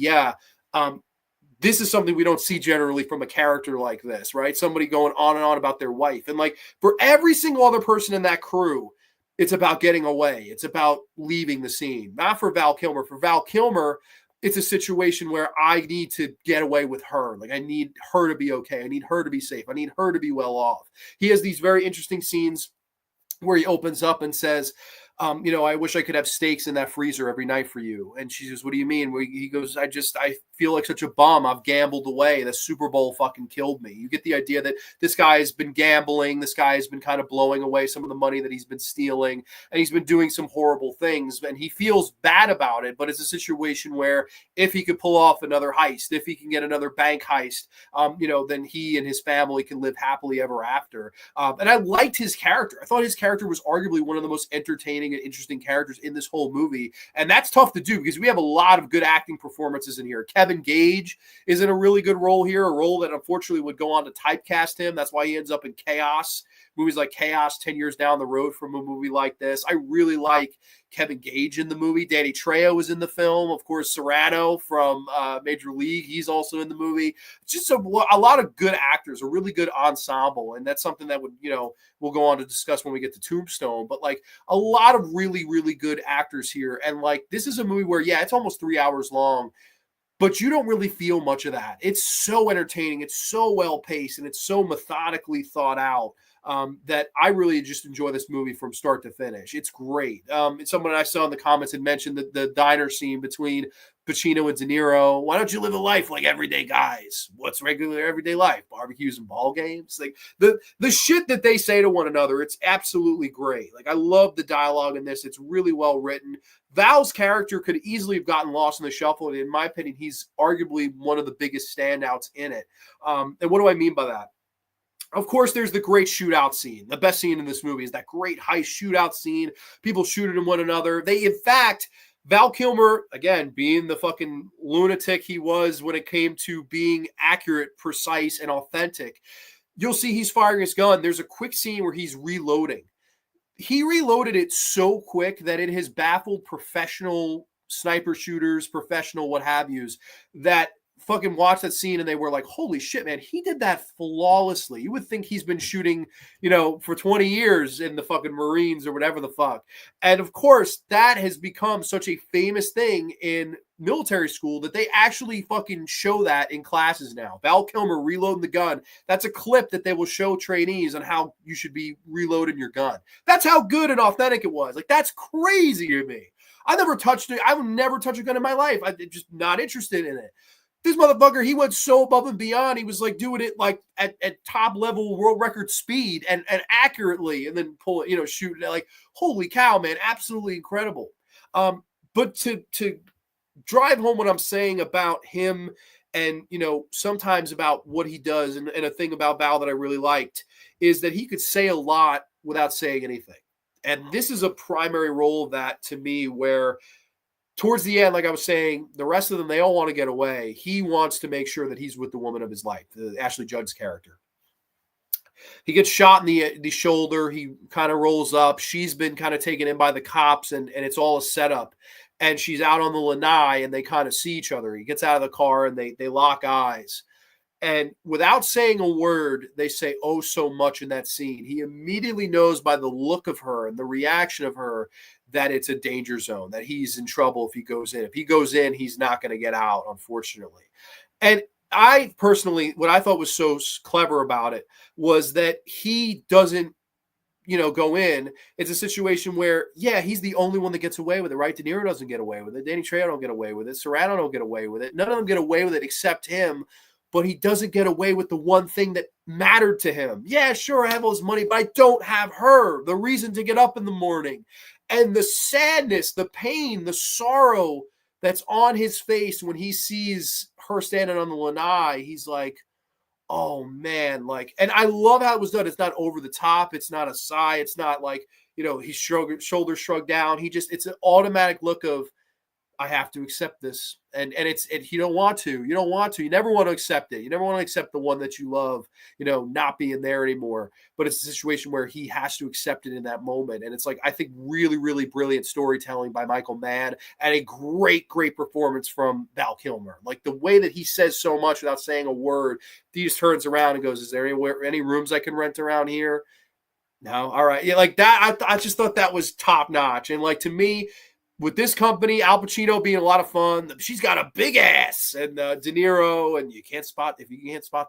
A: this is something we don't see generally from a character like this, right? Somebody going on and on about their wife. And like, for every single other person in that crew, it's about getting away. It's about leaving the scene. Not for Val Kilmer. For Val Kilmer, it's a situation where I need to get away with her. Like, I need her to be okay. I need her to be safe. I need her to be well off. He has these very interesting scenes where he opens up and says, I wish I could have steaks in that freezer every night for you. And she says, what do you mean? He goes, I feel like such a bum. I've gambled away. The Super Bowl fucking killed me. You get the idea that this guy has been gambling. This guy has been kind of blowing away some of the money that he's been stealing, and he's been doing some horrible things, and he feels bad about it. But it's a situation where if he could pull off another heist, if he can get another bank heist, then he and his family can live happily ever after. And I liked his character. I thought his character was arguably one of the most entertaining and interesting characters in this whole movie. And that's tough to do because we have a lot of good acting performances in here. Kevin Gage is in a really good role here, a role that unfortunately would go on to typecast him. That's why he ends up in Chaos. Movies like Chaos 10 years down the road from a movie like this. I really like Kevin Gage in the movie. Danny Trejo is in the film. Of course, Serrano from Major League, he's also in the movie. Just a lot of good actors, a really good ensemble. And that's something that we'll go on to discuss when we get to Tombstone. But like, a lot of really, really good actors here. And like, this is a movie where, it's almost 3 hours long, but you don't really feel much of that. It's so entertaining. It's so well paced, and it's so methodically thought out. That I really just enjoy this movie from start to finish. It's great. Someone I saw in the comments had mentioned the diner scene between Pacino and De Niro. Why don't you live a life like everyday guys? What's regular everyday life? Barbecues and ball games? Like the shit that they say to one another, it's absolutely great. Like, I love the dialogue in this. It's really well written. Val's character could easily have gotten lost in the shuffle. And in my opinion, he's arguably one of the biggest standouts in it. And what do I mean by that? Of course, there's the great shootout scene. The best scene in this movie is that great heist shootout scene. People shooting at one another. In fact, Val Kilmer, again, being the fucking lunatic he was when it came to being accurate, precise, and authentic, you'll see he's firing his gun. There's a quick scene where he's reloading. He reloaded it so quick that it has baffled professional sniper shooters, professional what have yous, that fucking watched that scene and they were like, holy shit, man, he did that flawlessly. You would think he's been shooting, for 20 years in the fucking Marines or whatever the fuck. And of course, that has become such a famous thing in military school that they actually fucking show that in classes now. Val Kilmer reloading the gun. That's a clip that they will show trainees on how you should be reloading your gun. That's how good and authentic it was. Like, that's crazy to me. I never touched it. I would never touch a gun in my life. I'm just not interested in it. This motherfucker, he went so above and beyond. He was like doing it like at top level world record speed and accurately, and then pull it, shoot it. Like, holy cow, man, absolutely incredible. But to drive home what I'm saying about him and, sometimes about what he does, and a thing about Val that I really liked is that he could say a lot without saying anything. And this is a primary role of that to me, where towards the end, like I was saying, the rest of them, they all want to get away. He wants to make sure that he's with the woman of his life, Ashley Judd's character. He gets shot in the shoulder. He kind of rolls up. She's been kind of taken in by the cops, and it's all a setup. And she's out on the lanai, and they kind of see each other. He gets out of the car, and they lock eyes. And without saying a word, they say, oh, so much in that scene. He immediately knows by the look of her and the reaction of her that it's a danger zone, that he's in trouble if he goes in. If he goes in, he's not going to get out, unfortunately. And I personally, what I thought was so clever about it was that he doesn't go in, it's a situation where, yeah, he's the only one that gets away with it, right? De Niro doesn't get away with it. Danny Trejo don't get away with it. Serrano don't get away with it. None of them get away with it except him. But he doesn't get away with the one thing that mattered to him. Yeah, sure, I have all this money, but I don't have her, the reason to get up in the morning. And the sadness, the pain, the sorrow that's on his face when he sees her standing on the lanai, he's like, oh man, like, and I love how it was done. It's not over the top. It's not a sigh. It's not like, he's shoulders shrugged down. It's an automatic look of, I have to accept this. And you don't want to. You don't want to. You never want to accept it. You never want to accept the one that you love, not being there anymore. But it's a situation where he has to accept it in that moment. And it's like, I think really, really brilliant storytelling by Michael Mann and a great, great performance from Val Kilmer. Like the way that he says so much without saying a word, he just turns around and goes, is there any rooms I can rent around here? No. All right. Yeah. Like that. I just thought that was top notch. And like, to me, with this company, Al Pacino being a lot of fun, she's got a big ass, and De Niro, and you can't spot the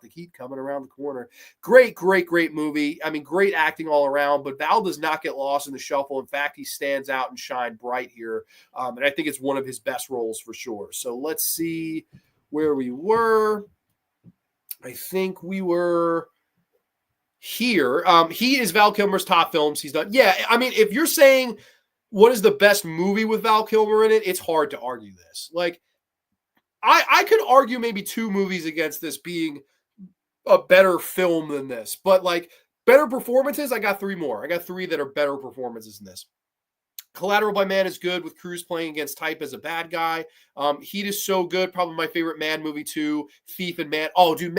A: heat coming around the corner. Great, great, great movie. I mean, great acting all around, but Val does not get lost in the shuffle. In fact, he stands out and shine bright here, and I think it's one of his best roles for sure. So let's see where we were. I think we were here. He is Val Kilmer's top films he's done. Yeah, I mean, if you're saying what is the best movie with Val Kilmer in it, it's hard to argue this. Like, I could argue maybe two movies against this being a better film than this. But, like, better performances, I got three more. I got three that are better performances than this. Collateral by Mann is good with Cruise playing against type as a bad guy. Heat is so good. Probably my favorite Mann movie, too. Thief and Man. Oh, dude,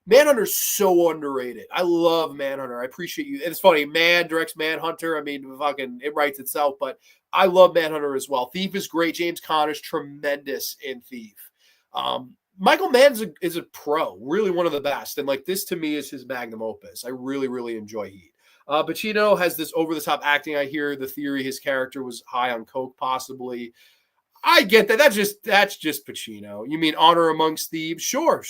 A: Manhunter's so underrated. I love Manhunter. I appreciate you. It's funny. Mann directs Manhunter. I mean, fucking, it writes itself, but I love Manhunter as well. Thief is great. James Conner's tremendous in Thief. Michael Mann is a pro, really one of the best. And like, this to me is his magnum opus. I really, really enjoy Heat. Pacino has this over-the-top acting. I hear the theory his character was high on coke, possibly. I get that. That's just Pacino. You mean Honor Amongst Thieves? Sure.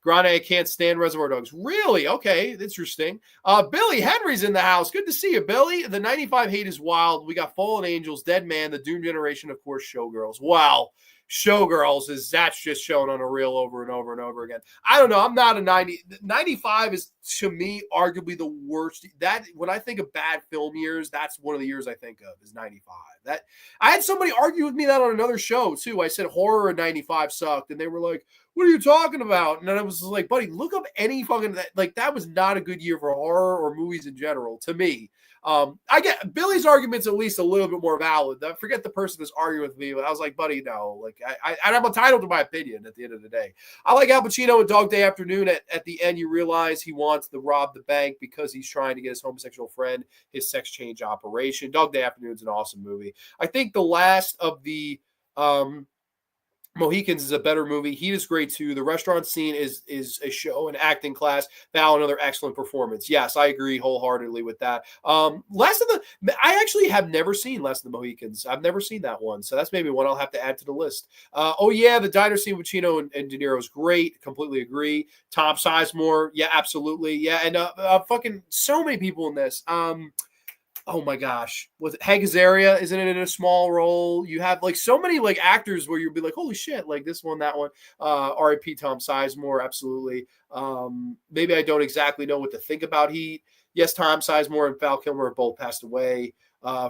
A: Grande, I can't stand Reservoir Dogs. Really? Okay, interesting. Billy Henry's in the house. Good to see you, Billy. The 95 hate is wild. We got Fallen Angels, Dead Man, The Doom Generation, of course, Showgirls. Wow. Showgirls that's just shown on a reel over and over and over again. I don't know. I'm not a 95 is, to me, arguably the worst. That when I think of bad film years, that's one of the years I think of is 95. That I had somebody argue with me that on another show too. I said horror in 95 sucked, and they were like, what are you talking about? And then I was like, buddy, look up any fucking, like, that was not a good year for horror or movies in general to me. I get Billy's argument's at least a little bit more valid. I forget the person that's arguing with me, but I was like, buddy, no. Like, I'm entitled to my opinion at the end of the day. I like Al Pacino in Dog Day Afternoon. At the end, you realize he wants to rob the bank because he's trying to get his homosexual friend his sex change operation. Dog Day Afternoon is an awesome movie. I think the last of the Mohicans is a better movie. Heat is great too. The restaurant scene is a show and acting class. Val, another excellent performance. Yes, I agree wholeheartedly with that. I actually have never seen Less of the Mohicans. I've never seen that one, so that's maybe one I'll have to add to the list. The diner scene with Chino and De Niro is great. Completely agree. Tom Sizemore, yeah, absolutely, yeah, and fucking so many people in this. Oh my gosh, was it Hank Azaria? Isn't it in a small role? You have like so many like actors where you'll be like, holy shit, like this one, that one. R.I.P. Tom Sizemore, absolutely. Maybe I don't exactly know what to think about Heat. Yes, Tom Sizemore and Val Kilmer have both passed away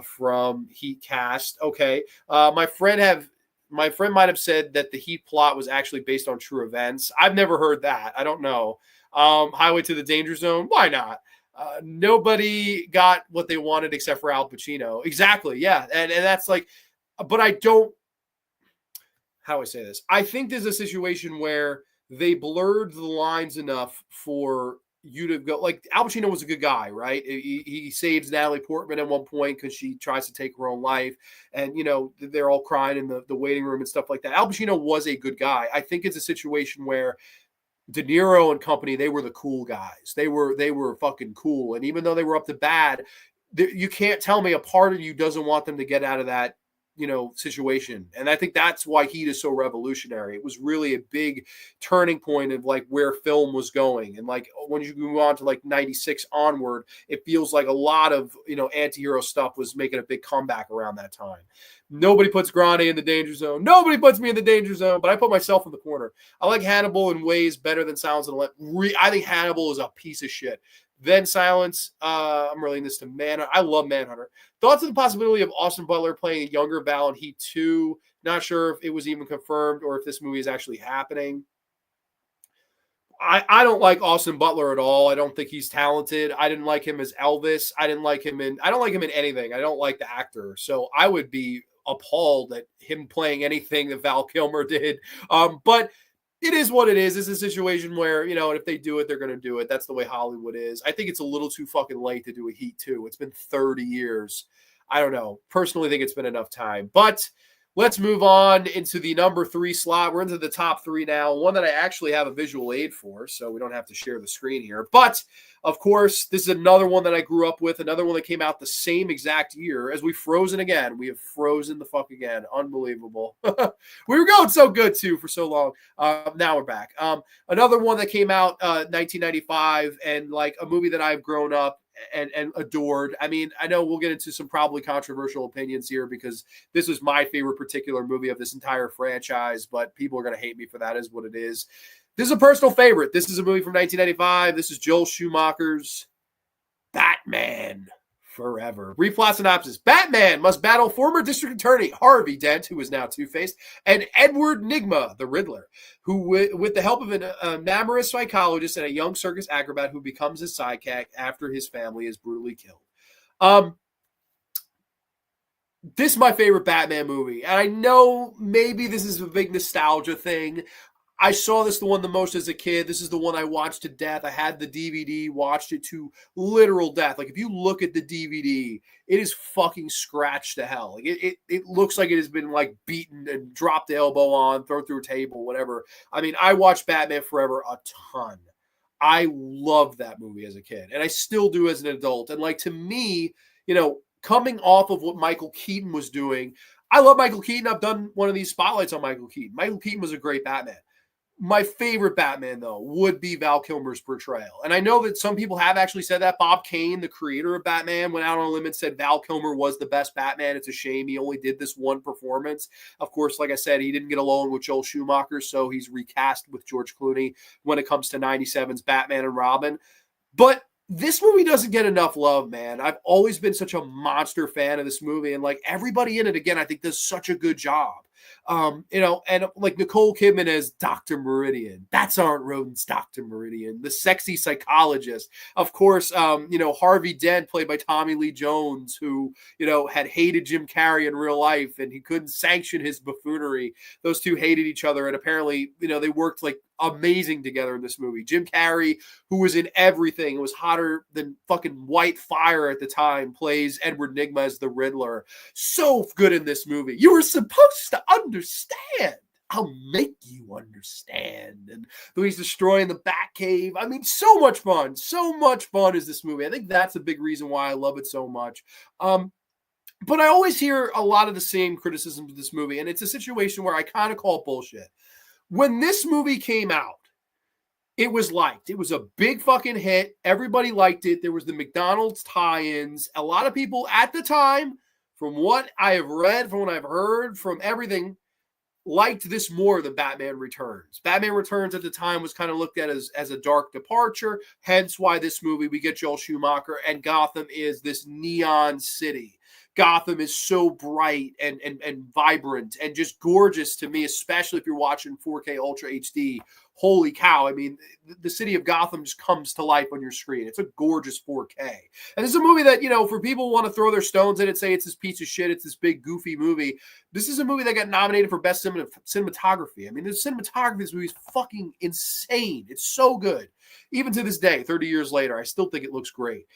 A: from Heat cast. Okay, my friend might have said that the Heat plot was actually based on true events. I've never heard that. I don't know. Highway to the Danger Zone. Why not? Nobody got what they wanted except for Al Pacino. Exactly. Yeah. And that's like, but I don't, how do I say this? I think there's a situation where they blurred the lines enough for you to go, like, Al Pacino was a good guy, right? He saves Natalie Portman at one point because she tries to take her own life. And, they're all crying in the waiting room and stuff like that. Al Pacino was a good guy. I think it's a situation where De Niro and company, they were the cool guys. They were fucking cool. And even though they were up to bad, you can't tell me a part of you doesn't want them to get out of that situation. And I think that's why Heat is so revolutionary. It was really a big turning point of like where film was going. And like when you move on to like 96 onward, it feels like a lot of, anti-hero stuff was making a big comeback around that time. Nobody puts Grande in the danger zone. Nobody puts me in the danger zone, but I put myself in the corner. I like Hannibal in ways better than Silence of the Lambs. I think Hannibal is a piece of shit. Then Silence. I'm relating this to Manhunter. I love Manhunter. Thoughts on the possibility of Austin Butler playing a younger Val in Heat 2? Not sure if it was even confirmed or if this movie is actually happening. I don't like Austin Butler at all. I don't think he's talented. I didn't like him as Elvis. I don't like him in anything. I don't like the actor. So I would be appalled at him playing anything that Val Kilmer did. But it is what it is. It's a situation where, if they do it, they're going to do it. That's the way Hollywood is. I think it's a little too fucking late to do a Heat 2. It's been 30 years. I don't know. Personally, think it's been enough time. But let's move on into the number 3 slot. We're into the top 3 now, one that I actually have a visual aid for, so we don't have to share the screen here. But, of course, this is another one that I grew up with, another one that came out the same exact year as We've Frozen again. We have frozen the fuck again. Unbelievable. We were going so good, too, for so long. Now we're back. Another one that came out 1995 and, like, a movie that I've grown up and adored. I mean, I know we'll get into some probably controversial opinions here because this was my favorite particular movie of this entire franchise, but people are going to hate me for that, is what it is. This is a personal favorite. This is a movie from 1995. This is Joel Schumacher's Batman Forever. Brief plot synopsis. Batman must battle former district attorney Harvey Dent, who is now Two-Faced, and Edward Nygma, the Riddler, who, with the help of an amorous psychologist and a young circus acrobat who becomes his sidekick after his family is brutally killed. This is my favorite Batman movie, and I know maybe this is a big nostalgia thing. I saw this the most as a kid. This is the one I watched to death. I had the DVD, watched it to literal death. Like, if you look at the DVD, it is fucking scratched to hell. Like, it looks like it has been, like, beaten and dropped the elbow on, thrown through a table, whatever. I mean, I watched Batman Forever a ton. I loved that movie as a kid, and I still do as an adult. And, like, to me, coming off of what Michael Keaton was doing, I love Michael Keaton. I've done one of these spotlights on Michael Keaton. Michael Keaton was a great Batman. My favorite Batman, though, would be Val Kilmer's portrayal. And I know that some people have actually said that. Bob Kane, the creator of Batman, went out on a limb and said Val Kilmer was the best Batman. It's a shame he only did this one performance. Of course, like I said, he didn't get along with Joel Schumacher, so he's recast with George Clooney when it comes to 97's Batman and Robin. But this movie doesn't get enough love, man. I've always been such a monster fan of this movie. And, like, everybody in it, again, I think does such a good job. And like Nicole Kidman as Dr. Meridian. That's Aunt Rodin's Dr. Meridian, the sexy psychologist. Of course, Harvey Dent, played by Tommy Lee Jones, who, had hated Jim Carrey in real life and he couldn't sanction his buffoonery. Those two hated each other. And apparently, they worked like amazing together in this movie. Jim Carrey, who was in everything, was hotter than fucking white fire at the time, plays Edward Nygma as the Riddler. So good in this movie. You were supposed to understand. I'll make you understand. And he's destroying the Batcave. I mean, so much fun. So much fun is this movie. I think that's a big reason why I love it so much. But I always hear a lot of the same criticisms of this movie, and it's a situation where I kind of call it bullshit. When this movie came out, it was liked. It was a big fucking hit. Everybody liked it. There was the McDonald's tie-ins. A lot of people at the time, from what I have read, from what I've heard, from everything, liked this more than Batman Returns. Batman Returns at the time was kind of looked at as a dark departure, hence why this movie, we get Joel Schumacher, and Gotham is this neon city. Gotham is so bright and vibrant and just gorgeous to me, especially if you're watching 4K Ultra HD. Holy cow. I mean, the city of Gotham just comes to life on your screen. It's a gorgeous 4K. And this is a movie that, for people who want to throw their stones in it, say it's this piece of shit, it's this big goofy movie. This is a movie that got nominated for Best Cinematography. I mean, the cinematography of this movie is fucking insane. It's so good. Even to this day, 30 years later, I still think it looks great.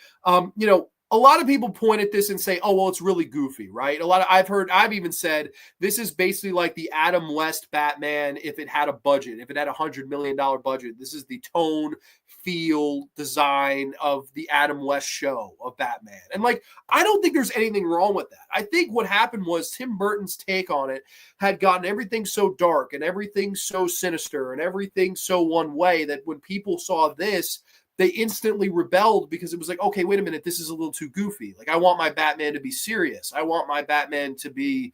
A: a lot of people point at this and say, oh, well, it's really goofy, right? I've even said this is basically like the Adam West Batman if it had a budget, if it had $100 million budget. This is the tone, feel, design of the Adam West show of Batman. And like, I don't think there's anything wrong with that. I think what happened was Tim Burton's take on it had gotten everything so dark and everything so sinister and everything so one way that when people saw this, they instantly rebelled because it was like, okay, wait a minute, this is a little too goofy. Like, I want my Batman to be serious. I want my Batman to be,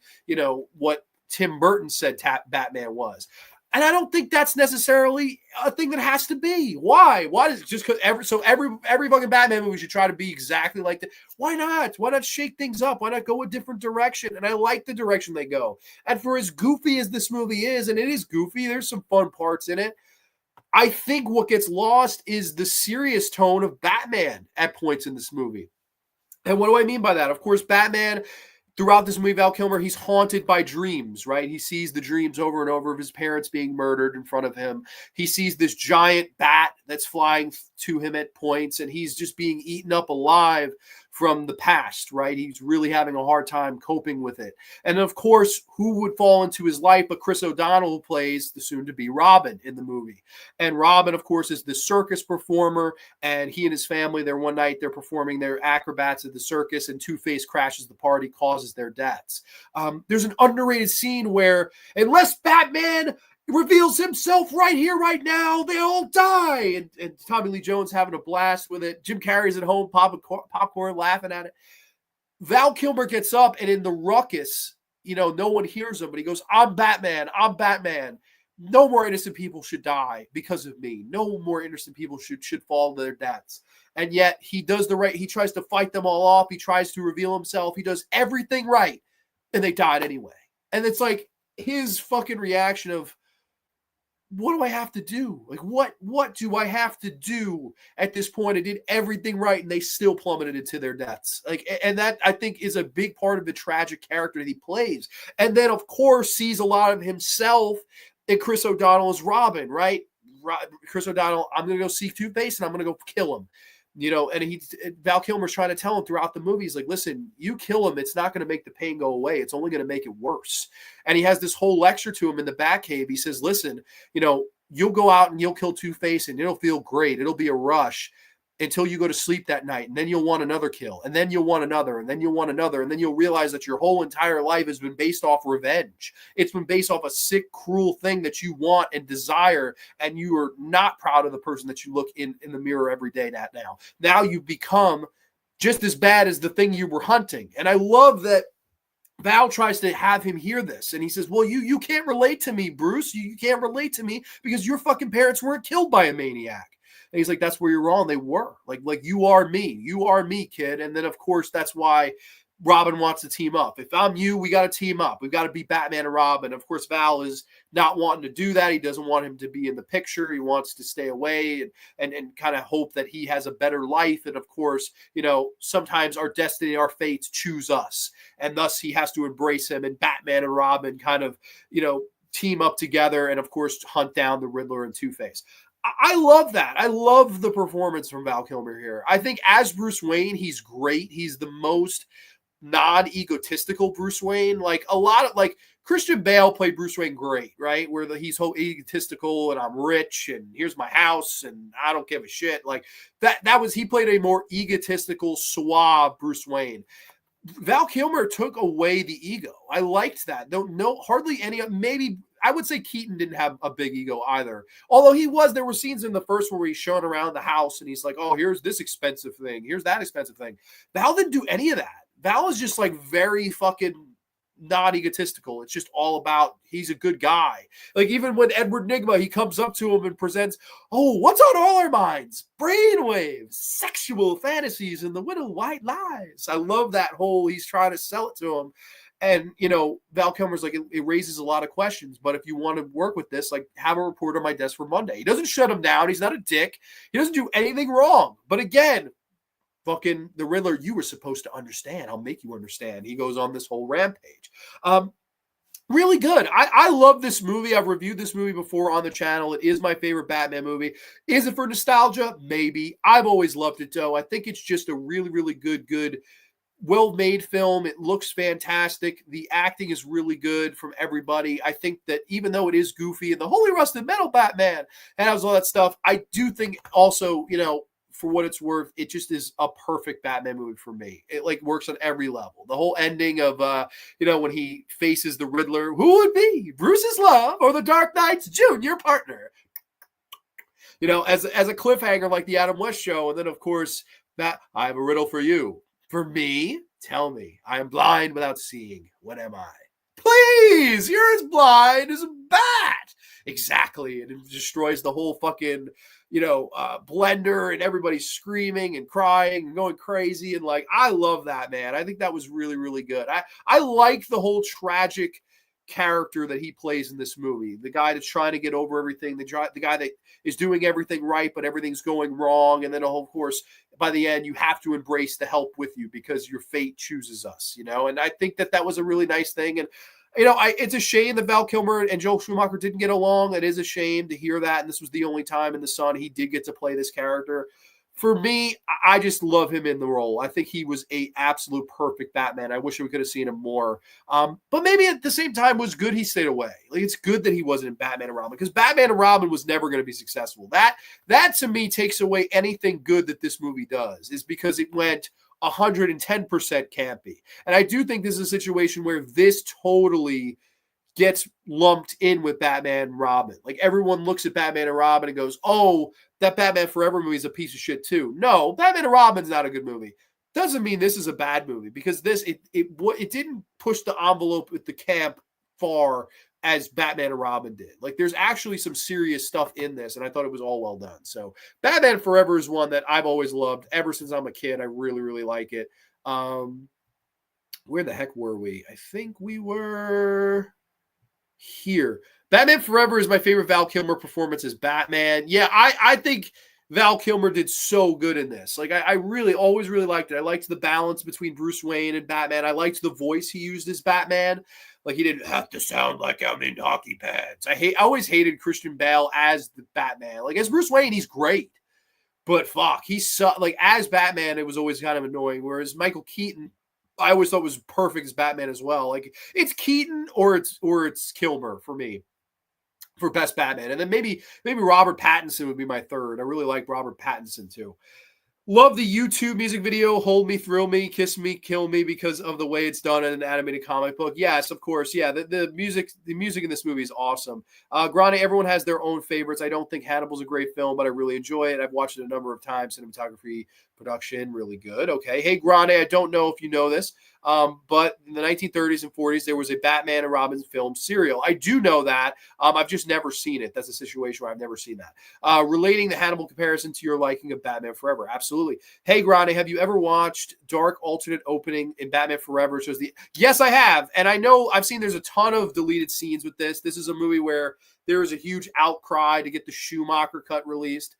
A: what Tim Burton said Batman was. And I don't think that's necessarily a thing that has to be. Why? Why is it just because every fucking Batman movie should try to be exactly like that? Why not? Why not shake things up? Why not go a different direction? And I like the direction they go. And for as goofy as this movie is, and it is goofy, there's some fun parts in it. I think what gets lost is the serious tone of Batman at points in this movie. And what do I mean by that? Of course, Batman, throughout this movie, Val Kilmer, he's haunted by dreams, right? He sees the dreams over and over of his parents being murdered in front of him. He sees this giant bat that's flying to him at points, and he's just being eaten up alive from the past, right? He's really having a hard time coping with it. And of course, who would fall into his life but Chris O'Donnell, who plays the soon-to-be Robin in the movie. And Robin, of course, is the circus performer, and he and his family, one night, they're performing their acrobats at the circus, and Two-Face crashes the party, causes their deaths. There's an underrated scene where, unless Batman reveals himself right here, right now, they all die. And Tommy Lee Jones having a blast with it. Jim Carrey's at home popping popcorn, laughing at it. Val Kilmer gets up, and in the ruckus, no one hears him, but he goes, I'm Batman. I'm Batman. No more innocent people should die because of me. No more innocent people should fall to their deaths. And yet he does he tries to fight them all off. He tries to reveal himself. He does everything right, and they died anyway. And it's like his fucking reaction of, what do I have to do? Like, what do I have to do at this point? I did everything right, and they still plummeted into their deaths. Like, and that, I think, is a big part of the tragic character that he plays. And then, of course, sees a lot of himself in Chris O'Donnell as Robin, right? Chris O'Donnell, I'm going to go see Two-Face, and I'm going to go kill him. And Val Kilmer's trying to tell him throughout the movie, he's like, listen, you kill him, it's not going to make the pain go away. It's only going to make it worse. And he has this whole lecture to him in the Batcave. He says, listen, you'll go out and you'll kill Two-Face, and it'll feel great. It'll be a rush until you go to sleep that night. And then you'll want another kill. And then you'll want another. And then you'll want another. And then you'll realize that your whole entire life has been based off revenge. It's been based off a sick, cruel thing that you want and desire. And you are not proud of the person that you look in the mirror every day at now. Now you've become just as bad as the thing you were hunting. And I love that Val tries to have him hear this. And he says, well, you can't relate to me, Bruce. You can't relate to me because your fucking parents weren't killed by a maniac. And he's like, that's where you're wrong. They were. Like you are me. You are me, kid. And then, of course, that's why Robin wants to team up. If I'm you, we got to team up. We've got to be Batman and Robin. Of course, Val is not wanting to do that. He doesn't want him to be in the picture. He wants to stay away and kind of hope that he has a better life. And, of course, sometimes our destiny, our fates choose us. And thus he has to embrace him. And Batman and Robin kind of, team up together and, of course, hunt down the Riddler and Two-Face. I love that. I love the performance from Val Kilmer here. I think as Bruce Wayne, he's great. He's the most non-egotistical Bruce Wayne. Like Christian Bale played Bruce Wayne great, right? Where he's so egotistical and I'm rich and here's my house and I don't give a shit. Like he played a more egotistical, suave Bruce Wayne. Val Kilmer took away the ego. I liked that. Hardly any, maybe I would say Keaton didn't have a big ego either. Although there were scenes in the first one where he's showing around the house and he's like, oh, here's this expensive thing. Here's that expensive thing. Val didn't do any of that. Val is just like very fucking not egotistical. It's just all about he's a good guy. Like even when Edward Nygma, he comes up to him and presents, oh, what's on all our minds? Brainwaves, sexual fantasies, and the little white lies. I love that whole, he's trying to sell it to him. And, Val Kilmer's like, it raises a lot of questions, but if you want to work with this, like have a report on my desk for Monday. He doesn't shut him down. He's not a dick. He doesn't do anything wrong. But again, fucking the Riddler, you were supposed to understand. I'll make you understand. He goes on this whole rampage. Really good. I love this movie. I've reviewed this movie before on the channel. It is my favorite Batman movie. Is it for nostalgia? Maybe. I've always loved it, though. I think it's just a really, really good, well-made film. It looks fantastic. The acting is really good from everybody. I think that even though it is goofy and the Holy Rusted Metal Batman and has all that stuff, I do think also, for what it's worth, it just is a perfect Batman movie for me. It like works on every level. The whole ending of when he faces the Riddler, who would be Bruce's love or the Dark Knight's junior partner? As a cliffhanger like the Adam West show, and then of course that I have a riddle for you. For me, tell me, I am blind without seeing. What am I? Please, you're as blind as a bat. Exactly. And it destroys the whole fucking, blender, and everybody's screaming and crying and going crazy. And like, I love that, man. I think that was really, really good. I like the whole tragic character that he plays in this movie. The guy that's trying to get over everything, the guy that is doing everything right, but everything's going wrong. And then, of course, by the end, you have to embrace the help with you because your fate chooses us, and I think that was a really nice thing. And, it's a shame that Val Kilmer and Joel Schumacher didn't get along. It is a shame to hear that. And this was the only time in The Son he did get to play this character. For me, I just love him in the role. I think he was a absolute perfect Batman. I wish we could have seen him more. But maybe at the same time, it was good he stayed away. Like, it's good that he wasn't in Batman and Robin, because Batman and Robin was never going to be successful. That to me takes away anything good that this movie does, is because it went 110% campy. And I do think this is a situation where this totally gets lumped in with Batman and Robin. Like, everyone looks at Batman and Robin and goes, oh, that Batman Forever movie is a piece of shit too. No, Batman and Robin's not a good movie. Doesn't mean this is a bad movie, because it didn't push the envelope with the camp far as Batman and Robin did. Like, there's actually some serious stuff in this, and I thought it was all well done. So Batman Forever is one that I've always loved ever since I'm a kid. I really, really like it. Where the heck were we? I think we were here. Batman Forever is my favorite Val Kilmer performance as Batman. Yeah, I think Val Kilmer did so good in this. Like, I really always really liked it. I liked the balance between Bruce Wayne and Batman. I liked the voice he used as Batman. Like, he didn't have to sound like I'm in hockey pads. I always hated Christian Bale as the Batman. Like, as Bruce Wayne, he's great. But fuck, like, as Batman, it was always kind of annoying. Whereas Michael Keaton, I always thought was perfect as Batman as well. Like, it's Keaton or it's Kilmer for me for best Batman. And then maybe Robert Pattinson would be my third. I really like Robert Pattinson too. Love the YouTube music video, Hold Me, Thrill Me, Kiss Me, Kill Me, because of the way it's done in an animated comic book. Yes, of course. Yeah, the music in this movie is awesome. Grande, everyone has their own favorites. I don't think Hannibal's a great film, but I really enjoy it. I've watched it a number of times. Cinematography, production, really good. Okay. Hey, Grande, I don't know if you know this, but in the 1930s and 40s, there was a Batman and Robin film serial. I do know that. I've just never seen it. That's a situation where I've never seen that. Relating the Hannibal comparison to your liking of Batman Forever. Absolutely. Hey, Grande, have you ever watched Dark Alternate Opening in Batman Forever? It shows Yes, I have. And I know I've seen there's a ton of deleted scenes with this. This is a movie where there is a huge outcry to get the Schumacher cut released.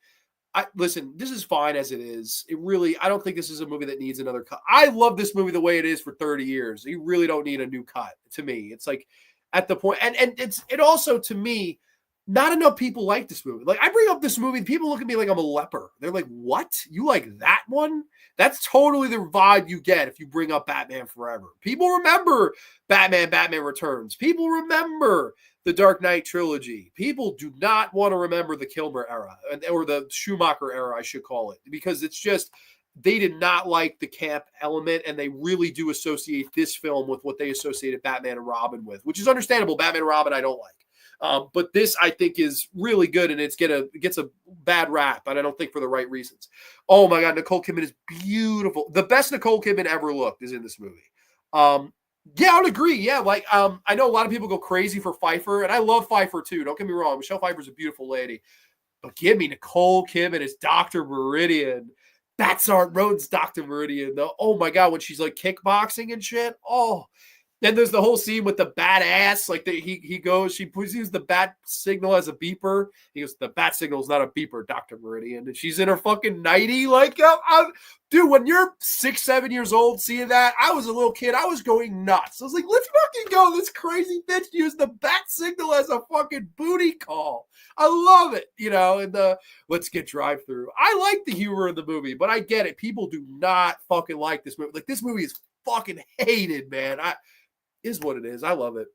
A: Listen, this is fine as it is. I don't think this is a movie that needs another cut. I love this movie the way it is for 30 years. You really don't need a new cut, to me. It's like at the point, and it also, to me, not enough people like this movie. Like, I bring up this movie, people look at me like I'm a leper. They're like, what? You like that one? That's totally the vibe you get if you bring up Batman Forever. People remember Batman Returns. People remember the Dark Knight trilogy. People do not want to remember the Kilmer era, or the Schumacher era, I should call it, because it's just, they did not like the camp element, and they really do associate this film with what they associated Batman and Robin with, which is understandable. Batman and Robin I don't like. But this, I think, is really good, and it gets a bad rap, and I don't think for the right reasons. Oh, my God, Nicole Kidman is beautiful. The best Nicole Kidman ever looked is in this movie. Yeah, I would agree. Yeah, like, I know a lot of people go crazy for Pfeiffer, and I love Pfeiffer too. Don't get me wrong. Michelle Pfeiffer's a beautiful lady. But give me Nicole Kidman as Dr. Meridian. That's Art Roden's Dr. Meridian, though. Oh, my God, when she's, like, kickboxing and shit. Oh, Then there's the whole scene with the badass. Like he goes, she uses the bat signal as a beeper. He goes, the bat signal is not a beeper, Dr. Meridian. And she's in her fucking nightie. Like, dude, when you're 6, 7 years old seeing that, I was a little kid. I was going nuts. I was like, let's fucking go. This crazy bitch used the bat signal as a fucking booty call. I love it, and the let's get drive through. I like the humor of the movie, but I get it. People do not fucking like this movie. Like, this movie is fucking hated, man. Is what it is. I love it.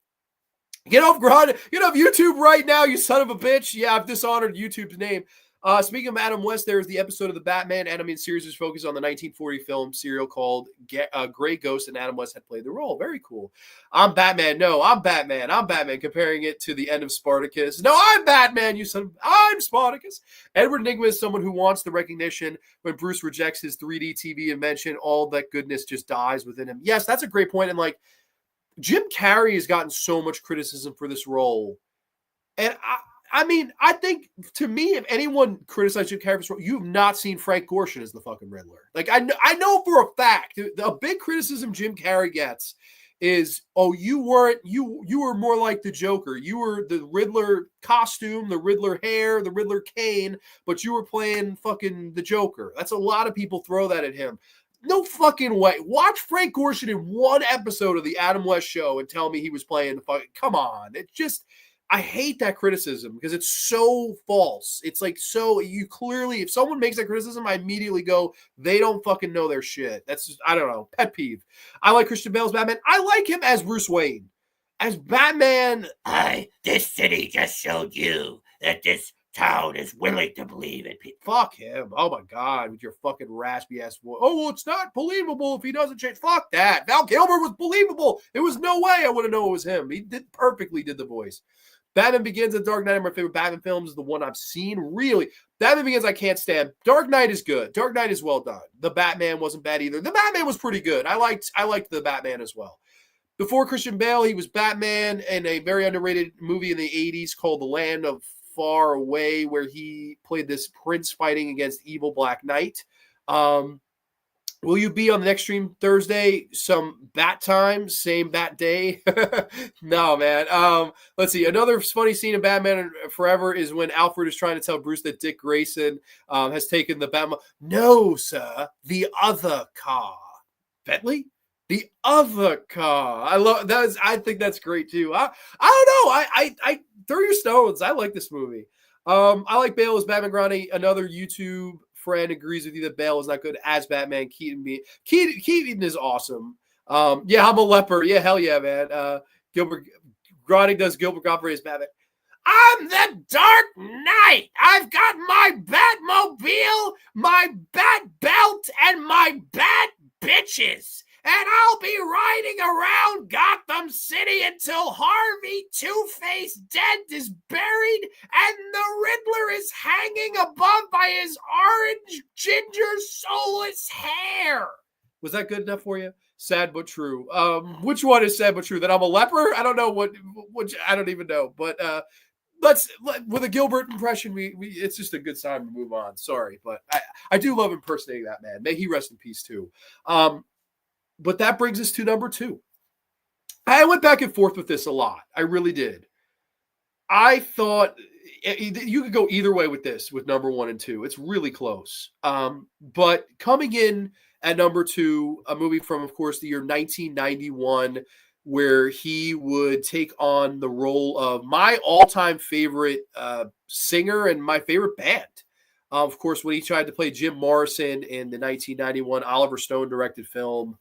A: Get off YouTube right now, you son of a bitch. Yeah, I've dishonored YouTube's name. Speaking of Adam West, there's the episode of the Batman animated series which focused on the 1940 film serial called Gray Ghost, and Adam West had played the role. Very cool. I'm Batman. No, I'm Batman. I'm Batman. Comparing it to the end of Spartacus. No, I'm Batman. I'm Spartacus. Edward Nygma is someone who wants the recognition. When Bruce rejects his 3D TV invention, all that goodness just dies within him. Yes, that's a great point. And like, Jim Carrey has gotten so much criticism for this role. And I mean, I think, to me, if anyone criticized Jim Carrey for this role, you've not seen Frank Gorshin as the fucking Riddler. Like, I know for a fact, a big criticism Jim Carrey gets is, you were more like the Joker. You were the Riddler costume, the Riddler hair, the Riddler cane, but you were playing fucking the Joker. That's a lot of people throw that at him. No fucking way. Watch Frank Gorshin in one episode of the Adam West Show and tell me he was playing the fucking. Come on. It's just, I hate that criticism because it's so false. It's like, so you clearly, if someone makes that criticism, I immediately go, they don't fucking know their shit. That's just, I don't know, pet peeve. I like Christian Bale's Batman. I like him as Bruce Wayne. As Batman, this city just showed you that this town is willing to believe it. Fuck him. Oh my God, with your fucking raspy ass voice. Oh, well, it's not believable if he doesn't change. Fuck that. Val Kilmer was believable. There was no way I would have known it was him. He did the voice. Batman Begins and Dark Knight are my favorite Batman films. Is the one I've seen. Really, Batman Begins I can't stand. Dark Knight is good. Dark Knight is well done. The Batman wasn't bad either. The Batman was pretty good. I liked the Batman as well. Before Christian Bale, he was Batman in a very underrated movie in the 80s called The Land of Far Away, where he played this prince fighting against evil Black Knight. Will you be on the next stream Thursday? Some bat time, same bat day? No, man. Let's see. Another funny scene in Batman Forever is when Alfred is trying to tell Bruce that Dick Grayson has taken the Batmobile. No, sir. The other car. Bentley? The other car. I love that. I think that's great too. I don't know. I throw your stones. I like this movie. I like Bale as Batman Grande. Another YouTube friend agrees with you that Bale is not good as Batman. Keaton is awesome. Yeah, I'm a leper. Yeah, hell yeah, man. Gilbert Grande does Gilbert Gottfried as Batman. I'm the Dark Knight. I've got my Batmobile, my Bat Belt, and my Bat Bitches. And I'll be riding around Gotham City until Harvey Two-Face Dent is buried and the Riddler is hanging above by his orange ginger soulless hair. Was that good enough for you? Sad but true. Which one is sad but true? That I'm a leper? I don't know which I don't even know. But with a Gilbert impression, it's just a good time to move on. Sorry, but I do love impersonating that man. May he rest in peace too. But that brings us to number 2. I went back and forth with this a lot. I really did. I thought you could go either way with this, with number 1 and 2. It's really close. But coming in at number 2, a movie from, of course, the year 1991, where he would take on the role of my all-time favorite singer and my favorite band. Of course, when he tried to play Jim Morrison in the 1991 Oliver Stone directed film,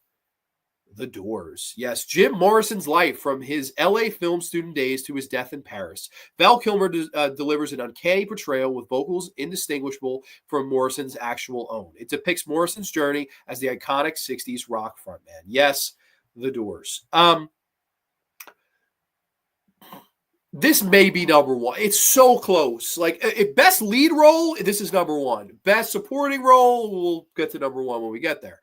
A: The Doors. Yes, Jim Morrison's life from his LA film student days to his death in Paris. Val Kilmer delivers an uncanny portrayal with vocals indistinguishable from Morrison's actual own. It depicts Morrison's journey as the iconic 60s rock frontman. Yes, The Doors. This may be number 1. It's so close. Like, best lead role, this is number 1. Best supporting role, we'll get to number 1 when we get there.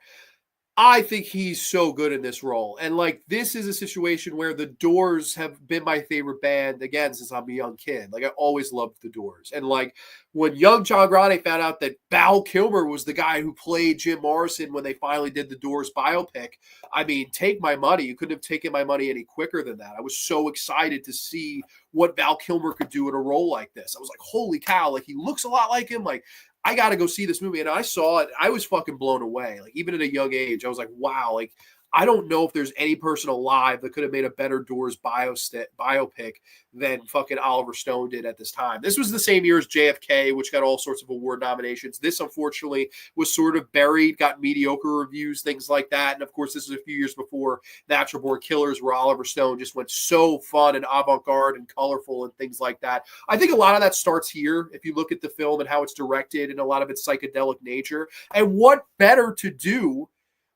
A: I think he's so good in this role. And like, this is a situation where the Doors have been my favorite band again since I'm a young kid. Like, I always loved the Doors. And like, when young John Grande found out that Val Kilmer was the guy who played Jim Morrison when they finally did the Doors biopic, I mean, take my money. You couldn't have taken my money any quicker than that. I was so excited to see what Val Kilmer could do in a role like this. I was like, holy cow, like, he looks a lot like him. Like, I got to go see this movie. And I saw it. I was fucking blown away. Like, even at a young age, I was like, wow, like, I don't know if there's any person alive that could have made a better Doors biopic than fucking Oliver Stone did at this time. This was the same year as JFK, which got all sorts of award nominations. This, unfortunately, was sort of buried, got mediocre reviews, things like that. And of course, this is a few years before Natural Born Killers, where Oliver Stone just went so fun and avant-garde and colorful and things like that. I think a lot of that starts here, if you look at the film and how it's directed and a lot of its psychedelic nature. And what better to do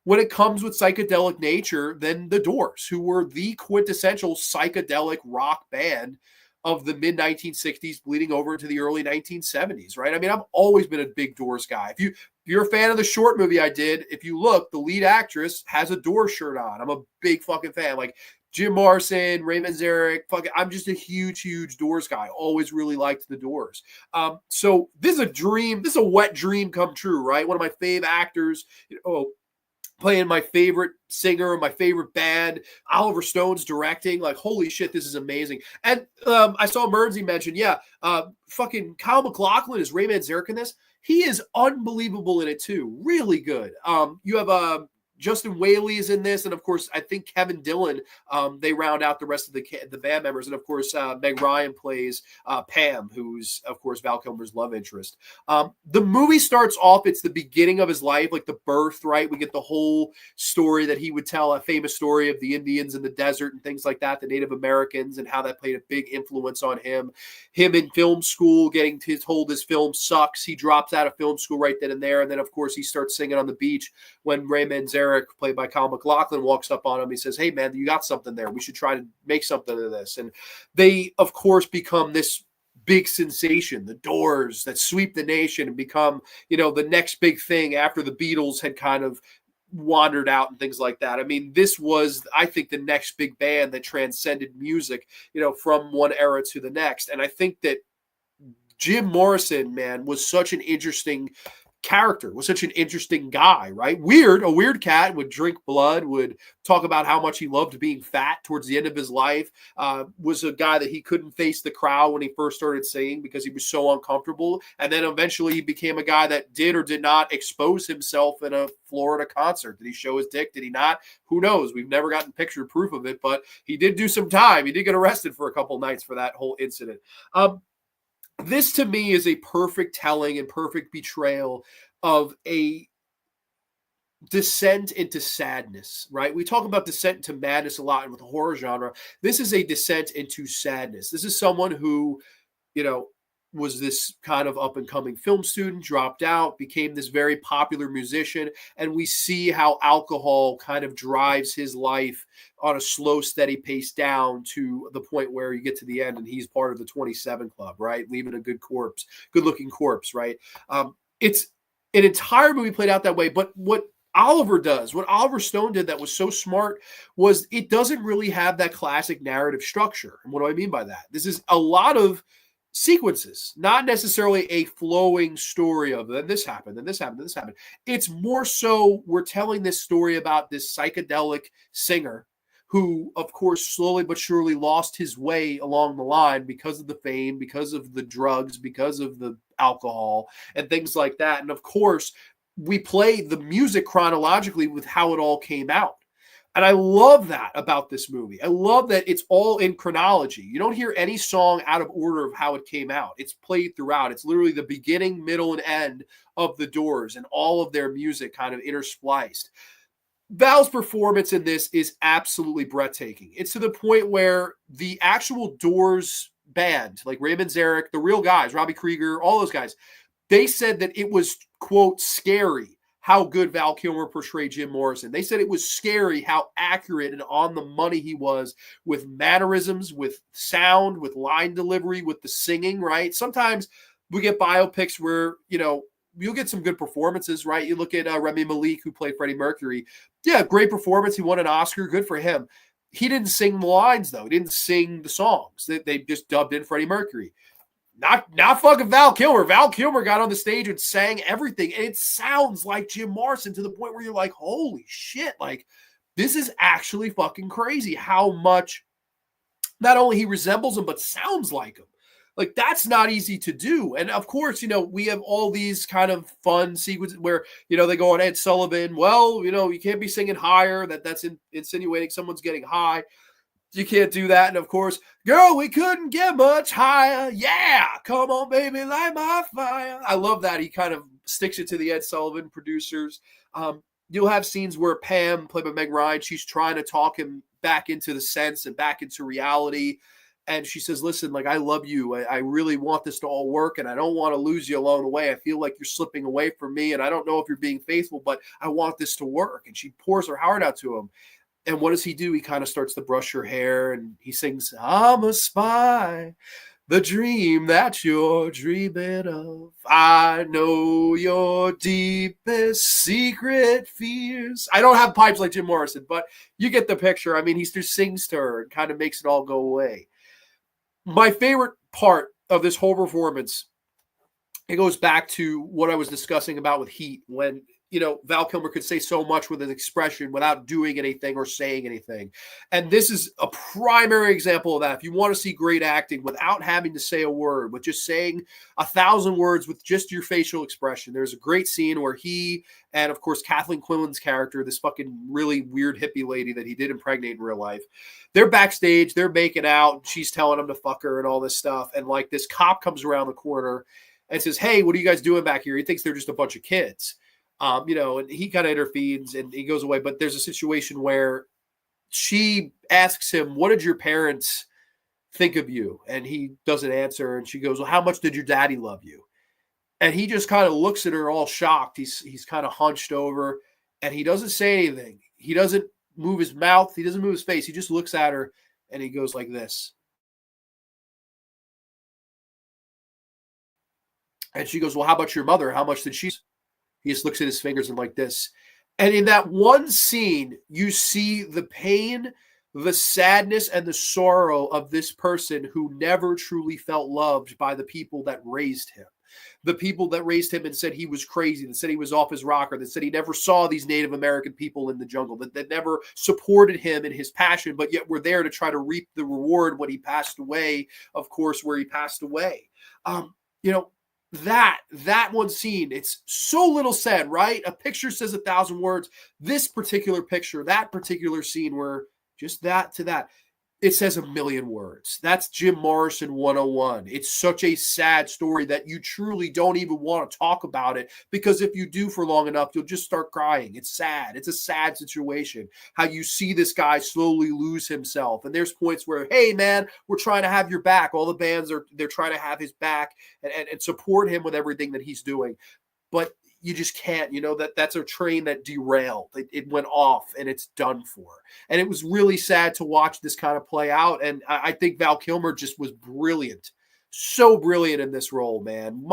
A: when it comes with psychedelic nature than the Doors, who were the quintessential psychedelic rock band of the mid 1960s bleeding over into the early 1970s, right? I mean, I've always been a big Doors guy. If you're a fan of the short movie I did, if you look, the lead actress has a Doors shirt on. I'm a big fucking fan. Like, Jim Morrison, Ray Manzarek, I'm just a huge Doors guy. Always really liked the Doors. So this is a dream. This is a wet dream come true, right? One of my fave actors, playing my favorite singer, my favorite band, Oliver Stone's directing. Like, holy shit, this is amazing. And I saw Mernsey mention, fucking Kyle MacLachlan is Ray Manzarek in this. He is unbelievable in it too. Really good. You have Justin Whaley is in this, and of course, I think Kevin Dillon. They round out the rest of the band members, and of course, Meg Ryan plays Pam, who's of course Val Kilmer's love interest. The movie starts off; it's the beginning of his life, like the birth. Right, we get the whole story that he would tell, a famous story of the Indians in the desert and things like that, the Native Americans, and how that played a big influence on him. Him in film school, getting told his film sucks. He drops out of film school right then and there, and then of course he starts singing on the beach when Ray Manzarek, played by Kyle MacLachlan, walks up on him. He says, "Hey man, you got something there. We should try to make something of this." And they, of course, become this big sensation, the Doors, that sweep the nation and become, the next big thing after the Beatles had kind of wandered out and things like that. I mean, this was, I think, the next big band that transcended music, from one era to the next. And I think that Jim Morrison, man, was such an interesting character, was such an interesting guy, right? A weird cat, would drink blood, would talk about how much he loved being fat towards the end of his life, was a guy that he couldn't face the crowd when he first started singing because he was so uncomfortable. And then eventually he became a guy that did or did not expose himself in a Florida concert. Did he show his dick? Did he not? Who knows? We've never gotten picture proof of it, but he did do some time. He did get arrested for a couple nights for that whole incident. This to me is a perfect telling and perfect betrayal of a descent into sadness, right? We talk about descent into madness a lot with the horror genre. This is a descent into sadness. This is someone who, was this kind of up and coming film student, dropped out, became this very popular musician. And we see how alcohol kind of drives his life on a slow, steady pace down to the point where you get to the end and he's part of the 27 Club, right? Leaving a good looking corpse, right? It's an entire movie played out that way. But what Oliver Stone did that was so smart was it doesn't really have that classic narrative structure. And what do I mean by that? This is a lot of sequences, not necessarily a flowing story of then this happened, then this happened, then this happened. It's more so we're telling this story about this psychedelic singer who, of course, slowly but surely lost his way along the line because of the fame, because of the drugs, because of the alcohol and things like that. And of course, we play the music chronologically with how it all came out. And I love that about this movie. I love that it's all in chronology. You don't hear any song out of order of how it came out. It's played throughout. It's literally the beginning, middle, and end of the Doors and all of their music kind of interspliced. Val's performance in this is absolutely breathtaking. It's to the point where the actual Doors band, like Ray Manzarek, the real guys, Robbie Krieger, all those guys, they said that it was, quote, scary how good Val Kilmer portrayed Jim Morrison. They said it was scary how accurate and on the money he was with mannerisms, with sound, with line delivery, with the singing, right? Sometimes we get biopics where, you'll get some good performances, right? You look at Rami Malek, who played Freddie Mercury. Yeah, great performance. He won an Oscar. Good for him. He didn't sing the lines, though. He didn't sing the songs. They just dubbed in Freddie Mercury. Not fucking Val Kilmer. Val Kilmer got on the stage and sang everything. And it sounds like Jim Morrison to the point where you're like, holy shit. Like, this is actually fucking crazy how much not only he resembles him, but sounds like him. Like, that's not easy to do. And of course, we have all these kind of fun sequences where, they go on Ed Sullivan. Well, you can't be singing higher. That's insinuating someone's getting high. You can't do that. And of course, girl, we couldn't get much higher. Yeah, come on, baby, light my fire. I love that. He kind of sticks it to the Ed Sullivan producers. You'll have scenes where Pam, played by Meg Ryan, she's trying to talk him back into the sense and back into reality. And she says, listen, like, I love you. I really want this to all work, and I don't want to lose you along the way. I feel like you're slipping away from me, and I don't know if you're being faithful, but I want this to work. And she pours her heart out to him. And what does he do? He kind of starts to brush her hair, and he sings, I'm a spy, the dream that you're dreaming of. I know your deepest secret fears. I don't have pipes like Jim Morrison, but you get the picture. I mean, he just sings to her and kind of makes it all go away. My favorite part of this whole performance, it goes back to what I was discussing about with Heat, when Val Kilmer could say so much with an expression without doing anything or saying anything. And this is a primary example of that. If you want to see great acting without having to say a word, but just saying 1,000 words with just your facial expression, there's a great scene where he and, of course, Kathleen Quinlan's character, this fucking really weird hippie lady that he did impregnate in real life, they're backstage, they're making out, she's telling him to fuck her and all this stuff. And like, this cop comes around the corner and says, hey, what are you guys doing back here? He thinks they're just a bunch of kids. And he kind of intervenes and he goes away. But there's a situation where she asks him, what did your parents think of you? And he doesn't answer. And she goes, well, how much did your daddy love you? And he just kind of looks at her all shocked. He's kind of hunched over and he doesn't say anything. He doesn't move his mouth. He doesn't move his face. He just looks at her and he goes like this. And she goes, well, how about your mother? How much did she? He just looks at his fingers and like this. And in that one scene, you see the pain, the sadness, and the sorrow of this person who never truly felt loved by the people that raised him. The people that raised him and said he was crazy, that said he was off his rocker, that said he never saw these Native American people in the jungle, that never supported him in his passion, but yet were there to try to reap the reward when he passed away, of course, where he passed away. That one scene, it's so little said, right? A picture says 1,000 words. This particular picture, that particular scene where just that to that, it says 1,000,000 words. That's Jim Morrison 101. It's such a sad story that you truly don't even want to talk about it, because if you do for long enough, you'll just start crying. It's sad. It's a sad situation. How you see this guy slowly lose himself. And there's points where, hey, man, we're trying to have your back. All the bands they're trying to have his back and support him with everything that he's doing. But you just can't, that's a train that derailed. It went off and it's done for. And it was really sad to watch this kind of play out. And I think Val Kilmer just was brilliant. So brilliant in this role, man.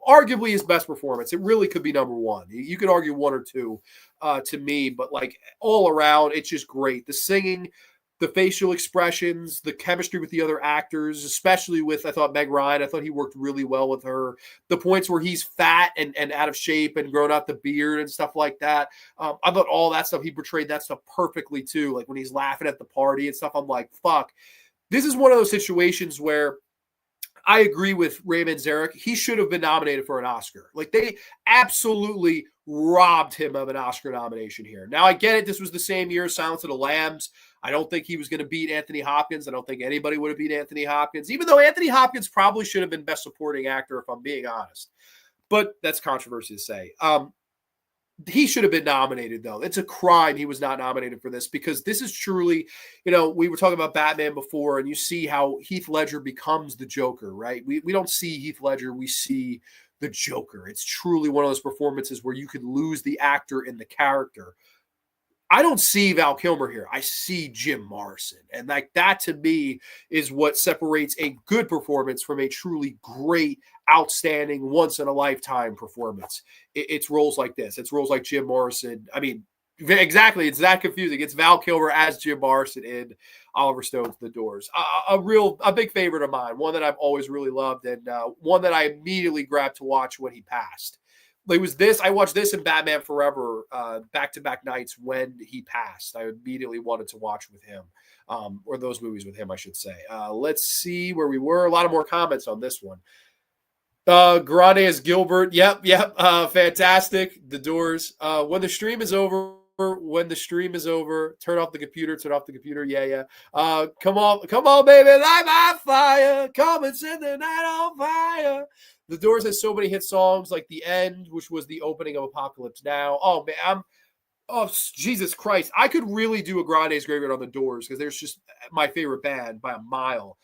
A: Arguably his best performance. It really could be number one. You could argue one or two to me, but like all around, it's just great. The singing, the facial expressions, the chemistry with the other actors, especially with, I thought, Meg Ryan. I thought he worked really well with her. The points where he's fat and out of shape and growing out the beard and stuff like that. I thought all that stuff, he portrayed that stuff perfectly too. Like when he's laughing at the party and stuff, I'm like, fuck. This is one of those situations where I agree with Ray Manzarek. He should have been nominated for an Oscar. Like, they absolutely robbed him of an Oscar nomination here. Now, I get it. This was the same year, Silence of the Lambs. I don't think he was going to beat Anthony Hopkins. I don't think anybody would have beat Anthony Hopkins, even though Anthony Hopkins probably should have been Best Supporting Actor, if I'm being honest. But that's controversy to say. He should have been nominated, though. It's a crime he was not nominated for this, because this is truly, we were talking about Batman before, and you see how Heath Ledger becomes the Joker, right? We don't see Heath Ledger, we see the Joker. It's truly one of those performances where you could lose the actor in the character. I don't see Val Kilmer here. I see Jim Morrison. And like that to me is what separates a good performance from a truly great, outstanding, once in a lifetime performance. It's roles like this. It's roles like Jim Morrison. I mean, exactly. It's that confusing. It's Val Kilmer as Jim Morrison in Oliver Stone's The Doors. A big favorite of mine, one that I've always really loved, and one that I immediately grabbed to watch when he passed. It was this. I watched this in Batman Forever back-to-back nights when he passed. I immediately wanted to watch with him, or those movies with him, I should say. Let's see where we were. A lot of more comments on this one. Grande as Gilbert. Yep. Fantastic. The Doors. When the stream is over, turn off the computer. Yeah. Come on, baby, light my fire. Come and set the night on fire. The Doors has so many hit songs like The End, which was the opening of Apocalypse Now. Oh, man, Jesus Christ. I could really do a Grande's Graveyard on The Doors because there's just my favorite band by a mile.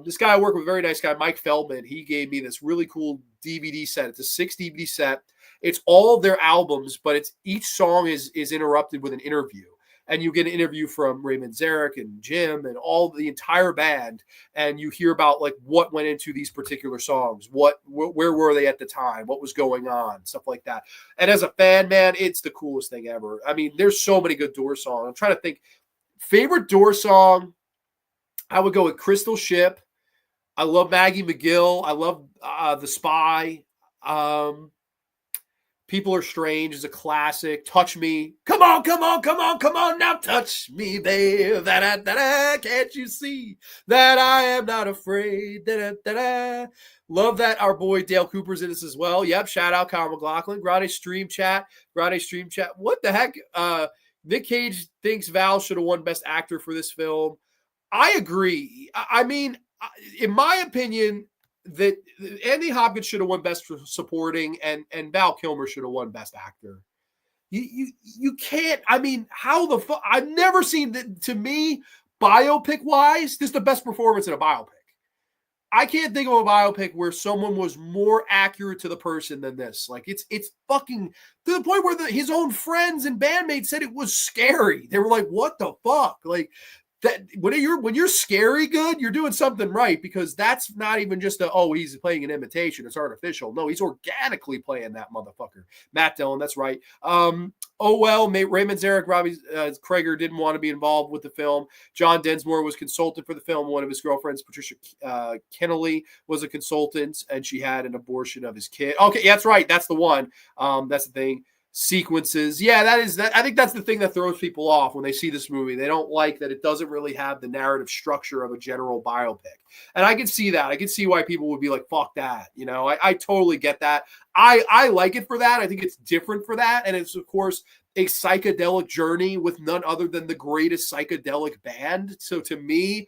A: This guy I work with, a very nice guy, Mike Feldman, he gave me this really cool DVD set. It's a 6 DVD set. It's all of their albums, but each song is interrupted with an interview. And you get an interview from Raymond Zarek and Jim and all the entire band, and you hear about like what went into these particular songs, where were they at the time, what was going on, stuff like that. And as a fan, man, it's the coolest thing ever. I mean, there's so many good Doors songs. I'm trying to think. Favorite Doors song, I would go with Crystal Ship. I love Maggie McGill. I love The Spy. People Are Strange is a classic. Touch Me. Come on now. Touch me, babe. Da-da-da-da. Can't you see that I am not afraid? Da-da-da-da. Love that our boy Dale Cooper's in this as well. Yep. Shout out Kyle McLaughlin. Grande Stream Chat. What the heck? Nick Cage thinks Val should have won Best Actor for this film. I agree. I mean, in my opinion, that Anthony Hopkins should have won Best Supporting, and Val Kilmer should have won Best Actor. You can't. I mean, how the fuck? I've never seen that. To me, biopic wise, this is the best performance in a biopic. I can't think of a biopic where someone was more accurate to the person than this. Like it's fucking to the point where his own friends and bandmates said it was scary. They were like, "What the fuck?" Like. That when you're scary good, you're doing something right, because that's not even just he's playing an imitation, it's artificial. No, he's organically playing that motherfucker. Matt Dillon, that's right. Raymond Zarek, Robbie Krager didn't want to be involved with the film. John Densmore was consultant for the film. One of his girlfriends, Patricia Kennelly, was a consultant, and she had an abortion of his kid. Okay, that's right. That's the one. That's the thing. Sequences. Yeah, that is that. I think that's the thing that throws people off when they see this movie. They don't like that it doesn't really have the narrative structure of a general biopic. And I can see that. I can see why people would be like, fuck that. You know, I totally get that. I like it for that. I think it's different for that. And it's, of course, a psychedelic journey with none other than the greatest psychedelic band. So to me,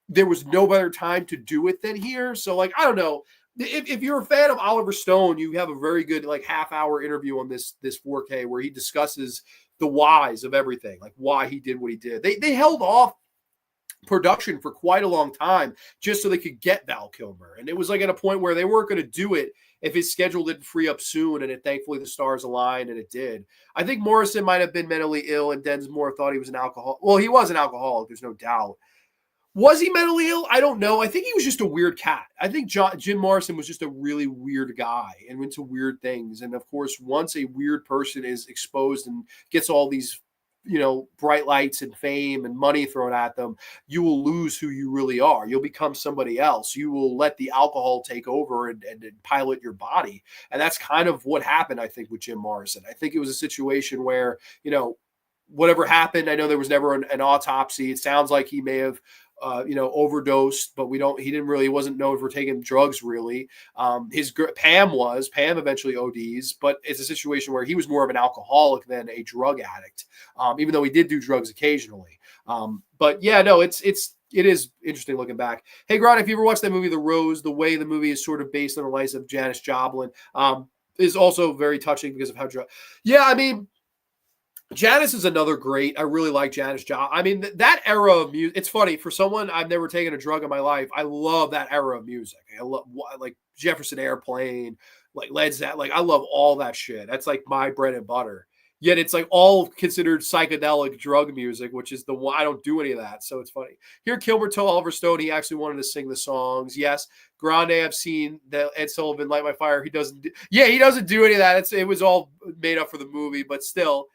A: there was no better time to do it than here. So, like, I don't know. If you're a fan of Oliver Stone, you have a very good like half-hour interview on this 4K where he discusses the whys of everything, like why he did what he did. They held off production for quite a long time just so they could get Val Kilmer, and it was like at a point where they weren't going to do it if his schedule didn't free up soon, and thankfully the stars aligned and it did. I think Morrison might have been mentally ill, and Densmore thought he was an alcoholic. Well, he was an alcoholic, there's no doubt. Was he mentally ill? I don't know. I think he was just a weird cat. I think Jim Morrison was just a really weird guy and into weird things. And of course, once a weird person is exposed and gets all these, bright lights and fame and money thrown at them, you will lose who you really are. You'll become somebody else. You will let the alcohol take over and pilot your body. And that's kind of what happened, I think, with Jim Morrison. I think it was a situation where, whatever happened, I know there was never an autopsy. It sounds like he may have overdosed, but he wasn't known for taking drugs really. Pam eventually ODs, but it's a situation where he was more of an alcoholic than a drug addict, even though he did do drugs occasionally. But yeah, no, it is interesting looking back. Hey, Grant, if you ever watched that movie, The Rose, the way the movie is sort of based on the life of Janis Joplin, is also very touching because of how I mean, Janis is another great. I really like Janis Joplin. I mean, that era of music, it's funny. For someone, I've never taken a drug in my life, I love that era of music. I love like Jefferson Airplane, like Led Zeppelin. Like, I love all that shit. That's like my bread and butter. Yet it's like all considered psychedelic drug music, which is the one I don't do any of that. So it's funny. Here, Kilmer told Oliver Stone he actually wanted to sing the songs. Yes, Grande, I've seen that Ed Sullivan Light My Fire. He doesn't. He doesn't do any of that. It was all made up for the movie, but still.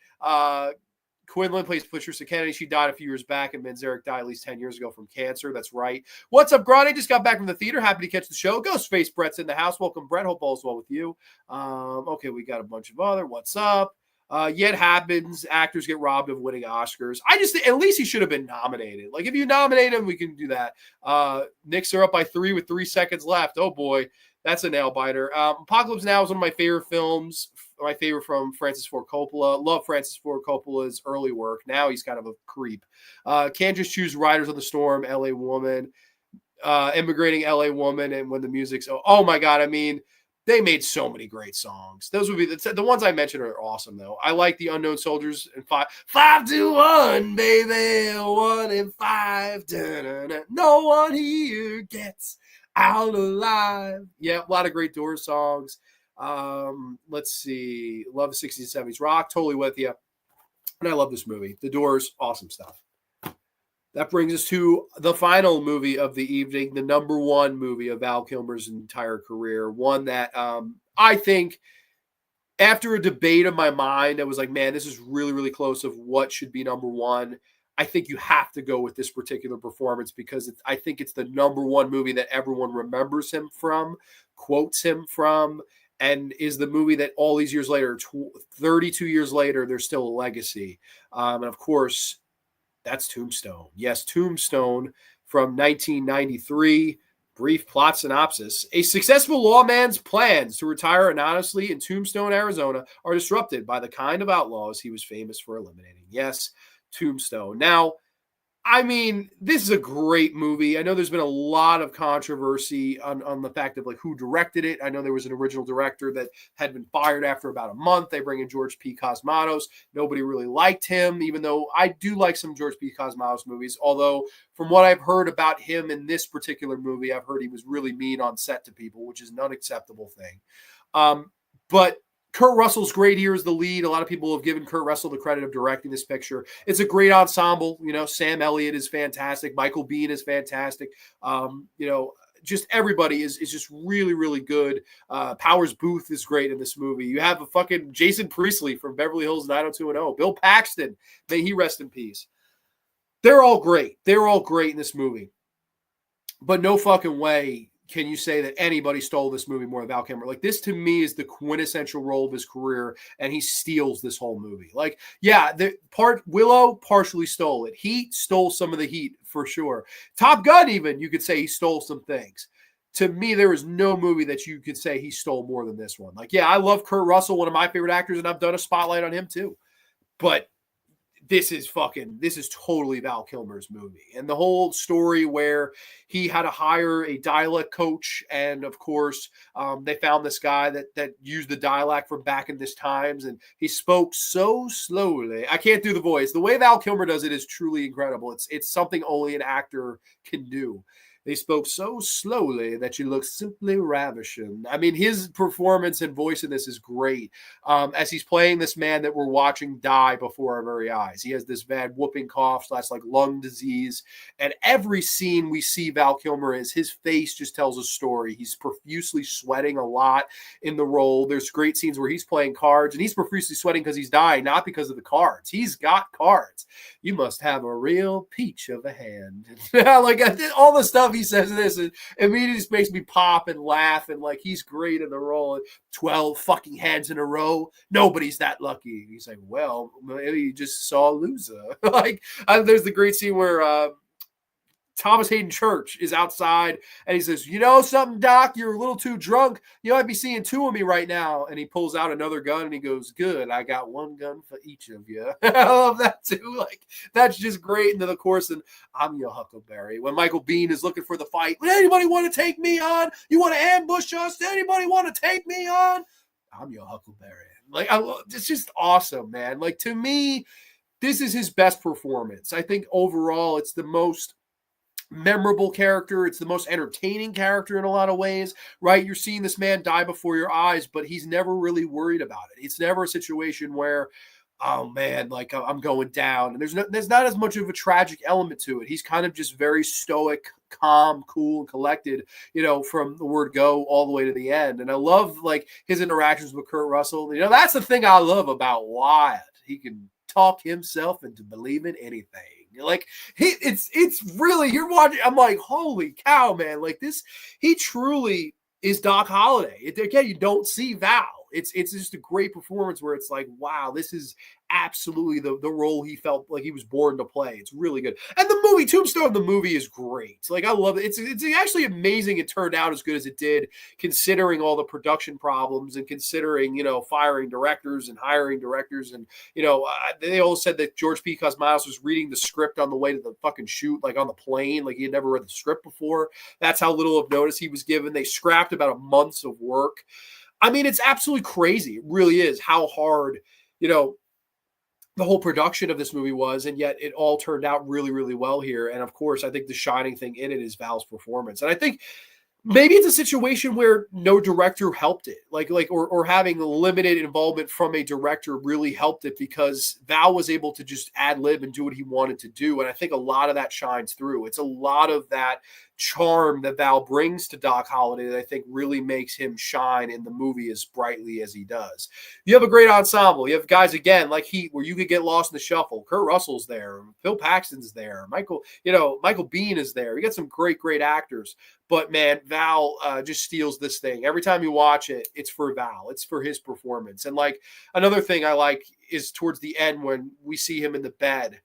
A: Quinlan plays Patricia Kennedy. She died a few years back, and Manzarek died at least 10 years ago from cancer. That's right. What's up, Grande? Just got back from the theater. Happy to catch the show. Ghostface Brett's in the house. Welcome, Brett. Hope all's well with you. Okay, we got a bunch of other. What's up? Yet happens. Actors get robbed of winning Oscars. I just think at least he should have been nominated. Like if you nominate him, we can do that. Knicks are up by 3 with 3 seconds left. Oh boy, that's a nail biter. Apocalypse Now is one of my favorite films. My favorite from Francis Ford Coppola. Love Francis Ford Coppola's early work. Now he's kind of a creep. Can't Just Choose, Riders on the Storm, L.A. Woman, Immigrating L.A. Woman, and When the Music's oh my god, I mean. They made so many great songs. Those would be the ones I mentioned are awesome, though. I like the Unknown Soldiers and 5-2-1, baby, 1 and 5. Da-da-da. No one here gets out alive. Yeah, a lot of great Doors songs. Let's see. Love the 60s and 70s rock. Totally with you. And I love this movie. The Doors, awesome stuff. That brings us to the final movie of the evening, the number one movie of Val Kilmer's entire career. One that I think after a debate of my mind, I was like, man, this is really, really close of what should be number one. I think you have to go with this particular performance because I think it's the number one movie that everyone remembers him from, quotes him from, and is the movie that all these years later, 32 years later, there's still a legacy. And of course, that's Tombstone. Yes, Tombstone from 1993. Brief plot synopsis. A successful lawman's plans to retire anonymously in Tombstone, Arizona are disrupted by the kind of outlaws he was famous for eliminating. Yes, Tombstone. Now, I mean, this is a great movie. I know there's been a lot of controversy on the fact of like who directed it. I know there was an original director that had been fired after about a month. They bring in George P. Cosmatos. Nobody really liked him, even though I do like some George P. Cosmatos movies. Although from what I've heard about him in this particular movie, I've heard he was really mean on set to people, which is an unacceptable thing. But Kurt Russell's great here as the lead. A lot of people have given Kurt Russell the credit of directing this picture. It's a great ensemble. You know, Sam Elliott is fantastic. Michael Biehn is fantastic. Just everybody is just really, really good. Powers Booth is great in this movie. You have a fucking Jason Priestley from Beverly Hills 90210. Bill Paxton, may he rest in peace. They're all great. They're all great in this movie. But no fucking way can you say that anybody stole this movie more than Val Kilmer? Like, this to me is the quintessential role of his career, and he steals this whole movie. Like, yeah, Willow partially stole it. Heat stole some of the heat for sure. Top Gun, even, you could say he stole some things. To me, there is no movie that you could say he stole more than this one. Like, yeah, I love Kurt Russell, one of my favorite actors, and I've done a spotlight on him too. But this is totally Val Kilmer's movie. And the whole story where he had to hire a dialect coach. And of course, they found this guy that used the dialect from back in this times. And he spoke so slowly. I can't do the voice. The way Val Kilmer does it is truly incredible. It's something only an actor can do. They spoke so slowly that you look simply ravishing. I mean, his performance and voice in this is great. As he's playing this man that we're watching die before our very eyes. He has this bad whooping cough / like lung disease. And every scene we see Val Kilmer is, his face just tells a story. He's profusely sweating a lot in the role. There's great scenes where he's playing cards and he's profusely sweating because he's dying, not because of the cards. He's got cards. You must have a real peach of a hand. Like all the stuff he says in this, it immediately just makes me pop and laugh, and like he's great in the role. 12 fucking hands in a row, nobody's that lucky. He's like, well, maybe you just saw a loser. There's the great scene where Thomas Hayden Church is outside and he says, you know something, Doc, you're a little too drunk. You might be seeing 2 of me right now. And he pulls out another gun and he goes, good, I got 1 gun for each of you. I love that too. Like, that's just great. And then of course, and I'm your Huckleberry. When Michael Biehn is looking for the fight, would anybody want to take me on? You want to ambush us? Anybody want to take me on? I'm your Huckleberry. Like, it's just awesome, man. Like, to me, this is his best performance. I think overall it's the most memorable character. It's the most entertaining character in a lot of ways, right? You're seeing this man die before your eyes, but he's never really worried about it. It's never a situation where oh man, like I'm going down. And there's not as much of a tragic element to it. He's kind of just very stoic, calm, cool, and collected, from the word go all the way to the end. And I love like his interactions with Kurt Russell. That's the thing I love about Wyatt. He can talk himself into believing anything. Like it's really, you're watching. I'm like, holy cow, man! Like this, he truly is Doc Holliday. Again, you don't see Val. It's just a great performance where it's like, wow, this is absolutely the role he felt like he was born to play. It's really good. And the movie, Tombstone, the movie is great. Like, I love it. It's actually amazing it turned out as good as it did, considering all the production problems and considering, firing directors and hiring directors. And, they all said that George P. Cosmatos was reading the script on the way to the fucking shoot, like on the plane, like he had never read the script before. That's how little of notice he was given. They scrapped about a month's of work. I mean, it's absolutely crazy. It really is how hard, the whole production of this movie was, and yet it all turned out really, really well here. And of course, I think the shining thing in it is Val's performance. And I think maybe it's a situation where no director helped it, or having limited involvement from a director really helped it, because Val was able to just ad lib and do what he wanted to do. And I think a lot of that shines through. It's a lot of that charm that Val brings to Doc Holliday that I think really makes him shine in the movie as brightly as he does. You have a great ensemble. You have guys again like Heat, where you could get lost in the shuffle. Kurt Russell's there, Phil Paxton's there, Michael Biehn is there. You got some great actors. But man, Val just steals this thing. Every time you watch it, it's for Val. It's for his performance. And like another thing I like is towards the end when we see him in the bed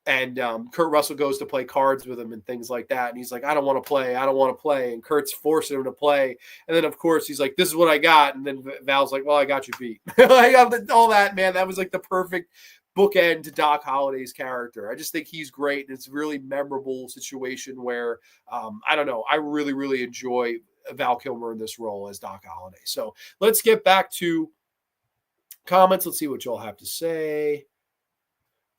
A: and Kurt Russell goes to play cards with him and things like that. And he's like, I don't want to play. I don't want to play. And Kurt's forcing him to play. And then, of course, he's like, this is what I got. And then Val's like, well, I got you beat. All that, man. That was like the perfect bookend to Doc Holliday's character. I just think he's great. And it's a really memorable situation where, I don't know, I really, really enjoy Val Kilmer in this role as Doc Holliday. So let's get back to comments. Let's see what y'all have to say.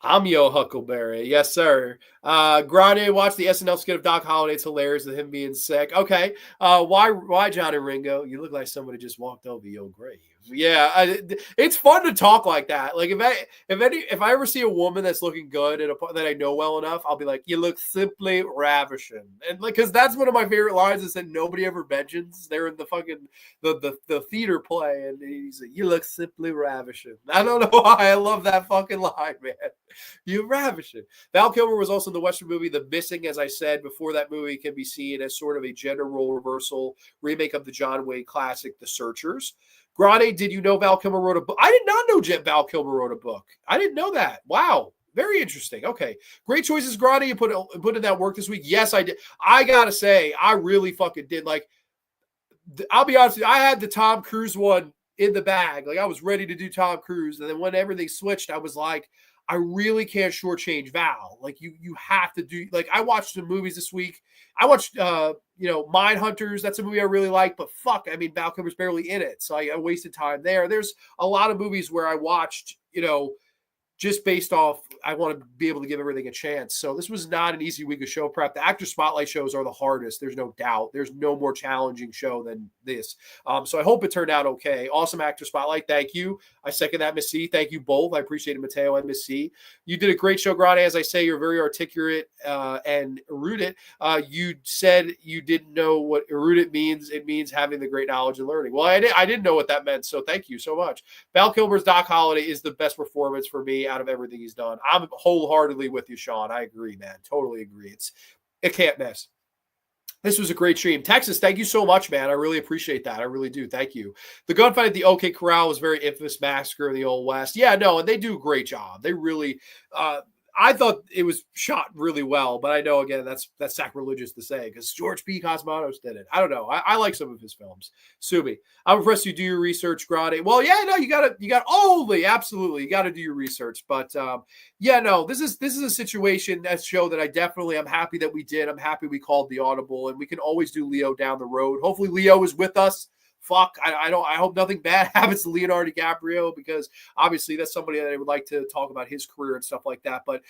A: I'm Yo Huckleberry. Yes, sir. Grande watched the SNL skit of Doc Holliday. It's hilarious with him being sick. Okay. Why Johnny Ringo? You look like somebody just walked over your grave. Yeah, it's fun to talk like that. Like if I ever see a woman that's looking good that I know well enough, I'll be like, you look simply ravishing. And like, because that's one of my favorite lines is that nobody ever mentions. They're in the fucking the theater play, and he's like, you look simply ravishing. I don't know why I love that fucking line, man. You're ravishing. Val Kilmer was also in the Western movie The Missing, as I said before. That movie can be seen as sort of a gender role reversal remake of the John Wayne classic The Searchers. Grande, did you know Val Kilmer wrote a book? I did not know Val Kilmer wrote a book. I didn't know that. Wow. Very interesting. Okay. Great choices, Grande. You put in that work this week. Yes, I did. I got to say, I really fucking did. Like, I'll be honest with you, I had the Tom Cruise one in the bag. Like, I was ready to do Tom Cruise. And then when everything switched, I was like, I really can't shortchange Val. Like you have to do, like I watched some movies this week. I watched, Mind Hunters. That's a movie I really like, but fuck, I mean, Val Kilmer's barely in it. So I wasted time there. There's a lot of movies where I watched, just based off, I want to be able to give everything a chance. So this was not an easy week of show prep. The Actor Spotlight shows are the hardest. There's no doubt. There's no more challenging show than this. So I hope it turned out okay. Awesome Actor Spotlight. Thank you. I second that, Miss C. Thank you both. I appreciate it, Mateo and Miss C. You did a great show, Grande. As I say, you're very articulate and erudite. You said you didn't know what erudite means. It means having the great knowledge and learning. Well, I didn't know what that meant. So thank you so much. Val Kilmer's Doc Holliday is the best performance for me out of everything he's done. I'm wholeheartedly with you, Sean. I agree, man. Totally agree. It can't miss. This was a great stream. Texas, thank you so much, man. I really appreciate that. I really do. Thank you. The gunfight at the OK Corral was very infamous massacre in the Old West. Yeah, no, and they do a great job. They really I thought it was shot really well, but I know, again, that's sacrilegious to say because George P. Cosmatos did it. I don't know. I like some of his films. Sumi, I'm impressed you do your research, Grande. Well, yeah, no, you got absolutely. You got to do your research. But yeah, no, this is a situation, that show that I'm happy that we did. I'm happy we called the audible, and we can always do Leo down the road. Hopefully Leo is with us. Fuck, I hope nothing bad happens to Leonardo DiCaprio, because obviously that's somebody that I would like to talk about his career and stuff like that. But,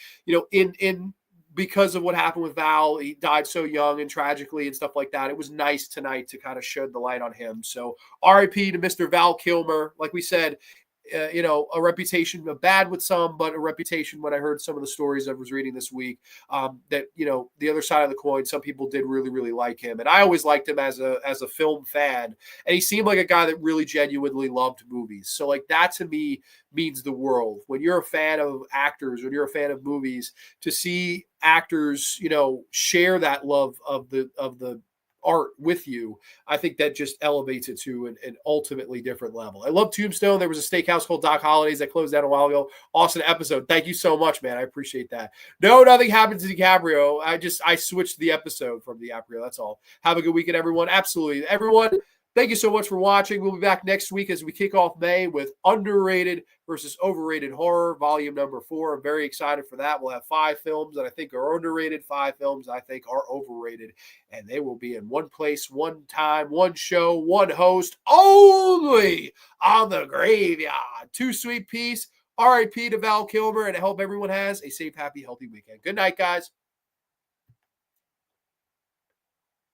A: because of what happened with Val, he died so young and tragically and stuff like that. It was nice tonight to kind of shed the light on him. So RIP to Mr. Val Kilmer. Like we said, a reputation of bad with some, but a reputation when I heard some of the stories I was reading this week, that, the other side of the coin, some people did really, really like him. And I always liked him as a film fan. And he seemed like a guy that really genuinely loved movies. So like that to me means the world. When you're a fan of actors, when you're a fan of movies, to see actors, share that love of the art with you, I think that just elevates it to an ultimately different level. I love Tombstone. There was a steakhouse called Doc Holliday's that closed down a while ago. Awesome episode. Thank you so much, man. I appreciate that. No, nothing happened to DiCaprio. I switched the episode from DiCaprio. That's all. Have a good weekend, everyone. Absolutely. Everyone, thank you so much for watching. We'll be back next week as we kick off May with underrated versus overrated horror, volume number 4. I'm very excited for that. We'll have 5 films that I think are underrated, 5 films I think are overrated, and they will be in one place, one time, one show, one host, only on the Graveyard. Too Sweet Peace. R.I.P. to Val Kilmer, and I hope everyone has a safe, happy, healthy weekend. Good night, guys.